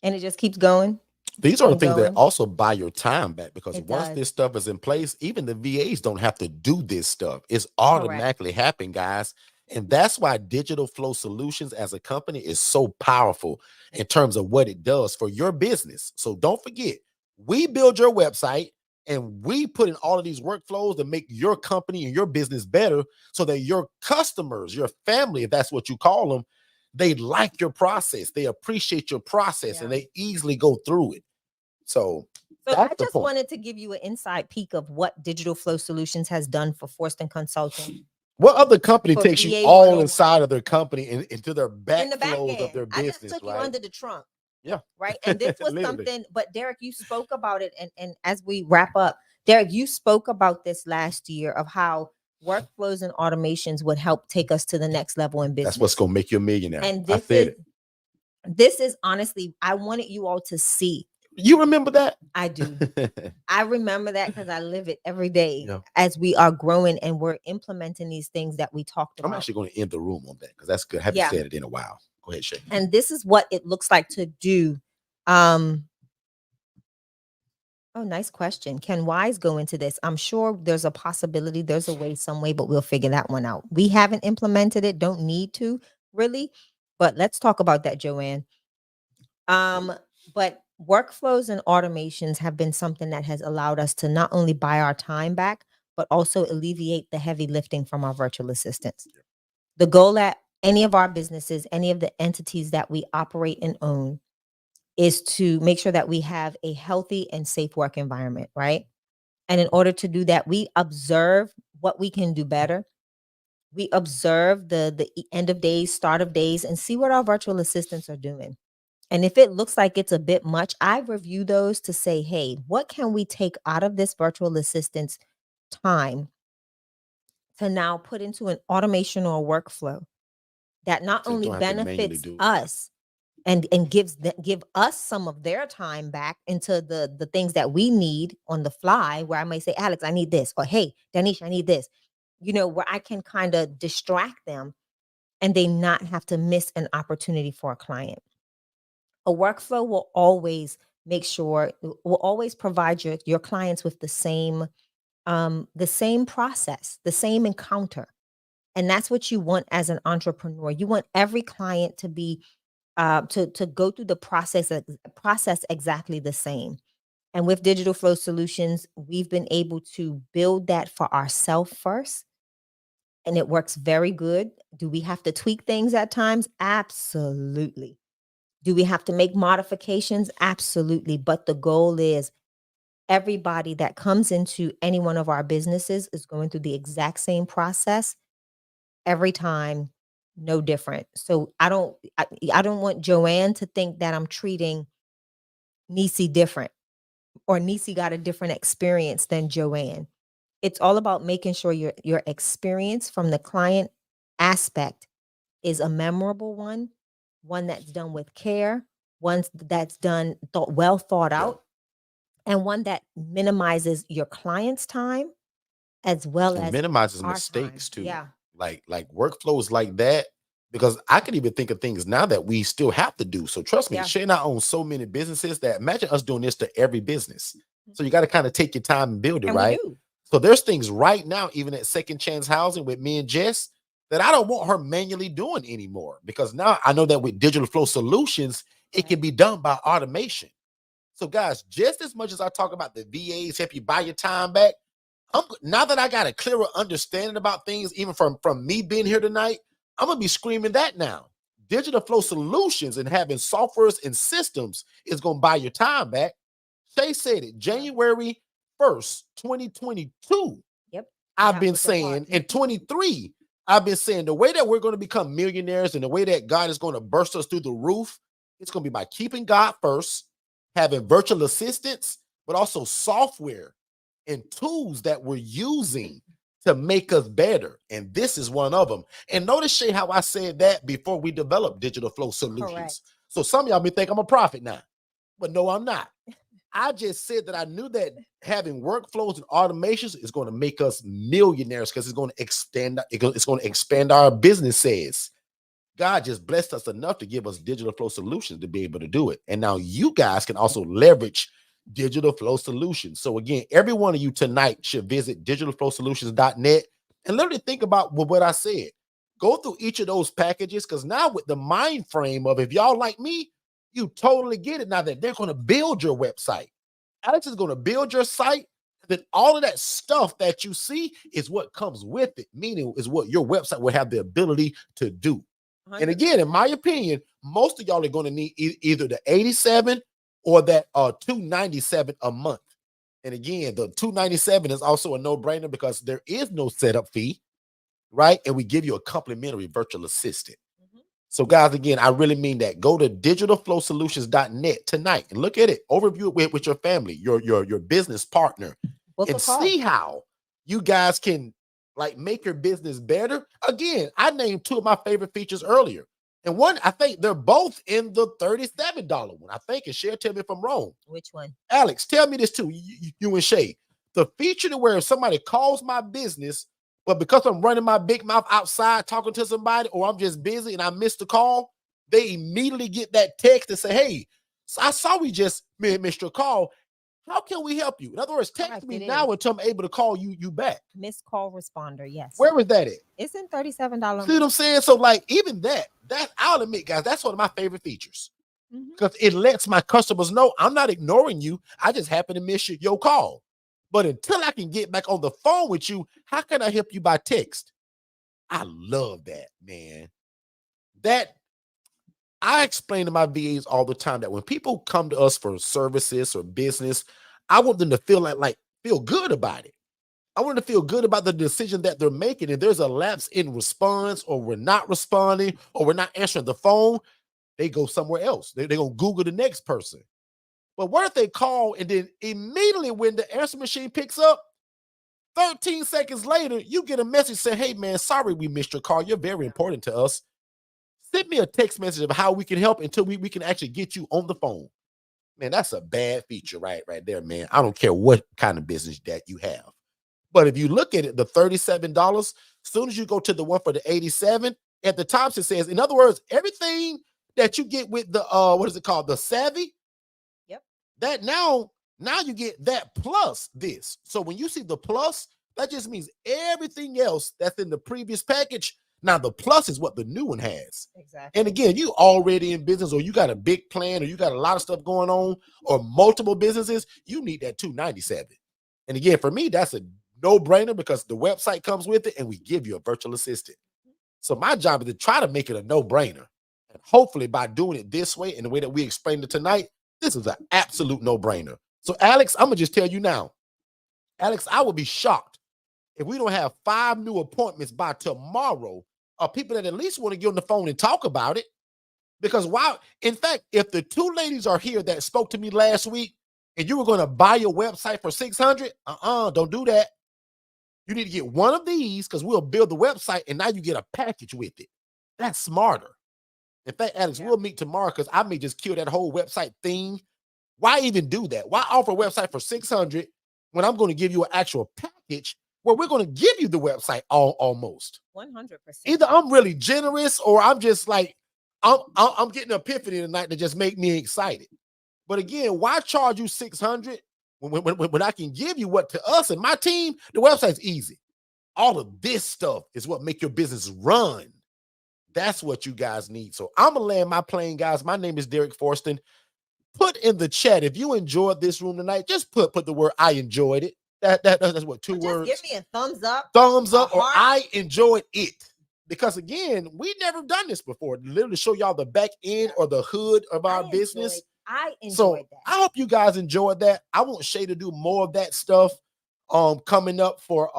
S1: And it just keeps going.
S2: These are the things that also buy your time back, because once this stuff is in place, even the VAs don't have to do this stuff. It's automatically happening, guys. And that's why Digital Flow Solutions as a company is so powerful in terms of what it does for your business. So don't forget, we build your website and we put in all of these workflows to make your company and your business better so that your customers, your family, if that's what you call them, they like your process. They appreciate your process and they easily go through it. So
S1: I just wanted to give you an inside peek of what Digital Flow Solutions has done for Forston Consulting.
S2: What other company takes you all inside of their company and into their back flows of their business?
S1: I just took you under the trunk.
S2: Yeah.
S1: Right. And this was something, but Derek, you spoke about it. And as we wrap up, Derek, you spoke about this last year of how workflows and automations would help take us to the next level in business.
S2: That's what's going to make you a millionaire.
S1: And this is honestly, I wanted you all to see.
S2: You remember that?
S1: I do. I remember that because I live it every day as we are growing and we're implementing these things that we talked about.
S2: I'm actually going to end the room on that because that's good. I haven't said it in a while. Go ahead, Shay.
S1: And this is what it looks like to do. Oh, nice question. Can Wise go into this? I'm sure there's a possibility. There's a way, some way, but we'll figure that one out. We haven't implemented it. Don't need to really, but let's talk about that, Joanne. But workflows and automations have been something that has allowed us to not only buy our time back, but also alleviate the heavy lifting from our virtual assistants. The goal at any of our businesses, any of the entities that we operate and own, is to make sure that we have a healthy and safe work environment, right? And in order to do that, we observe what we can do better. We observe the end of days, start of days, and see what our virtual assistants are doing. And if it looks like it's a bit much, I review those to say, hey, what can we take out of this virtual assistance time to now put into an automation or a workflow that not
S2: So you
S1: only
S2: don't have to manually
S1: benefits
S2: do it.
S1: us and give us some of their time back into the things that we need on the fly, where I may say, Alex, I need this, or hey, Danish, I need this, where I can kind of distract them and they not have to miss an opportunity for a client. A workflow will always make sure, will always provide your clients with the same process, the same encounter. And that's what you want as an entrepreneur. You want every client to be to go through the process exactly the same. And with Digital Flow Solutions, we've been able to build that for ourselves first. And it works very good. Do we have to tweak things at times? Absolutely. Do we have to make modifications? Absolutely. But the goal is everybody that comes into any one of our businesses is going through the exact same process every time, no different. So I don't want Joanne to think that I'm treating Nisi different, or Nisi got a different experience than Joanne. It's all about making sure your experience from the client aspect is a memorable one that's done with care, one that's done well thought
S2: Yeah.
S1: out, and one that minimizes your client's time as well
S2: And
S1: as
S2: minimizes
S1: our
S2: mistakes
S1: time.
S2: too.
S1: Yeah.
S2: Like workflows like that, because I could even think of things now that we still have to do. So trust me,
S1: Yeah.
S2: Shay and I own so many businesses that imagine us doing this to every business. So you got to kind of take your time and build it,
S1: And
S2: right?
S1: we do.
S2: So there's things right now, even at Second Chance Housing with me and Jess, that I don't want her manually doing anymore, because now I know that with Digital Flow Solutions, it can be done by automation. So guys, just as much as I talk about the VAs help you buy your time back, now that I got a clearer understanding about things, even from me being here tonight, I'm gonna be screaming that now. Digital Flow Solutions and having softwares and systems is gonna buy your time back. Shay said it, January 1st, 2022.
S1: Yep.
S2: I've
S1: That
S2: been
S1: was the part.
S2: saying in 23, I've been saying the way that we're going to become millionaires and the way that God is going to burst us through the roof, it's going to be by keeping God first, having virtual assistants, but also software and tools that we're using to make us better. And this is one of them. And notice, Shay, how I said that before we developed Digital Flow Solutions.
S1: Correct.
S2: So some of y'all may think I'm a prophet now, but no, I'm not. I just said that I knew that having workflows and automations is going to make us millionaires, because it's going to expand our businesses. God just blessed us enough to give us Digital Flow Solutions to be able to do it. And now you guys can also leverage Digital Flow Solutions. So again, every one of you tonight should visit digitalflowsolutions.net and literally think about what I said. Go through each of those packages, because now with the mind frame of, if y'all like me, you totally get it now that they're going to build your website. Alex is going to build your site. Then all of that stuff that you see is what comes with it, meaning is what your website will have the ability to do.
S1: 100%.
S2: And again, in my opinion, most of y'all are going to need either the 87 or that $297 a month. And again, the $297 is also a no-brainer, because there is no setup fee, right? And we give you a complimentary virtual assistant. So guys, again, I really mean that. Go to digitalflowsolutions.net tonight and look at it. Overview it with your family, your business partner,
S1: Book a
S2: and
S1: call.
S2: see how you guys can like make your business better. Again, I named two of my favorite features earlier. And one, I think they're both in the $37 one. I think, and Cher, tell me if I'm wrong.
S1: Which one?
S2: Alex, tell me this too, you and Shay. The feature to where if somebody calls my business, but because I'm running my big mouth outside talking to somebody, or I'm just busy and I missed the call, they immediately get that text and say, hey, so I saw we just missed your call. How can we help you? In other words, text
S1: Correct,
S2: me
S1: it
S2: now
S1: is.
S2: until I'm able to call you back.
S1: Missed call responder. Yes.
S2: Where was that at?
S1: It's in $37.
S2: See what I'm saying? So like even that I'll admit, guys, that's one of my favorite features,
S1: Mhm.
S2: because it lets my customers know I'm not ignoring you. I just happen to miss your call. But until I can get back on the phone with you, how can I help you by text? I love that, man. That I explain to my VAs all the time that when people come to us for services or business, I want them to feel good about it. I want them to feel good about the decision that they're making. If there's a lapse in response, or we're not responding, or we're not answering the phone, they go somewhere else. They're going to Google the next person. But what if they call and then immediately when the answer machine picks up, 13 seconds later, you get a message saying, hey, man, sorry we missed your call. You're very important to us. Send me a text message of how we can help until we can actually get you on the phone. Man, that's a bad feature right there, man. I don't care what kind of business that you have. But if you look at it, the $37, as soon as you go to the one for the 87, at the top it says, in other words, everything that you get with the what is it called? The Savvy.
S1: Yep.
S2: That now you get that plus this. So when you see the plus, that just means everything else that's in the previous package. Now the plus is what the new one has.
S1: Exactly.
S2: And again, you already in business, or you got a big plan, or you got a lot of stuff going on, or multiple businesses, you need that $297. And again, for me, that's a no-brainer because the website comes with it and we give you a virtual assistant. So my job is to try to make it a no-brainer. And hopefully by doing it this way and the way that we explained it tonight, this is an absolute no-brainer. So Alex, I'm going to just tell you now, Alex, I would be shocked if we don't have 5 new appointments by tomorrow of people that at least want to get on the phone and talk about it. Because in fact, if the 2 ladies are here that spoke to me last week and you were going to buy your website for $600, don't do that. You need to get one of these because we'll build the website and now you get a package with it. That's smarter. In fact, Alex, we'll meet tomorrow because I may just kill that whole website thing. Why even do that? Why offer a website for $600 when I'm going to give you an actual package where we're going to give you the website almost?
S1: 100%.
S2: Either I'm really generous or I'm just like, I'm getting an epiphany tonight to just make me excited. But again, why charge you $600 when I can give you what to us and my team? The website's easy. All of this stuff is what make your business run. That's what you guys need. So I'm gonna land my plane, guys. My name is Derek Forston. Put in the chat if you enjoyed this room tonight. Just put the word "I enjoyed it." That's what 2 words.
S1: Give me a thumbs up.
S2: Thumbs up,
S1: a
S2: or
S1: heart.
S2: I enjoyed it. Because again, we never done this before. Literally show y'all the back end or the hood of our business.
S1: I enjoyed
S2: So
S1: that.
S2: I hope you guys enjoyed that. I want Shay to do more of that stuff coming up for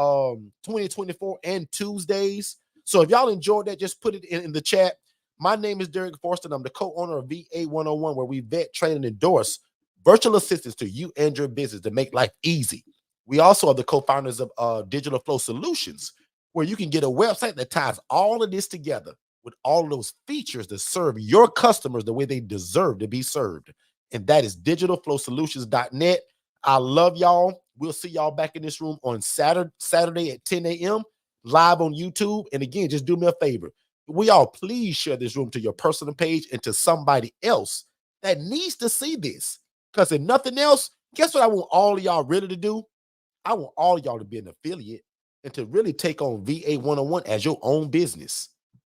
S2: 2024 and Tuesdays. So if y'all enjoyed that, just put it in the chat. My name is Derek Forston. I'm the co-owner of VA 101, where we vet, train, and endorse virtual assistants to you and your business to make life easy. We also are the co-founders of Digital Flow Solutions, where you can get a website that ties all of this together with all of those features to serve your customers the way they deserve to be served. And that is digitalflowsolutions.net. I love y'all. We'll see y'all back in this room on Saturday at 10 a.m. live on YouTube. And again, just do me a favor. We all please share this room to your personal page and to somebody else that needs to see this. Because if nothing else, guess what I want all of y'all really to do? I want all of y'all to be an affiliate and to really take on VA 101 as your own business.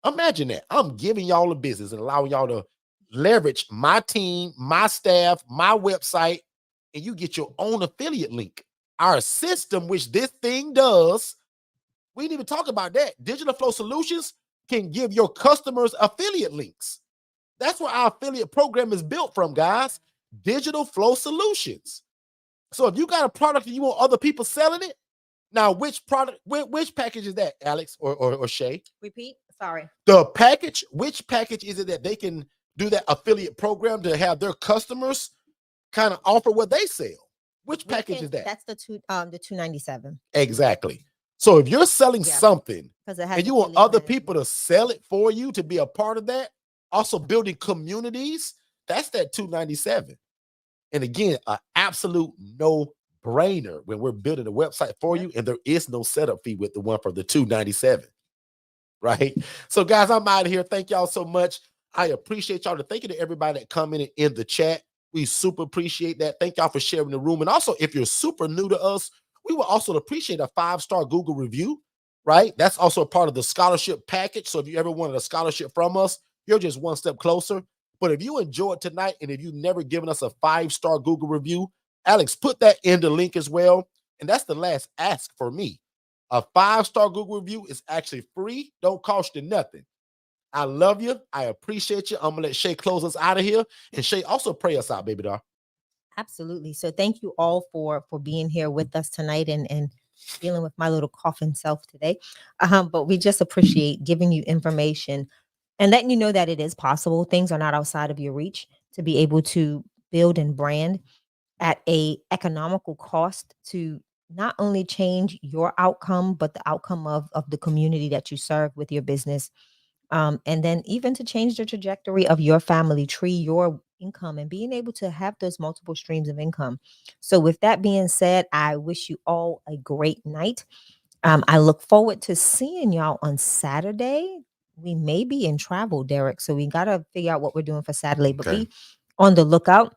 S2: Imagine that. I'm giving y'all a business and allowing y'all to leverage my team, my staff, my website, and you get your own affiliate link. Our system, which this thing does, we didn't even talk about that. Digital Flow Solutions can give your customers affiliate links. That's where our affiliate program is built from, guys. Digital Flow Solutions. So if you got a product and you want other people selling it, now which product, which package is that, Alex or Shay?
S1: Repeat. Sorry.
S2: The package, which package is it that they can do that affiliate program to have their customers kind of offer what they sell? Which package is that?
S1: That's the $297.
S2: Exactly. So if you're selling something and you want other people to sell it for you to be a part of that, also building communities, that's that $297. And again, an absolute no-brainer when we're building a website for you, and there is no setup fee with the one for the $297. Right? So guys, I'm out of here. Thank y'all so much. I appreciate y'all. Thank you to everybody that commented in the chat. We super appreciate that. Thank y'all for sharing the room. And also, if you're super new to us, we would also appreciate a 5-star Google review, right? That's also a part of the scholarship package. So if you ever wanted a scholarship from us, you're just one step closer. But if you enjoyed tonight and if you've never given us a 5-star Google review, Alex, put that in the link as well. And that's the last ask for me. A 5-star Google review is actually free. Don't cost you nothing. I love you. I appreciate you. I'm going to let Shay close us out of here. And Shay, also pray us out, baby doll.
S1: Absolutely. So thank you all for being here with us tonight and dealing with my little coffin self today. But we just appreciate giving you information and letting you know that it is possible. Things are not outside of your reach to be able to build and brand at a economical cost to not only change your outcome, but the outcome of the community that you serve with your business. And then even to change the trajectory of your family tree, your income, and being able to have those multiple streams of income. So, with that being said, I wish you all a great night. I look forward to seeing y'all on Saturday. We may be in travel, Derek. So, we got to figure out what we're doing for Saturday, but
S2: Okay.
S1: be on the lookout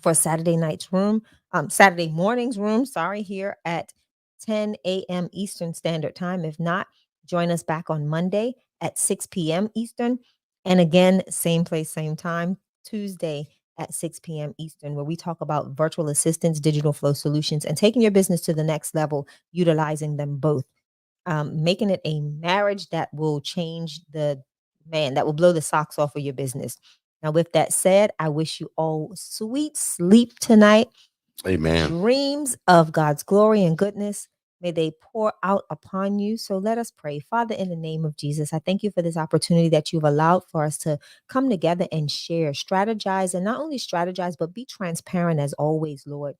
S1: for Saturday night's room, Saturday morning's room, sorry, here at 10 a.m. Eastern Standard Time. If not, join us back on Monday at 6 p.m. Eastern. And again, same place, same time, Tuesday at 6 p.m. Eastern, where we talk about virtual assistants, digital flow solutions, and taking your business to the next level, utilizing them both, making it a marriage that will change that will blow the socks off of your business. Now, with that said, I wish you all sweet sleep tonight.
S2: Amen.
S1: Dreams of God's glory and goodness. May they pour out upon you. So let us pray. Father, in the name of Jesus, I thank you for this opportunity that you've allowed for us to come together and share, strategize, and not only strategize, but be transparent as always, Lord,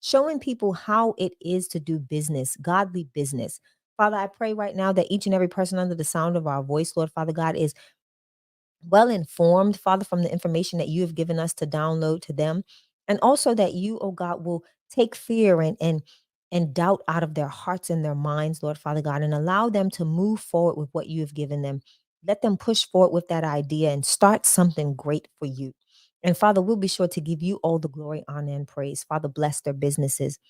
S1: showing people how it is to do business, godly business. Father, I pray right now that each and every person under the sound of our voice, Lord Father God, is well informed, Father, from the information that you have given us to download to them. And also that you, oh God, will take fear and doubt out of their hearts and their minds, Lord Father God, and allow them to move forward with what you have given them. Let them push forward with that idea and start something great for you. And Father, we'll be sure to give you all the glory, honor, and praise. Father, bless their businesses,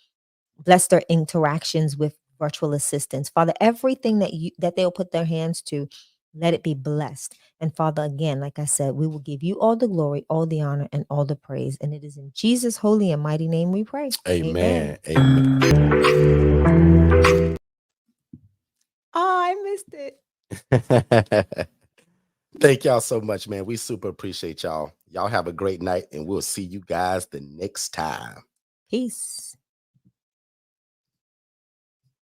S1: bless their interactions with virtual assistants. Father, everything that they'll put their hands to, let it be blessed. And Father, again, like I said, we will give you all the glory, all the honor, and all the praise. And it is in Jesus' holy and mighty name we pray.
S2: Amen.
S1: Amen.
S2: Amen.
S1: Oh, I missed it.
S2: Thank y'all so much, man. We super appreciate y'all. Y'all have a great night, and we'll see you guys the next time.
S1: Peace.